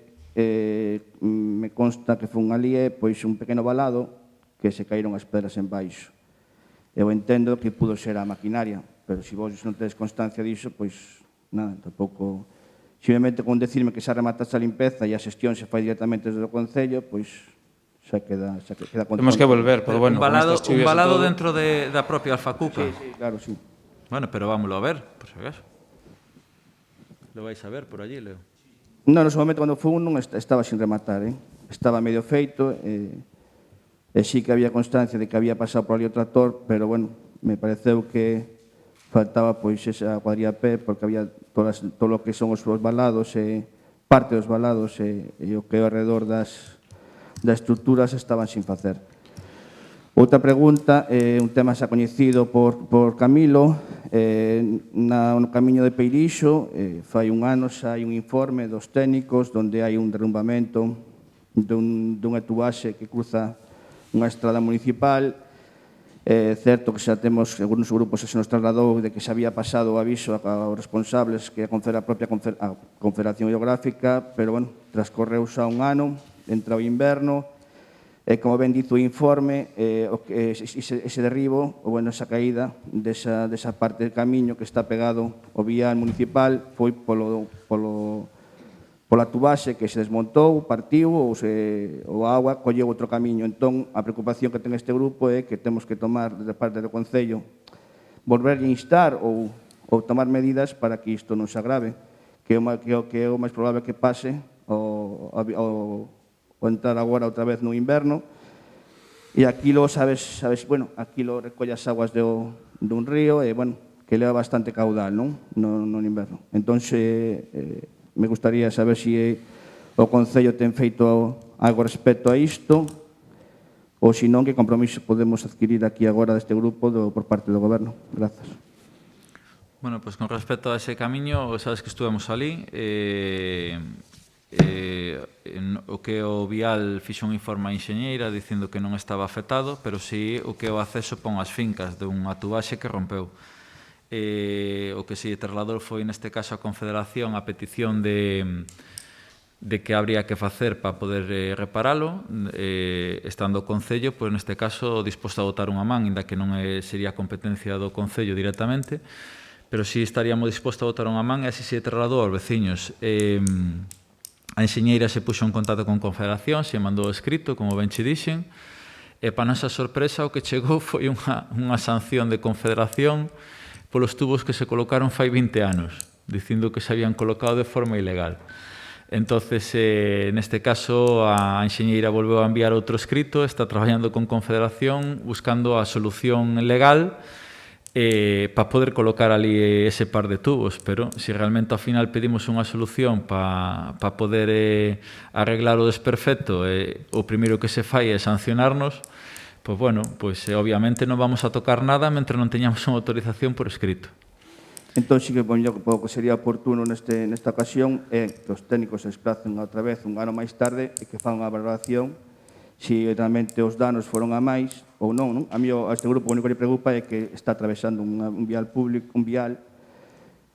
[SPEAKER 4] me consta que fun ali pois un pequeno balado que se caíron as pedras en baixo. Eu entendo que pudo ser a maquinaria, pero se vos non tedes constancia disso, pois nada, tampouco... Simplemente con decirme que xa remataste a limpeza e a xestión se fai directamente desde o Concello, pois xa queda
[SPEAKER 13] Temos que volver, pero bueno,
[SPEAKER 9] un balado,
[SPEAKER 13] con estas chuvias
[SPEAKER 9] un balado
[SPEAKER 13] e todo...
[SPEAKER 9] dentro da propia Alfacuca.
[SPEAKER 4] Sí, claro, sí.
[SPEAKER 9] Bueno, pero vámoslo a ver, por si acaso. Lo vais a ver por allí, Leo.
[SPEAKER 4] Non, no seu momento, cando foi non estaba sin rematar, estaba medio feito, e sí que había constancia de que había pasado por ali o tractor, pero, bueno, me pareceu que faltaba pois esa cuadrilla pé, porque había todo o que son os balados, parte dos balados e o que é ao redor das estruturas estaban sin facer. Outra pregunta, un tema xa coñecido por Camilo, no camiño de Peirixo, fai un ano xa hai un informe dos técnicos onde hai un derrumbamento dunha tubaxe que cruza unha estrada municipal. É certo que xa temos, algunos grupos se nos trasladou de que se había pasado o aviso aos responsables, que é a propia Confederación Hidrográfica, pero, bueno, transcorreu xa un ano, entra o inverno, e, como ben dito o informe, ese derribo, ou, bueno, esa caída desa parte del camiño que está pegado ao vial municipal foi pola tubaxe que se desmontou, partiu, ou a agua colleu outro camiño. Entón, a preocupación que ten este grupo é que temos que tomar, desde parte do Concello, volver a instar ou tomar medidas para que isto non se agrave, que é o máis probable que pase o entrar agora outra vez no inverno. E aquilo, sabes, bueno, aquilo recolle as aguas dun río e, bueno, que leva bastante caudal, non? No inverno. Entón, me gustaría saber se o Concello ten feito algo respecto a isto ou, se non, que compromiso podemos adquirir aquí agora deste grupo por parte do Goberno. Grazas.
[SPEAKER 9] Bueno, pues con respecto a ese camiño, sabes que estuvemos ali, o que o vial fixo un informe a enxeñeira dicindo que non estaba afectado, pero si o que o acceso pon as fincas dunha tubaxe que rompeu. O que se trasladou foi, neste caso, a Confederación a petición de que habría que facer para poder reparalo, estando o Concello, pois, neste caso, disposto a botar unha man, inda que non sería competencia do Concello directamente, pero si estaríamos dispostos a botar unha man e así se trasladou aos veciños. A enxeñeira se puxo en contacto con Confederación, se mandou escrito, como ben che dixen, e para nosa sorpresa o que chegou foi unha sanción de Confederación polos tubos que se colocaron fai 20 anos, dicindo que se habían colocado de forma ilegal. Entonces, neste caso, a enxeñeira volveu a enviar outro escrito, está traballando con Confederación, buscando a solución legal para poder colocar ali ese par de tubos, pero se realmente ao final pedimos unha solución para poder arreglar o desperfecto, o primeiro que se fai é sancionarnos, pois, bueno, obviamente non vamos a tocar nada mentre non teñamos unha autorización por escrito.
[SPEAKER 4] Entón, sí que o que sería oportuno nesta ocasión é que os técnicos se desplacen outra vez un ano máis tarde e que fan unha valoración se realmente os danos foron a máis ou non. A este grupo o único que le preocupa é que está atravesando un vial público,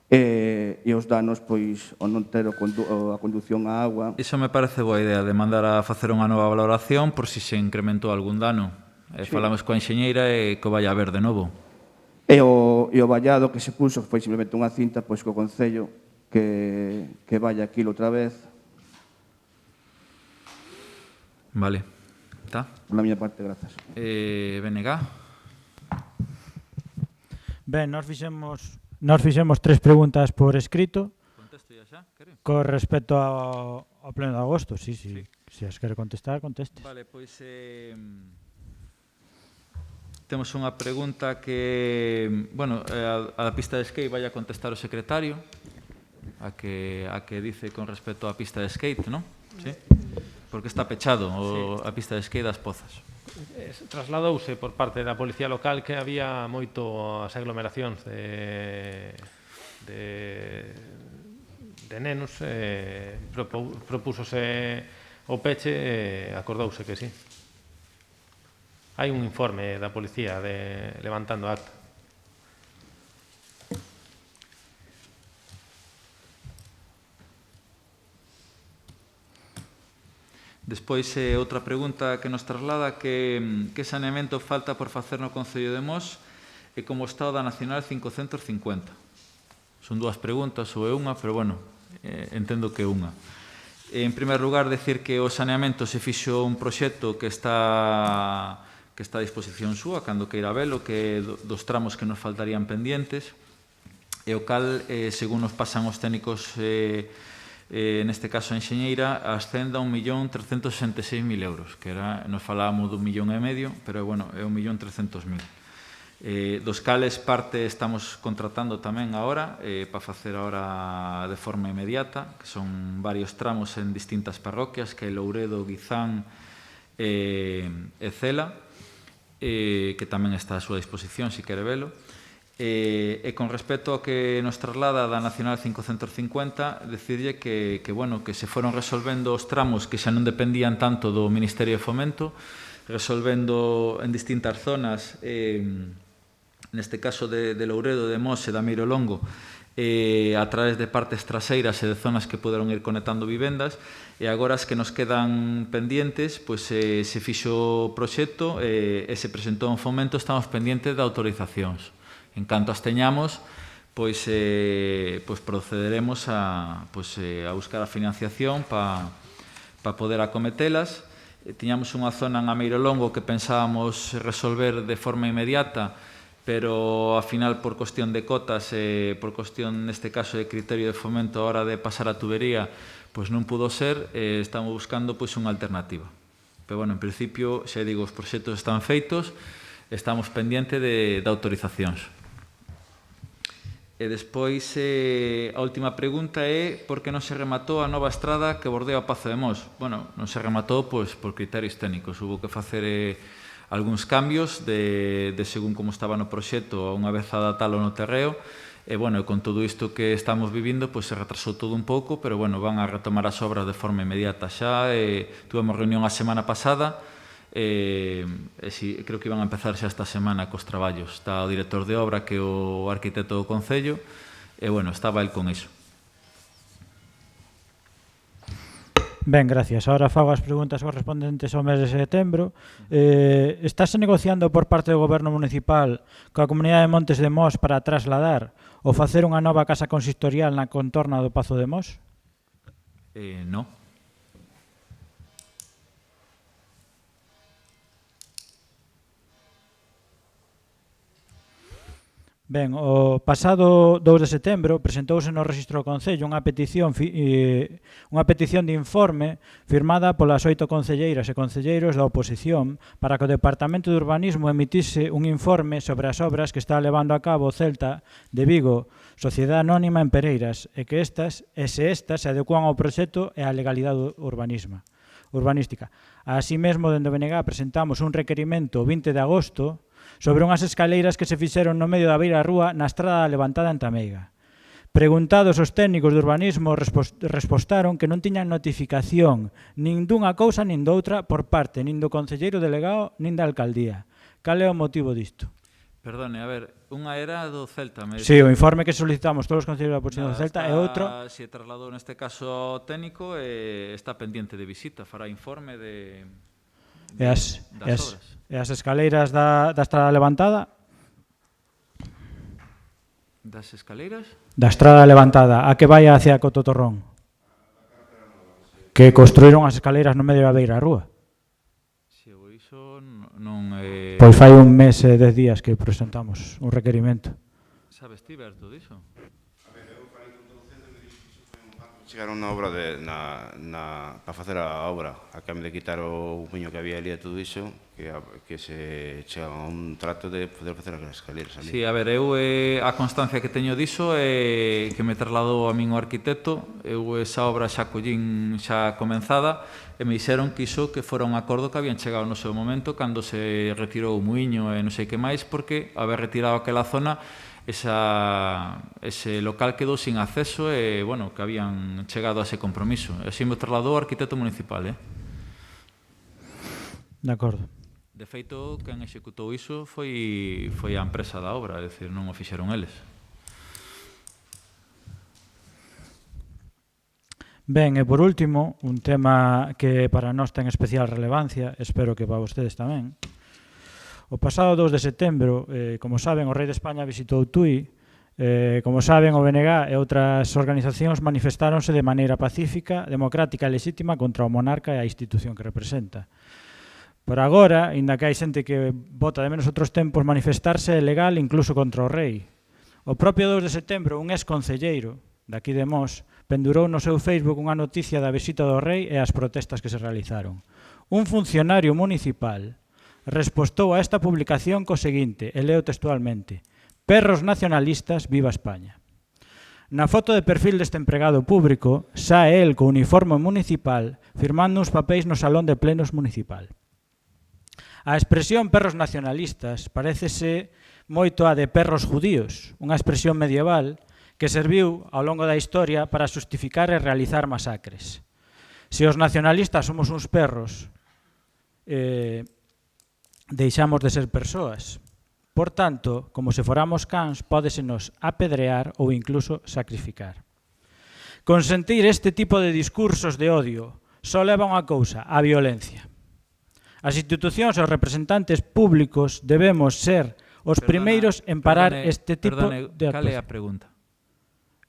[SPEAKER 4] e os danos, pois, ao non ter a condución á agua.
[SPEAKER 9] Iso me parece boa idea, de mandar a facer unha nova valoración por si se incrementou algún dano. Falamos coa enxeñeira e que o vai a ver de novo.
[SPEAKER 4] E o vallado que se puso foi simplemente unha cinta, pois, co Concello que vaya aquilo outra vez.
[SPEAKER 9] Vale. Tá?
[SPEAKER 4] Por la miña parte, grazas.
[SPEAKER 9] BNG?
[SPEAKER 5] Ben, nós fixemos 3 preguntas por escrito.
[SPEAKER 9] Contesto xa, quere?
[SPEAKER 5] Con respecto ao pleno de agosto, sí. Se as quere contestar, conteste.
[SPEAKER 9] Vale, pois temos unha pregunta que, bueno, a da pista de skate vai a contestar o secretario, a que dice con respecto á pista de skate, non? Sí? Porque está pechado a pista de skate das Pozas.
[SPEAKER 2] Trasladouse por parte da Policía Local que había moitas aglomeracións de nenos, propúsose o peche e acordouse que sí. Hai un informe da policía levantando acta.
[SPEAKER 9] Despois, outra pregunta que nos traslada que saneamento falta por facer no Concello de Mos e como está o da Nacional 550. Son dúas preguntas ou é unha, pero bueno, entendo que é unha. En primer lugar, decir que o saneamento se fixo un proxecto que está a disposición súa, cando queira velo, que dos tramos que nos faltarían pendientes, e o cal, según nos pasan os técnicos, neste caso a enxeñeira, ascende a 1.366.000 euros, que nos falábamos de 1,5 millón, pero bueno, é 1.300.000. Dos cales parte estamos contratando tamén agora, para facer agora de forma inmediata, que son varios tramos en distintas parroquias, que é Louredo, Guizán e Cela, que tamén está a súa disposición, se quere velo. E con respecto ao que nos traslada da Nacional 550, decirlle que se foron resolvendo os tramos que xa non dependían tanto do Ministerio de Fomento, resolvendo en distintas zonas, neste caso de Louredo, de Mos e da Meirolongo, a través de partes traseiras e de zonas que poderon ir conectando vivendas, e agora as que nos quedan pendientes, pois se fixo o proxecto e se presentou en Fomento, estamos pendientes de autorizacións. En canto as teñamos, pois procederemos a buscar a financiación para poder acometelas. Tiñamos unha zona en Ameirolongo que pensábamos resolver de forma inmediata, pero ao final por cuestión de cotas e por cuestión, neste caso, de criterio de Fomento a hora de pasar a tubería, pois non pudo ser, estamos buscando unha alternativa. Pero, bueno, en principio, xa digo, os proxectos están feitos, estamos pendentes de autorizacións. E despois, a última pregunta é por que non se rematou a nova estrada que bordea o Pazo de Mos? Bueno, non se rematou por criterios técnicos. Hubo que facer algúns cambios de según como estaba no proxecto unha vez adatalo no terreo. E, bueno, con todo isto que estamos vivindo, pois se retrasou todo un pouco, pero, bueno, van a retomar as obras de forma inmediata xa. Tuvemos reunión a semana pasada, creo que iban a empezar xa esta semana cos traballos. Está o director de obra, que é o arquitecto do Concello, e, bueno, estaba el con iso.
[SPEAKER 5] Ben, gracias. Ahora fago as preguntas correspondentes ao mes de setembro. Estáse negociando por parte do Goberno Municipal coa Comunidade de Montes de Mos para trasladar ou facer unha nova casa consistorial na contorna do Pazo de Mos?
[SPEAKER 9] Non.
[SPEAKER 5] Ben, o pasado 2 de setembro presentouse no Rexistro do Concello unha petición de informe firmada polas 8 concelleiras e concelleiros da oposición para que o Departamento de Urbanismo emitise un informe sobre as obras que está levando a cabo o Celta de Vigo, Sociedade Anónima en Pereiras, e que se estas se adecuan ao proxecto e á legalidade urbanística. Así mesmo, dende o BNG presentamos un requerimento o 20 de agosto sobre unhas escaleiras que se fixeron no medio da beira rúa na estrada levantada en Tameiga. Preguntados os técnicos de urbanismo, respostaron que non tiñan notificación nin dunha cousa nin doutra por parte nin do concelleiro delegado nin da alcaldía. Cal é o motivo disto?
[SPEAKER 9] Perdone, a ver, unha era do Celta.
[SPEAKER 5] Sí, o informe que solicitamos todos os concelleiros da oposición do Celta e outro...
[SPEAKER 9] Se trasladou neste caso ao técnico, está pendente de visita, fará informe das obras.
[SPEAKER 5] E as escaleiras da estrada levantada?
[SPEAKER 9] Das escaleiras?
[SPEAKER 5] Da estrada levantada, a que vai hacia Cototorrón. Que construíron as escaleiras no medio da beira rúa.
[SPEAKER 9] Si, iso non é...
[SPEAKER 5] Pois fai un mes e 10 días que presentamos un requerimento.
[SPEAKER 9] Sabes ti, Berto, diso?
[SPEAKER 14] Chegaron na obra para facer a obra, a cambio de quitar o puño que había ali e todo iso, que se chegan a un trato de poder facer as escaleras ali.
[SPEAKER 9] Sí, a ver, eu a constancia que teño diso é que me trasladou a min o arquitecto, eu esa obra xa collín xa comenzada e me dixeron que iso que fora un acordo que habían chegado no seu momento cando se retirou o muiño e non sei que máis, porque haber retirado aquela zona ese local quedou sin acceso e, bueno, que habían chegado a ese compromiso. Así me trasladou o arquitecto municipal,
[SPEAKER 5] De acordo.
[SPEAKER 9] De feito, quen executou iso foi a empresa da obra, é dicir, non o fixeron eles.
[SPEAKER 5] Ben, e por último, un tema que para nós ten especial relevancia, espero que para vostedes tamén. O pasado 2 de setembro, como saben, o rei de España visitou Tui. Como saben, o BNG e outras organizacións manifestáronse de maneira pacífica, democrática e lexítima contra o monarca e a institución que representa. Por agora, inda que hai xente que vota de menos outros tempos, manifestarse é legal incluso contra o rei. O propio 2 de setembro, un ex-concelleiro daqui de Mos pendurou no seu Facebook unha noticia da visita do rei e as protestas que se realizaron. Un funcionario municipal respostou a esta publicación co seguinte, e leo textualmente: "Perros nacionalistas, viva España". Na foto de perfil deste empregado público, sae el co uniforme municipal firmando uns papéis no salón de plenos municipal. A expresión perros nacionalistas parécese moito a de perros judíos, unha expresión medieval que serviu ao longo da historia para xustificar e realizar masacres. Se os nacionalistas somos uns perros, deixamos de ser persoas. Por tanto, como se foramos cans, pódesenos apedrear ou incluso sacrificar. Consentir este tipo de discursos de odio só leva unha cousa, a violencia. As institucións e os representantes públicos debemos ser os primeiros en parar este tipo de actuación.
[SPEAKER 9] Cal é a pregunta?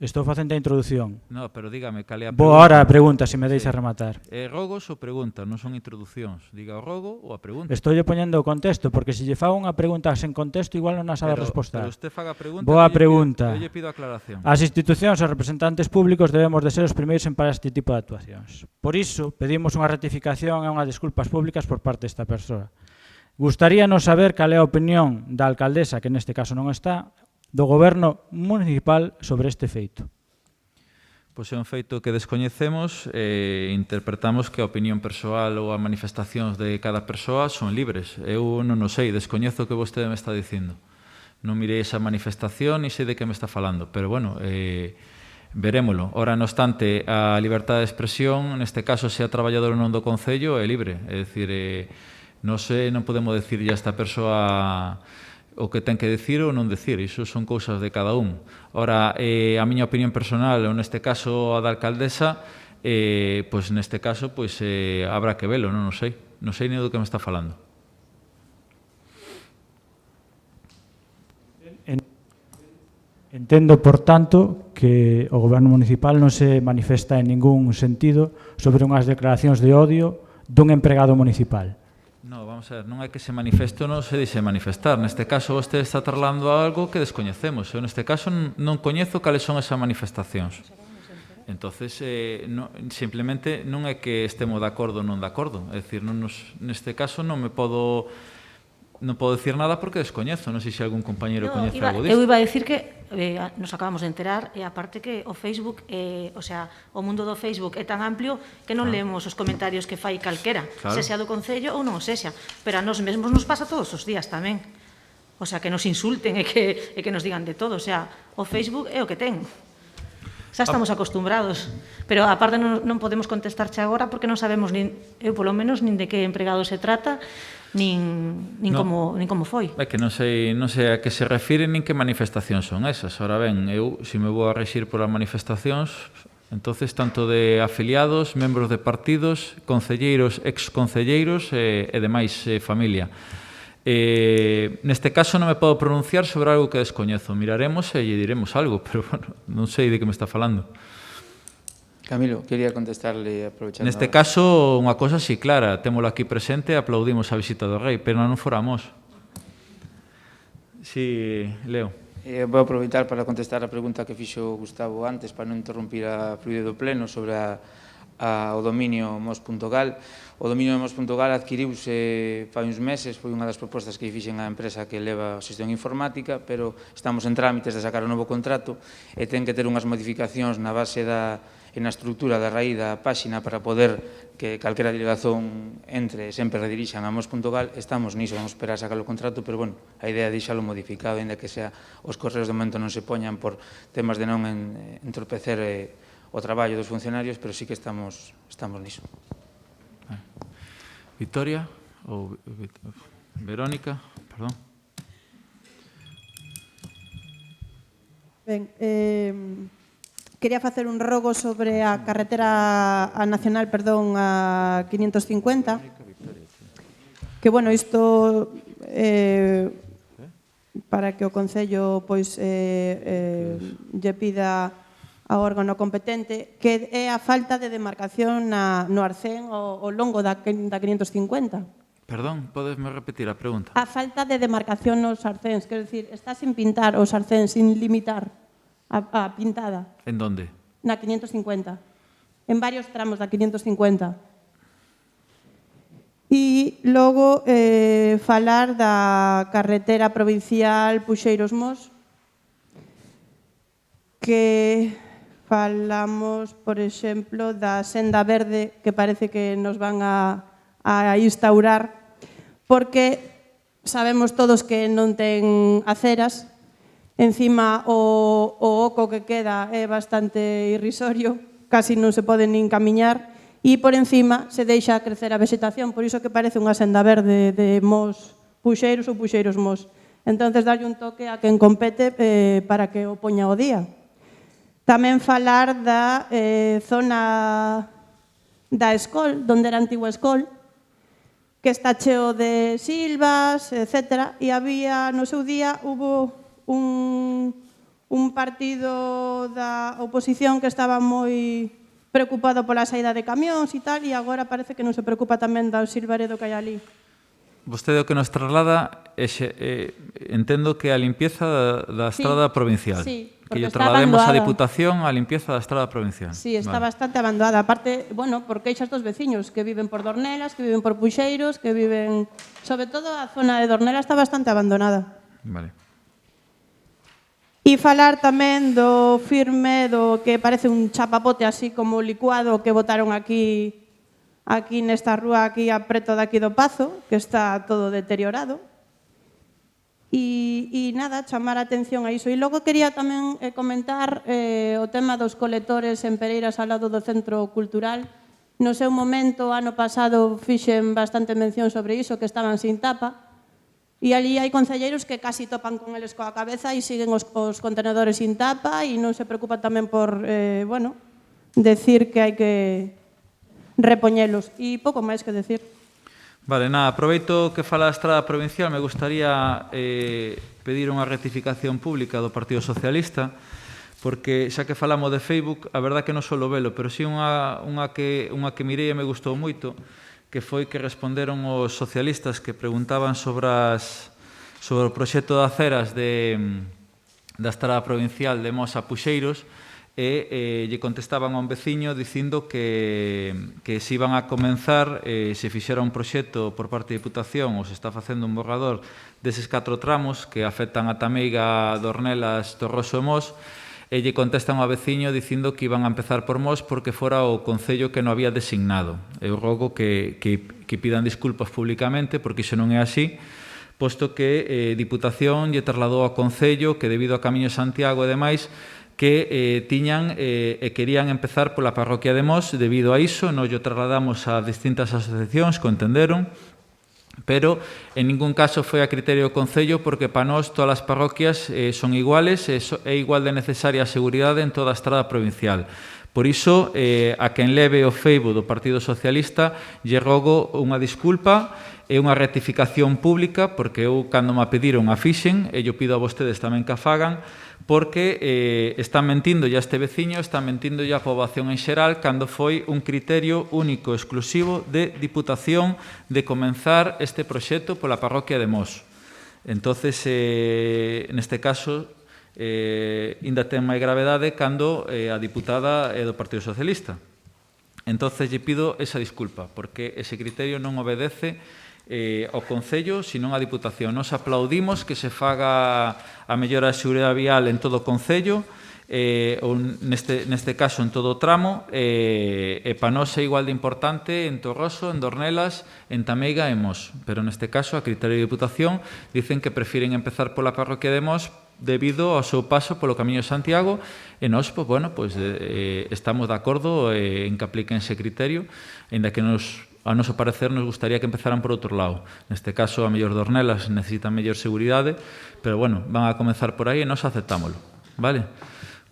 [SPEAKER 5] Estou facendo a introdución.
[SPEAKER 9] No, pero dígame, cal é a pregunta?
[SPEAKER 5] Vou ahora a pregunta, se me deixa rematar.
[SPEAKER 9] Rogos ou pregunta, non son introducións. Diga o rogo ou a pregunta.
[SPEAKER 5] Estou poñendo o contexto, porque se lle fago unha pregunta sen contexto, igual non a sabe responder.
[SPEAKER 9] Pero usted faga a pregunta,
[SPEAKER 5] Boa pregunta.
[SPEAKER 9] eu lle pido aclaración.
[SPEAKER 5] As institucións e os representantes públicos debemos de ser os primeiros en parar este tipo de actuacións. Por iso, pedimos unha rectificación e unhas disculpas públicas por parte desta persoa. Gustaríanos saber cal é a opinión da alcaldesa, que neste caso non está, do goberno municipal sobre este feito.
[SPEAKER 9] Pois é un feito que descoñecemos e interpretamos que a opinión persoal ou as manifestacións de cada persoa son libres. Eu non o sei, descoñezo o que vostede me está dicindo. Non mirei esa manifestación e sei de que me está falando, pero bueno, verémolo. Ora, no obstante, a liberdade de expresión, neste caso, se a traballador non do Concello, é libre. É dicir, non podemos decirlle a esta persoa o que ten que decir ou non decir, iso son cousas de cada un. Ora, a miña opinión personal, ou neste caso a da alcaldesa, pois neste caso, pois habrá que velo, non o sei. Non sei nem do que me está falando.
[SPEAKER 5] Entendo, por tanto, que o goberno municipal non se manifesta en ningún sentido sobre unhas declaracións de odio dun empregado municipal.
[SPEAKER 9] No, vamos a ver, non é que se manifeste ou non se dixe manifestar. Neste caso, vostede está trasladando algo que descoñecemos. Eu, neste caso, non coñezo cales son esas manifestacións. Entonces, simplemente non é que estemos de acordo ou non de acordo. É dicir, neste caso non podo decir nada porque descoñezo. Non sei se algún compañeiro coñece algo disto.
[SPEAKER 11] Eu iba a decir que nos acabamos de enterar, e aparte que o Facebook, o mundo do Facebook é tan amplio que non leemos os comentarios que fai calquera, sexa do Concello ou non o sexa, pero a nós mesmos nos pasa todos os días tamén. O sea, que nos insulten e que nos digan de todo. O sea, o Facebook é o que ten. Xa estamos acostumbrados, pero aparte non podemos contestarche agora porque non sabemos, eu polo menos, nin de que empregado se trata, nin como foi.
[SPEAKER 9] É que non sei a que se refire nin que manifestacións son esas. Ora ben, eu, se me vou a rexir polas manifestacións, entonces tanto de afiliados, membros de partidos, concelleiros, exconcelleiros e demais familia. Neste caso non me podo pronunciar sobre algo que descoñezo. Miraremos e lle diremos algo, pero bueno, non sei de que me está falando.
[SPEAKER 13] Camilo, quería contestarle aprovechando...
[SPEAKER 9] Neste caso, unha cosa así clara, témolo aquí presente e aplaudimos a visita do rei, pero non foramos. Si, Leo.
[SPEAKER 13] Vou aproveitar para contestar a pregunta que fixo Gustavo antes, para non interrumpir a fluidez do pleno, sobre o dominio mos.gal. O dominio mos.gal adquiriuse fai uns meses, foi unha das propostas que fixen a empresa que leva a xestión informática, pero estamos en trámites de sacar un novo contrato e ten que ter unhas modificacións na base e na estrutura da raíz da páxina para poder que calquera delegación entre e sempre redirixan a mos.gal. Estamos niso, vamos esperar a sacar o contrato, pero, bueno, a idea é deixalo modificado, ainda que os correos de momento non se poñan por temas de non entorpecer o traballo dos funcionarios, pero sí que estamos niso.
[SPEAKER 9] Victoria ou Verónica, perdón.
[SPEAKER 7] Ben, quería facer un rogo sobre a carretera nacional, perdón, a 550. Que, bueno, isto para que o Concello pois lle pida ao órgano competente, que é a falta de demarcación no arcén ao longo da 550.
[SPEAKER 9] Perdón, podesme repetir a pregunta?
[SPEAKER 7] A falta de demarcación nos arcéns, quero dicir, está sin pintar os arcéns, sin limitar a pintada.
[SPEAKER 9] En donde?
[SPEAKER 7] Na 550. En varios tramos da 550. E logo falar da carretera provincial Puxeiros-Mos, que falamos, por exemplo, da senda verde que parece que nos van a instaurar, porque sabemos todos que non ten aceras, encima o oco que queda é bastante irrisorio, casi non se pode nin camiñar, e por encima se deixa crecer a vegetación, por iso que parece unha senda verde de Mos Puxeiros ou Puxeiros Mos. Entonces, darlle un toque a quen compete para que o poña o día. Tamén falar da zona da Escol, donde era a antigua Escol, que está cheo de silvas, etc. E había, no seu día, hubo un partido da oposición que estaba moi preocupado pola saída de camións e tal, e agora parece que non se preocupa tamén do silvaredo que hai ali.
[SPEAKER 9] Vostede o que nos traslada, entendo que a limpieza da estrada provincial.
[SPEAKER 7] Sí,
[SPEAKER 9] que lle
[SPEAKER 7] porque está
[SPEAKER 9] traslademos á
[SPEAKER 7] abandonada.
[SPEAKER 9] Diputación a limpieza da estrada provincial.
[SPEAKER 7] Sí, está bastante abandonada. Aparte, bueno, por queixas dos veciños que viven por Dornelas, que viven por Puxeiros, que viven... Sobre todo a zona de Dornelas está bastante abandonada.
[SPEAKER 9] Vale.
[SPEAKER 7] E falar tamén do firme, do que parece un chapapote así como licuado que botaron aquí nesta rúa, aquí a preto daqui do Pazo, que está todo deteriorado. E nada, chamar a atención a iso. E logo quería tamén comentar o tema dos colectores en Pereiras ao lado do Centro Cultural. No seu momento, ano pasado, fixen bastante mención sobre iso, que estaban sin tapa. E ali hai concelleiros que casi topan con eles coa cabeza e siguen os contenedores sin tapa e non se preocupan tamén por, decir que hai que repoñelos. E pouco máis que decir.
[SPEAKER 9] Vale, nada, aproveito que fala da estrada provincial, me gustaría pedir unha rectificación pública do Partido Socialista, porque xa que falamos de Facebook, a verdad que non solo velo, pero si unha que mirei e me gustou moito, que foi que responderon os socialistas que preguntaban sobre o proxecto de aceras da estrada provincial de Mos a Puxeiros, e lle contestaban a un veciño dicindo que se iban a comenzar, se fixera un proxecto por parte da Diputación ou se está facendo un borrador deses 4 tramos que afectan a Tameiga, Dornelas, Torroso e Mos, e lle contestan ao veciño dicindo que iban a empezar por Mos porque fora o Concello que non había designado. Eu rogo que pidan disculpas públicamente porque iso non é así, posto que Diputación lle trasladou ao Concello que debido a Camiño Santiago e demais que tiñan e querían empezar pola parroquia de Mos. Debido a iso, nos lle trasladamos a distintas asociacións que o entenderon, pero en ningún caso foi a criterio do Concello porque para nós todas as parroquias son iguales e é igual de necesaria a seguridade en toda a estrada provincial. Por iso, a quen leve o Facebook do Partido Socialista lle rogo unha disculpa e unha rectificación pública, porque eu, cando me pediron, a fixen, e eu pido a vostedes tamén que a fagan, porque están mentindo ya este veciño, están mentindo ya a poboación en xeral, cando foi un criterio único, exclusivo de Diputación de comenzar este proxecto pola parroquia de Mos. Entonces, neste caso, ainda ten máis gravedade cando a diputada é do Partido Socialista. Entonces, lle pido esa disculpa, porque ese criterio non obedece ao Concello, senón á Diputación. Nos aplaudimos que se faga a mellora da seguridade vial en todo o Concello, ou neste caso en todo o tramo, e para nós é igual de importante en Torroso, en Dornelas, en Tameiga e Mos. Pero neste caso, a criterio de Diputación, dicen que prefiren empezar pola parroquia de Mos debido ao seu paso polo Camiño de Santiago, e nós, estamos de acordo en que apliquen ese criterio, ainda que a noso parecer nos gustaría que empezaran por outro lado. Neste caso, a mellor Dornelas necesitan mellor seguridade, pero van a comenzar por aí e nós aceptámoslo. Vale?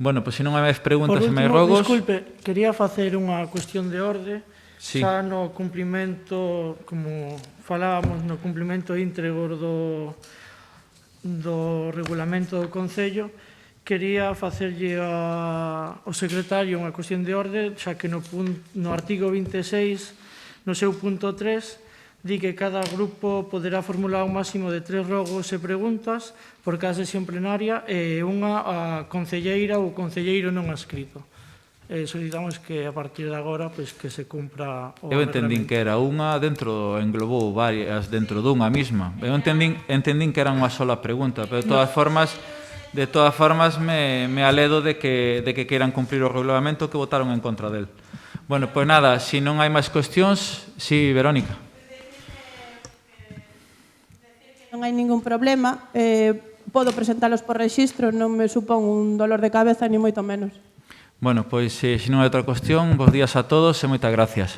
[SPEAKER 9] Bueno, pois se non hai máis preguntas e
[SPEAKER 12] Por
[SPEAKER 9] máis
[SPEAKER 12] último,
[SPEAKER 9] rogos...
[SPEAKER 12] disculpe, quería facer unha cuestión de orde.
[SPEAKER 9] Sí.
[SPEAKER 12] Xa no cumplimento, como falábamos, no cumplimento íntegro do regulamento do Concello, quería facerlle ao secretario unha cuestión de orde, xa que no artigo 26, no seu punto 3, di que cada grupo poderá formular un máximo de 3 rogos e preguntas por cada sesión plenaria e unha a concelleira ou concelleiro non adscrito. Solicitamos que a partir de agora que se cumpra o
[SPEAKER 9] Eu entendín que era unha dentro, englobou varias dentro dunha mesma. Eu entendín que era unha sola pregunta, pero de todas formas me aledo de que queiran cumprir o regulamento que votaron en contra del. Bueno, pois nada, se non hai máis cuestións, sí, Verónica.
[SPEAKER 7] Non hai ningún problema, podo presentalos por rexistro, non me supón un dolor de cabeza, ni moito menos.
[SPEAKER 9] Bueno, pois se non hai outra cuestión, bons días a todos e moitas gracias.